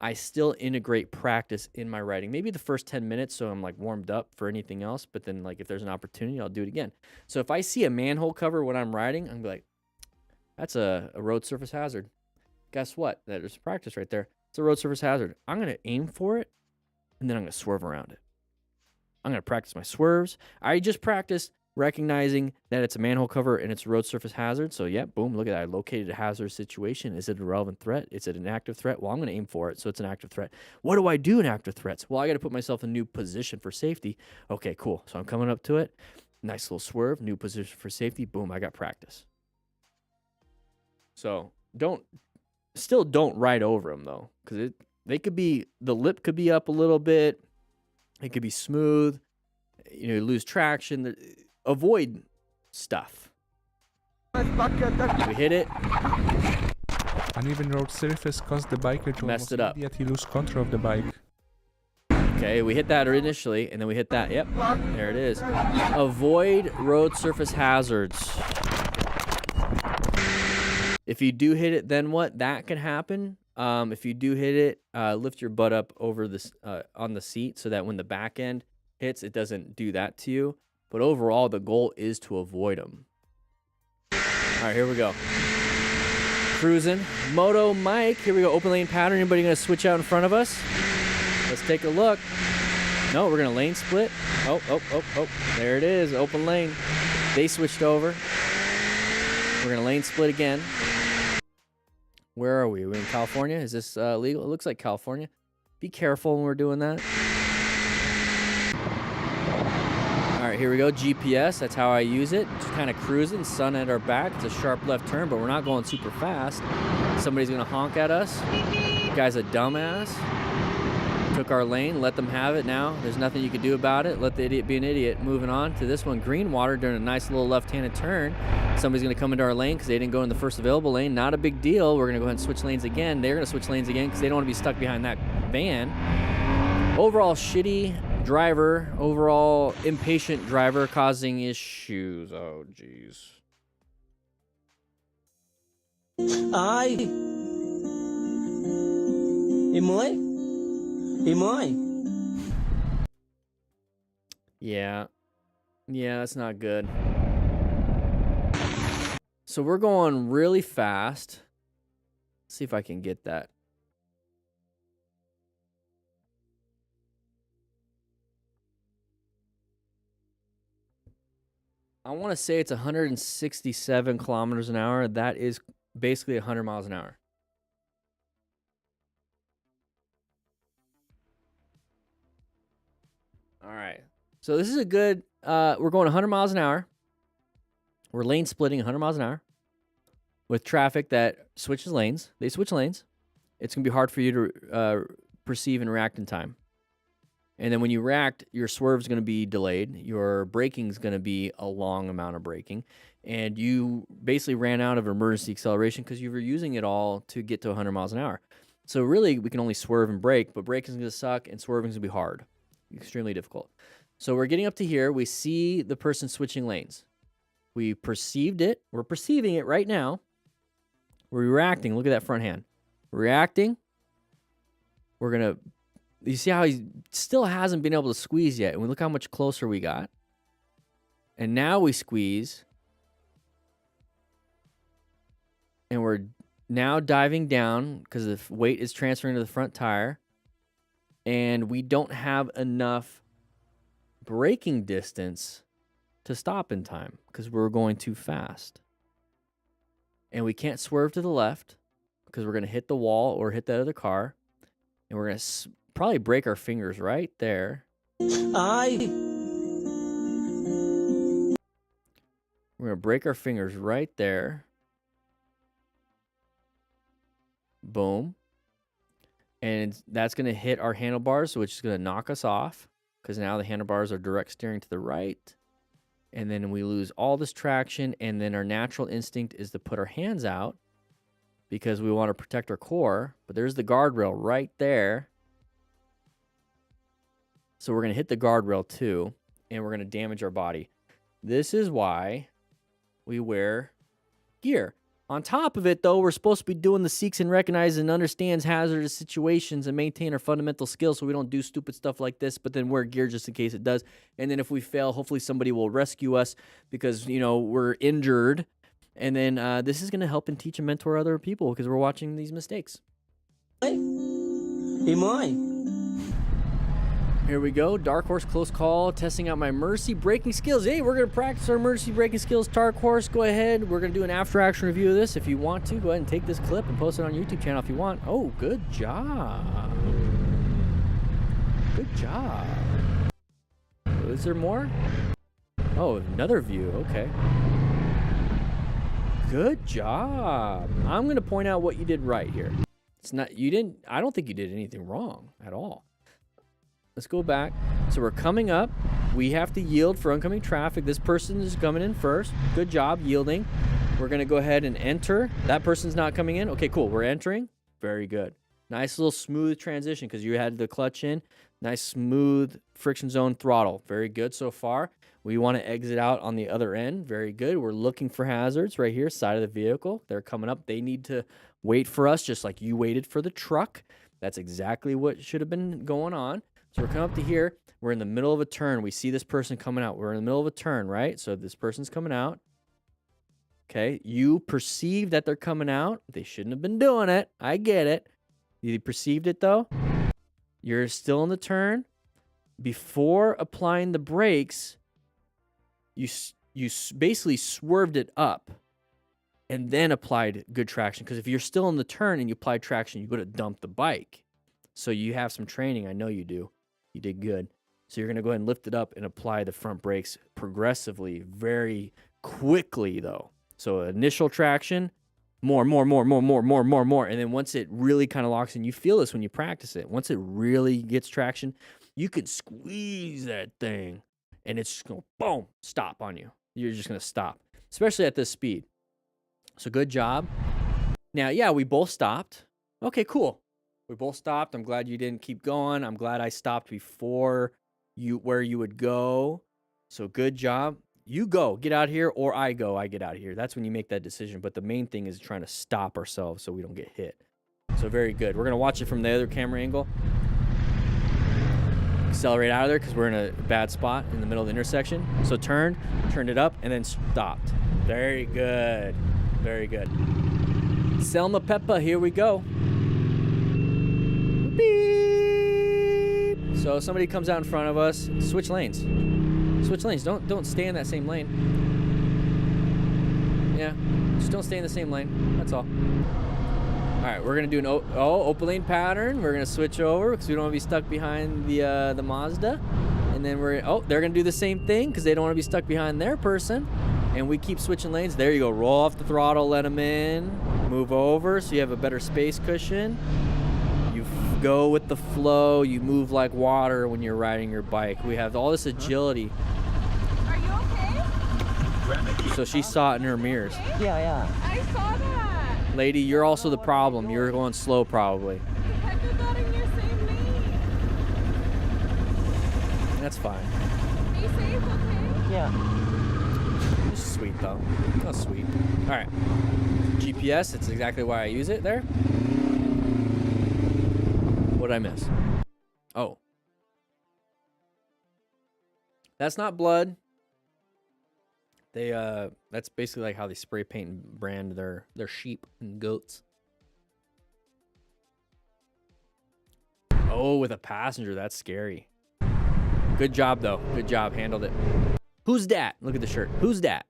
I still integrate practice in my riding. Maybe the first 10 minutes so I'm like warmed up for anything else, but then like if there's an opportunity, I'll do it again. So if I see a manhole cover when I'm riding, I'm like, that's a road surface hazard. Guess what? There's practice right there. It's a road surface hazard. I'm going to aim for it, and then I'm going to swerve around it. I'm going to practice my swerves. I just practiced recognizing that it's a manhole cover and it's a road surface hazard. So, yeah, boom, look at that. I located a hazardous situation. Is it a relevant threat? Is it an active threat? Well, I'm going to aim for it, so it's an active threat. What do I do in active threats? Well, I got to put myself in a new position for safety. Okay, cool. So I'm coming up to it. Nice little swerve, new position for safety. Boom, I got practice. So don't ride over them, though, because the lip could be up a little bit. It could be smooth. You lose traction. Avoid stuff. We hit it. Uneven road surface caused the biker to messed it up. Immediately lose control of the bike. Okay, we hit that initially, and then we hit that. Yep, there it is. Avoid road surface hazards. If you do hit it, then what? That can happen. If you do hit it, lift your butt up over this on the seat so that when the back end hits, it doesn't do that to you. But overall, the goal is to avoid them. All right, here we go. Cruising. Moto Mike. Here we go. Open lane pattern. Anybody going to switch out in front of us? Let's take a look. No, we're going to lane split. Oh. There it is. Open lane. They switched over. We're going to lane split again. Where are we? Are we in California? Is this legal? It looks like California. Be careful when we're doing that. All right, here we go. GPS. That's how I use it. Just kind of cruising. Sun at our back. It's a sharp left turn, but we're not going super fast. Somebody's going to honk at us. The guy's a dumbass. Took our lane, let them have it now. There's nothing you can do about it. Let the idiot be an idiot. Moving on to this one, green water during a nice little left-handed turn. Somebody's going to come into our lane because they didn't go in the first available lane. Not a big deal. We're going to go ahead and switch lanes again. They're going to switch lanes again because they don't want to be stuck behind that van. Overall shitty driver. Overall impatient driver causing issues. Oh, jeez. Ai. Yeah. Yeah, that's not good. So we're going really fast. Let's see if I can get that. I want to say it's 167 kilometers an hour. That is basically 100 miles an hour. All right. So this is a good, we're going 100 miles an hour. We're lane splitting 100 miles an hour with traffic that switches lanes. They switch lanes. It's going to be hard for you to perceive and react in time. And then when you react, your swerve is going to be delayed. Your braking is going to be a long amount of braking. And you basically ran out of emergency acceleration because you were using it all to get to 100 miles an hour. So really, we can only swerve and brake, but braking is going to suck and swerving is going to be hard. Extremely difficult. So we're getting up to here. We see the person switching lanes. We perceived it. We're perceiving it right now. We're reacting. Look at that front hand. Reacting. We're going to... You see how he still hasn't been able to squeeze yet. And look how much closer we got. And now we squeeze. And we're now diving down because the weight is transferring to the front tire. And we don't have enough braking distance to stop in time because we're going too fast. And we can't swerve to the left because we're going to hit the wall or hit that other car. And we're going to probably break our fingers right there. We're going to break our fingers right there. Boom. And that's going to hit our handlebars, which is going to knock us off because now the handlebars are direct steering to the right. And then we lose all this traction, and then our natural instinct is to put our hands out because we want to protect our core. But there's the guardrail right there. So we're going to hit the guardrail too, and we're going to damage our body. This is why we wear gear. On top of it, though, we're supposed to be doing the seeks and recognizes and understands hazardous situations and maintain our fundamental skills so we don't do stupid stuff like this, but then wear gear just in case it does. And then if we fail, hopefully somebody will rescue us because, you know, we're injured. And then this is going to help and teach and mentor other people because we're watching these mistakes. Here we go. Dark Horse close call. Testing out my emergency braking skills. Hey, we're going to practice our emergency braking skills. Dark Horse, go ahead. We're going to do an after action review of this. If you want to, go ahead and take this clip and post it on YouTube channel if you want. Oh, good job. Good job. Is there more? Oh, another view. Okay. Good job. I'm going to point out what you did right here. It's not, you didn't, I don't think you did anything wrong at all. Let's go back. So we're coming up. We have to yield for oncoming traffic. This person is coming in first. Good job yielding. We're going to go ahead and enter. That person's not coming in. Okay, cool. We're entering. Very good. Nice little smooth transition because you had the clutch in. Nice smooth friction zone throttle. Very good so far. We want to exit out on the other end. Very good. We're looking for hazards right here, side of the vehicle. They're coming up. They need to wait for us just like you waited for the truck. That's exactly what should have been going on. So we're coming up to here. We're in the middle of a turn. We see this person coming out. We're in the middle of a turn, right? So this person's coming out. Okay. You perceive that they're coming out. They shouldn't have been doing it. I get it. You perceived it, though. You're still in the turn. Before applying the brakes, you basically swerved it up and then applied good traction. Because if you're still in the turn and you apply traction, you would have dumped the bike. So you have some training. I know you do. You did good. So you're going to go ahead and lift it up and apply the front brakes progressively, very quickly, though. So initial traction, more, more, more, more, more, more, more, more. And then once it really kind of locks in, you feel this when you practice it. Once it really gets traction, you can squeeze that thing and it's just going to boom, stop on you. You're just going to stop, especially at this speed. So good job. Now, yeah, we both stopped. Okay, cool. We both stopped. I'm glad you didn't keep going. I'm glad I stopped before where you would go. So good job. You go, get out here, or I go, I get out here. That's when you make that decision. But the main thing is trying to stop ourselves so we don't get hit. So very good. We're going to watch it from the other camera angle. Accelerate out of there because we're in a bad spot in the middle of the intersection. So turned it up, and then stopped. Very good. Very good. Selma Peppa, here we go. Beep. So somebody comes out in front of us. Switch lanes. Switch lanes. Don't stay in that same lane. Yeah, just don't stay in the same lane. That's all. All right, we're gonna do an open lane pattern. We're gonna switch over because we don't want to be stuck behind the Mazda. And then they're gonna do the same thing because they don't want to be stuck behind their person. And we keep switching lanes. There you go. Roll off the throttle, let them in. Move over so you have a better space cushion. You go with the flow. You move like water when you're riding your bike. We have all this agility. Are you okay? So she saw it in her mirrors. Yeah. I saw that. Lady, you're also the problem. You're going slow probably. I did that in your same lane. That's fine. Be safe, okay? Yeah. It's sweet though. That's sweet. All right. GPS, that's exactly why I use it there. What did I miss? Oh. That's not blood. That's basically like how they spray paint and brand their sheep and goats. Oh, with a passenger, that's scary. Good job though. Good job, handled it. Who's that? Look at the shirt. Who's that?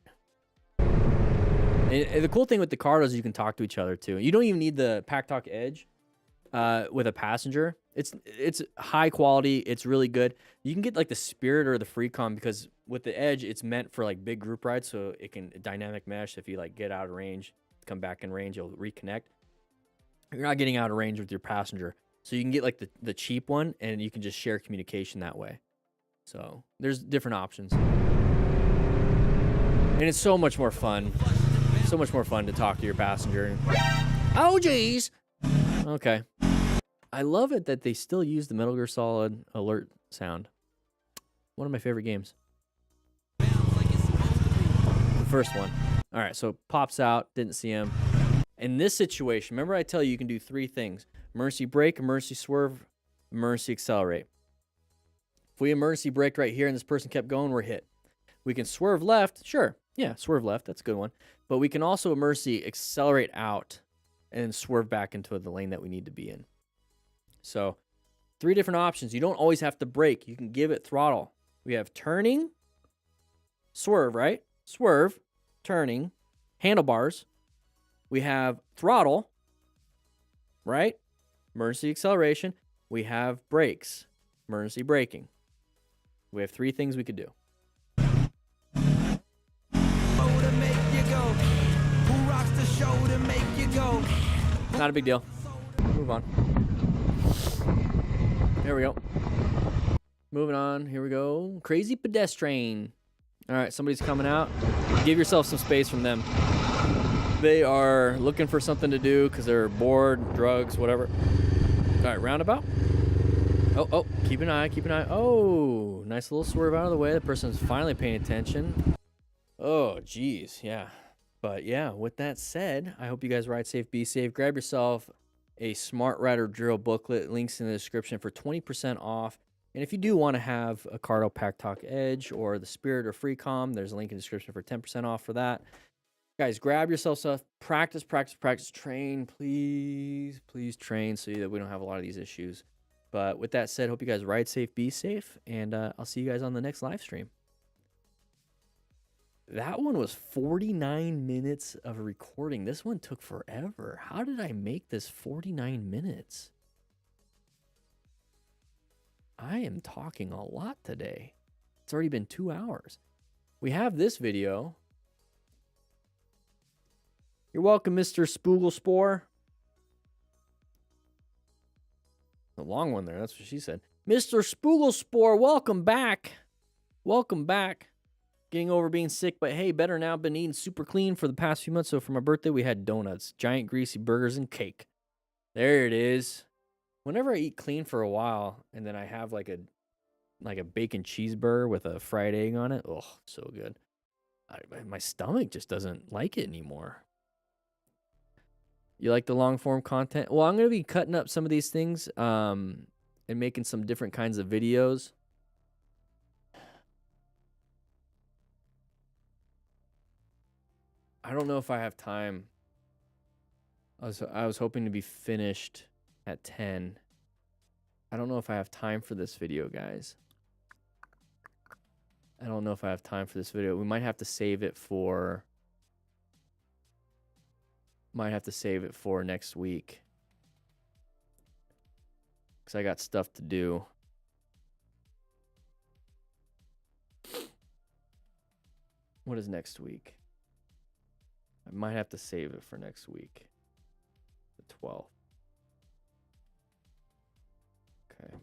And the cool thing with the car is you can talk to each other too. You don't even need the Pack Talk Edge with a passenger. It's high quality. It's really good. You can get like the Spirit or the Freecom because with the Edge, it's meant for like big group rides, so it can dynamic mesh. If you like get out of range, come back in range, you'll reconnect. You're not getting out of range with your passenger, so you can get like the cheap one, and you can just share communication that way. So there's different options, and it's so much more fun. So much more fun to talk to your passenger. Oh, geez. Okay. I love it that they still use the Metal Gear Solid alert sound. One of my favorite games. The first one. All right, so pops out, didn't see him. In this situation, remember I tell you can do 3 things. Emergency brake, emergency swerve, emergency accelerate. If we emergency braked right here and this person kept going, we're hit. We can swerve left, sure. Yeah, swerve left, that's a good one. But we can also emergency accelerate out and swerve back into the lane that we need to be in. So 3 different options. You don't always have to brake. You can give it throttle. We have turning, swerve, right? Swerve, turning, handlebars. We have throttle, right? Emergency acceleration. We have brakes, emergency braking. We have 3 things we could do. Not a big deal. Move on. There we go. Moving on. Here we go. Crazy pedestrian. All right, somebody's coming out. Give yourself some space from them. They are looking for something to do because they're bored, drugs, whatever. All right, roundabout. Oh, keep an eye, keep an eye. Oh, nice little swerve out of the way. The person's finally paying attention. Oh, geez, yeah. But yeah, with that said, I hope you guys ride safe, be safe. Grab yourself a Smart Rider Drill booklet. Links in the description for 20% off. And if you do want to have a Cardo Pack Talk Edge or the Spirit or Freecom, there's a link in the description for 10% off for that. Guys, grab yourself stuff. Practice, practice, practice. Train, please. Please train so that we don't have a lot of these issues. But with that said, hope you guys ride safe, be safe. And I'll see you guys on the next live stream. That one was 49 minutes of recording. This one took forever. How did I make this 49 minutes? I am talking a lot today. It's already been 2 hours. We have this video. You're welcome, Mr. Spoogelspore. A long one there. That's what she said. Mr. Spoogelspore, welcome back. Welcome back. Getting over being sick, but hey, better now. Been eating super clean for the past few months. So for my birthday, we had donuts, giant greasy burgers, and cake. There it is. Whenever I eat clean for a while, and then I have like a bacon cheeseburger with a fried egg on it, oh, so good. My stomach just doesn't like it anymore. You like the long form content? Well, I'm going to be cutting up some of these things and making some different kinds of videos. I don't know if I have time. I was hoping to be finished at 10. I don't know if I have time for this video, guys. I don't know if I have time for this video. We might have to save it for... next week. Because I got stuff to do. What is next week? I might have to save it for next week. The 12th. Okay.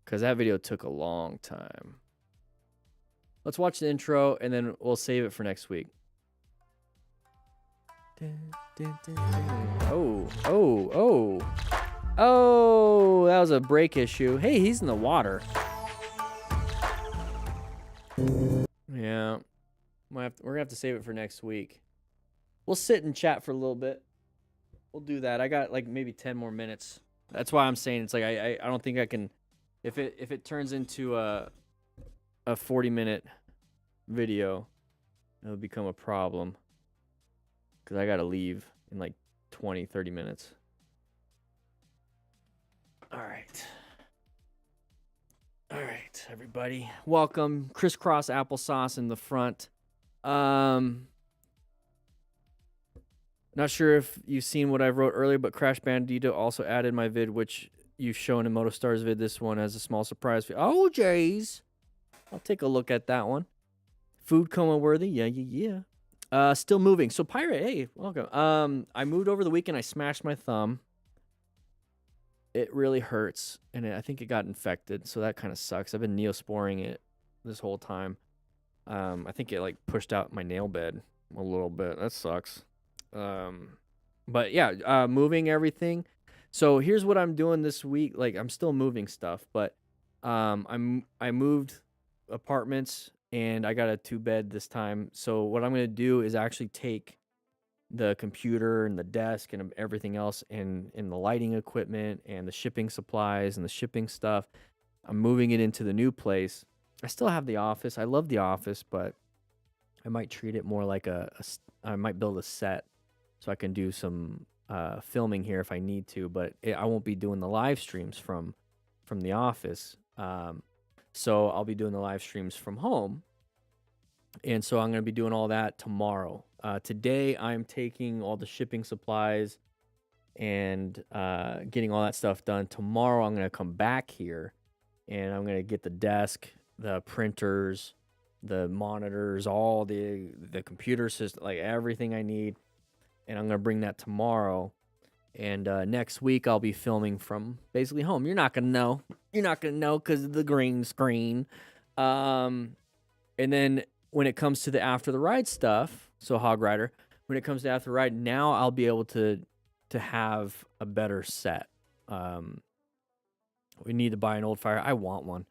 Because that video took a long time. Let's watch the intro, and then we'll save it for next week. Oh, oh, oh. Oh, that was a brake issue. Hey, he's in the water. Yeah. We're going to have to save it for next week. We'll sit and chat for a little bit. We'll do that. I got like maybe 10 more minutes. That's why I'm saying it's like I don't think I can... If it turns into a 40-minute video, it'll become a problem. Because I got to leave in like 20, 30 minutes. All right. All right, everybody. Welcome. Crisscross applesauce in the front. Not sure if you've seen what I wrote earlier, but Crash Bandito also added my vid, which you've shown in Moto Star's vid. This one as a small surprise. Oh, jeez. I'll take a look at that one. Food coma worthy. Yeah. Still moving. So Pirate, hey, welcome. I moved over the weekend. I smashed my thumb. It really hurts, and I think it got infected, so that kind of sucks. I've been neosporing it this whole time. I think it like pushed out my nail bed a little bit. That sucks. But yeah, moving everything. So here's what I'm doing this week. Like I'm still moving stuff, but I moved apartments and I got a 2-bed this time. So what I'm gonna do is actually take the computer and the desk and everything else and the lighting equipment and the shipping supplies and the shipping stuff. I'm moving it into the new place. I still have the office. I love the office, but I might treat it more like I might build a set so I can do some filming here if I need to, but I won't be doing the live streams from the office. So I'll be doing the live streams from home. And so I'm going to be doing all that tomorrow. Today, I'm taking all the shipping supplies and getting all that stuff done. Tomorrow, I'm going to come back here and I'm going to get the desk, the printers, the monitors, all the computer system, like everything I need. And I'm going to bring that tomorrow. And next week, I'll be filming from basically home. You're not going to know. You're not going to know because of the green screen. And then when it comes to the After the Ride stuff, so Hog Rider, when it comes to After the Ride, now I'll be able to have a better set. We need to buy an old fire. I want one.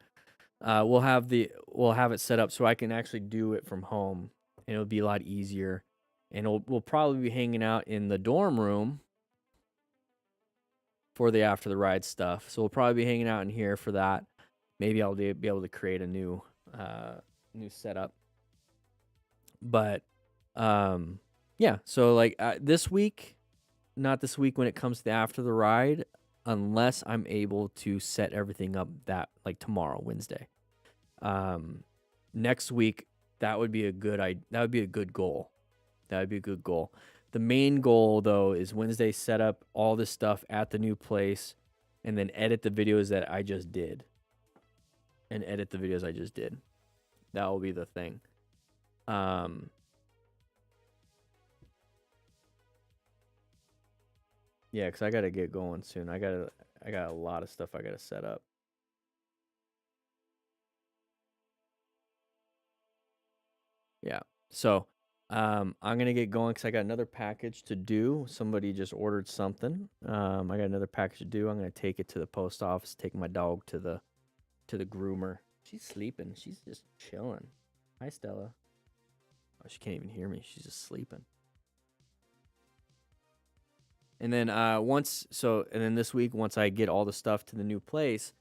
We'll have it set up so I can actually do it from home, and it'll be a lot easier. And we'll probably be hanging out in the dorm room for the After the Ride stuff. So we'll probably be hanging out in here for that. Maybe I'll be able to create a new setup. But yeah, so like this week, not this week when it comes to After the Ride, unless I'm able to set everything up that like tomorrow, Wednesday. Next week, that would be a good goal. That would be a good goal. The main goal though is Wednesday set up all this stuff at the new place and then edit the videos that I just did. That will be the thing. Yeah, because I gotta get going soon. I got a lot of stuff I gotta set up. Yeah. So I'm gonna get going because I got another package to do. Somebody just ordered something. I got another package to do. I'm gonna take it to the post office, take my dog to the groomer. She's sleeping. She's just chilling. Hi, Stella. Oh, she can't even hear me. She's just sleeping. And then this week, once I get all the stuff to the new place,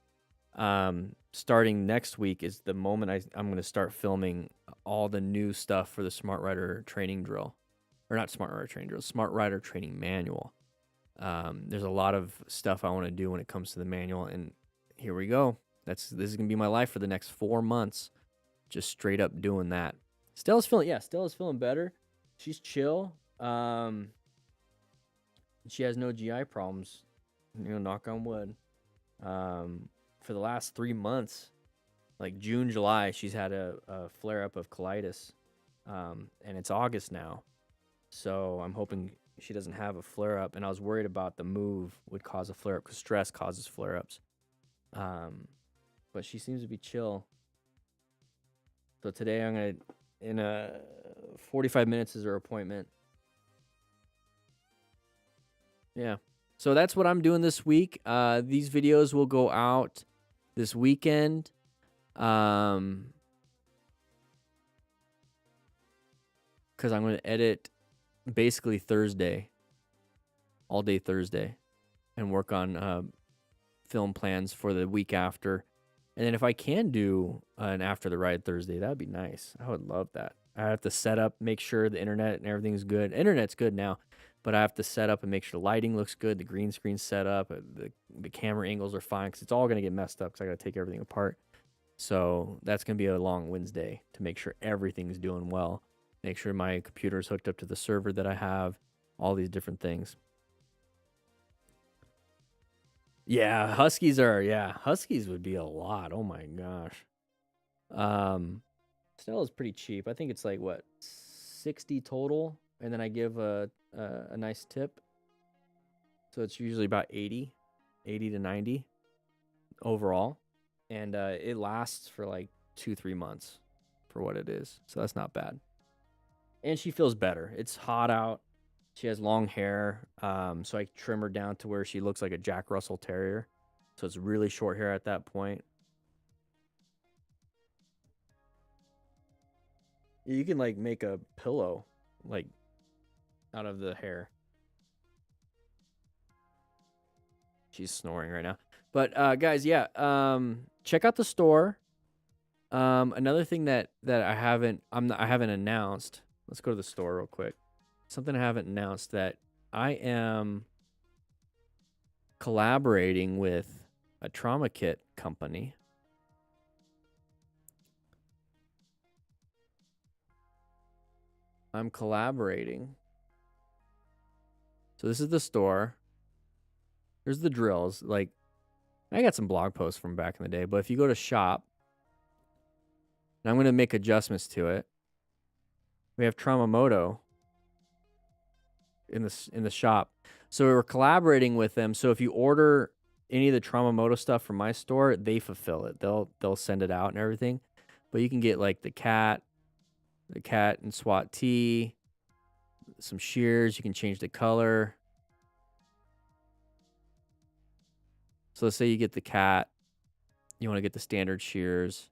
starting next week is the moment I'm going to start filming all the new stuff for the Smart Rider training drill. Or not Smart Rider training drill, Smart Rider training manual. There's a lot of stuff I want to do when it comes to the manual, and here we go. This is going to be my life for the next 4 months, just straight up doing that. Stella's feeling better. She's chill. She has no GI problems, knock on wood. For the last 3 months, like June, July, she's had a flare-up of colitis, and it's August now. So I'm hoping she doesn't have a flare-up, and I was worried about the move would cause a flare-up because stress causes flare-ups. But she seems to be chill. So today I'm going to, in 45 minutes is her appointment. Yeah. So that's what I'm doing this week. These videos will go out this weekend. Because I'm going to edit basically Thursday, all day Thursday, and work on film plans for the week after. And then if I can do an after the ride Thursday, that would be nice. I would love that. I have to set up, make sure the internet and everything's good. Internet's good now, but I have to set up and make sure the lighting looks good, the green screen's set up, the camera angles are fine, because it's all going to get messed up because I got to take everything apart. So that's going to be a long Wednesday to make sure everything's doing well. Make sure my computer is hooked up to the server that I have, all these different things. Yeah, Huskies would be a lot. Oh my gosh. Stella's pretty cheap. I think it's like, what, 60 total, and then I give a nice tip. So it's usually about 80 to 90 overall. And it lasts for like 2-3 months for what it is. So that's not bad. And she feels better. It's hot out. She has long hair. So I trim her down to where she looks like a Jack Russell Terrier. So it's really short hair at that point. You can like make a pillow like out of the hair. She's snoring right now. But guys, yeah, check out the store. Another thing that I haven't announced. Let's go to the store real quick. Something I haven't announced, that I am collaborating with a trauma kit company. I'm collaborating. So this is the store. There's the drills. Like, I got some blog posts from back in the day, but if you go to shop, and I'm going to make adjustments to it. We have Trauma Moto in the shop. So we're collaborating with them. So if you order any of the Trauma Moto stuff from my store, they fulfill it. They'll send it out and everything. But you can get like the cat and SWAT tee, some shears. You can change the color. So let's say you get the cat. You want to get the standard shears.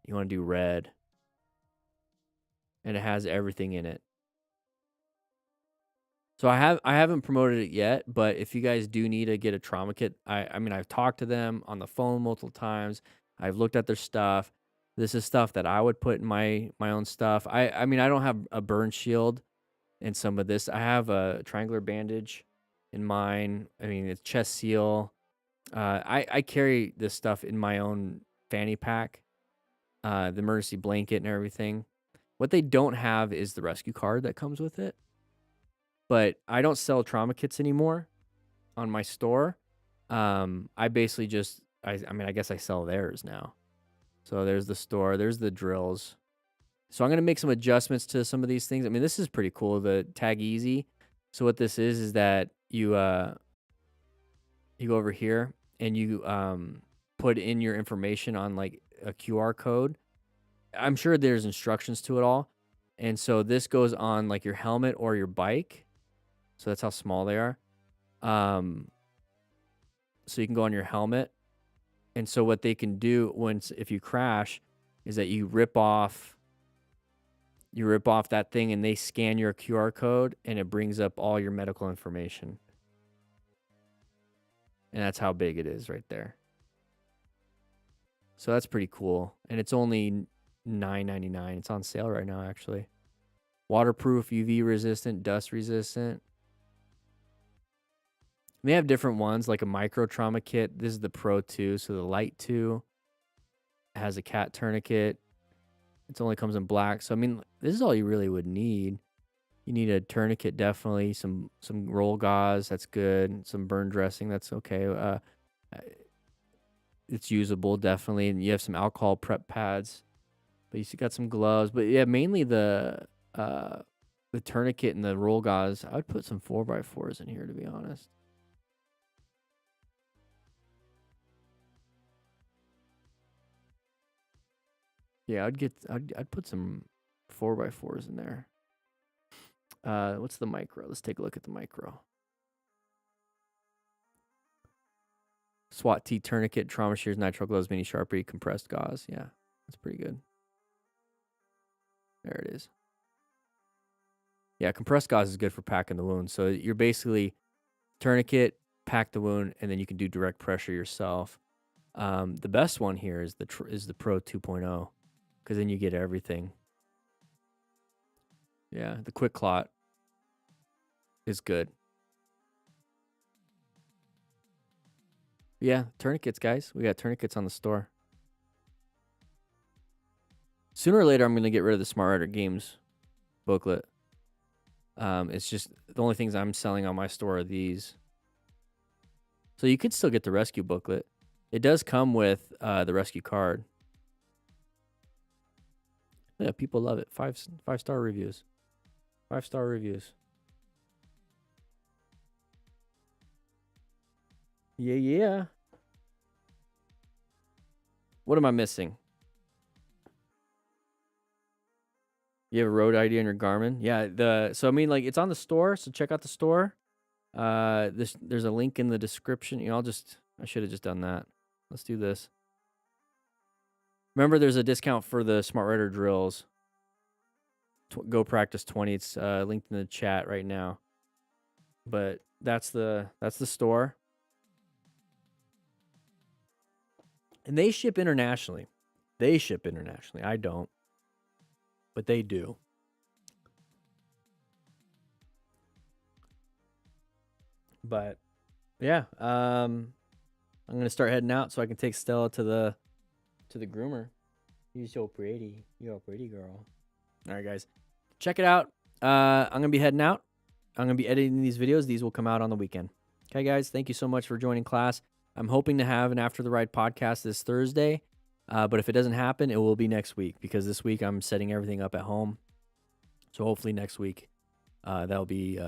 You want to do red. And it has everything in it. So I haven't promoted it yet, but if you guys do need to get a trauma kit, I mean, I've talked to them on the phone multiple times. I've looked at their stuff. This is stuff that I would put in my own stuff. I mean, I don't have a burn shield in some of this. I have a triangular bandage in mine. I mean, it's chest seal. I carry this stuff in my own fanny pack, the emergency blanket and everything. What they don't have is the rescue card that comes with it. But I don't sell trauma kits anymore on my store. I basically just, I mean, I guess I sell theirs now. So there's the store. There's the drills. So I'm going to make some adjustments to some of these things. I mean, this is pretty cool, the tag easy. So what this is that you go over here and you put in your information on like a QR code. I'm sure there's instructions to it all. And so this goes on like your helmet or your bike. So that's how small they are. So you can go on your helmet. And so what they can do if you crash is that you rip off that thing and they scan your QR code and it brings up all your medical information. And that's how big it is right there. So that's pretty cool. And it's only $9.99. It's on sale right now, actually. Waterproof, UV resistant, dust resistant. They have different ones, like a micro trauma kit. This is the Pro 2, so the Light 2 has a cat tourniquet. It only comes in black. So, I mean, this is all you really would need. You need a tourniquet, definitely. Some roll gauze, that's good. Some burn dressing, that's okay. It's usable, definitely. And you have some alcohol prep pads. But you got some gloves. But, yeah, mainly the tourniquet and the roll gauze. I would put some 4x4s in here, to be honest. Yeah, I'd put some 4x4s in there. What's the micro? Let's take a look at the micro. SWAT T tourniquet, trauma shears, nitrile gloves, mini Sharpie, compressed gauze. Yeah, that's pretty good. There it is. Yeah, compressed gauze is good for packing the wound. So you're basically tourniquet, pack the wound, and then you can do direct pressure yourself. The best one here is the Pro 2.0. Because then you get everything. Yeah, the quick clot is good. Yeah, tourniquets, guys. We got tourniquets on the store. Sooner or later, I'm going to get rid of the Smart Rider Games booklet. It's just the only things I'm selling on my store are these. So you could still get the rescue booklet. It does come with the rescue card. Yeah, people love it. 5-star reviews. 5-star reviews. Yeah. What am I missing? You have a road ID on your Garmin? Yeah, so I mean, like, it's on the store, so check out the store. There's a link in the description. You know, I should have just done that. Let's do this. Remember, there's a discount for the Smart Rider drills. Go Practice 20. It's linked in the chat right now. But that's the store. And they ship internationally. I don't. But they do. But yeah, I'm gonna start heading out so I can take Stella to the groomer. You're so pretty. You're a pretty girl. All right, guys. Check it out. I'm going to be heading out. I'm going to be editing these videos. These will come out on the weekend. Okay, guys. Thank you so much for joining class. I'm hoping to have an After the Ride podcast this Thursday. But if it doesn't happen, it will be next week because this week I'm setting everything up at home. So hopefully next week, that'll be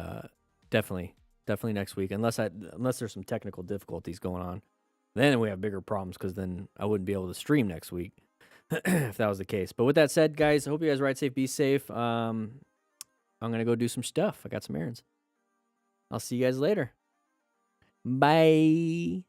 definitely next week. Unless there's some technical difficulties going on. Then we have bigger problems because then I wouldn't be able to stream next week if that was the case. But with that said, guys, I hope you guys ride safe, be safe. I'm going to go do some stuff. I got some errands. I'll see you guys later. Bye.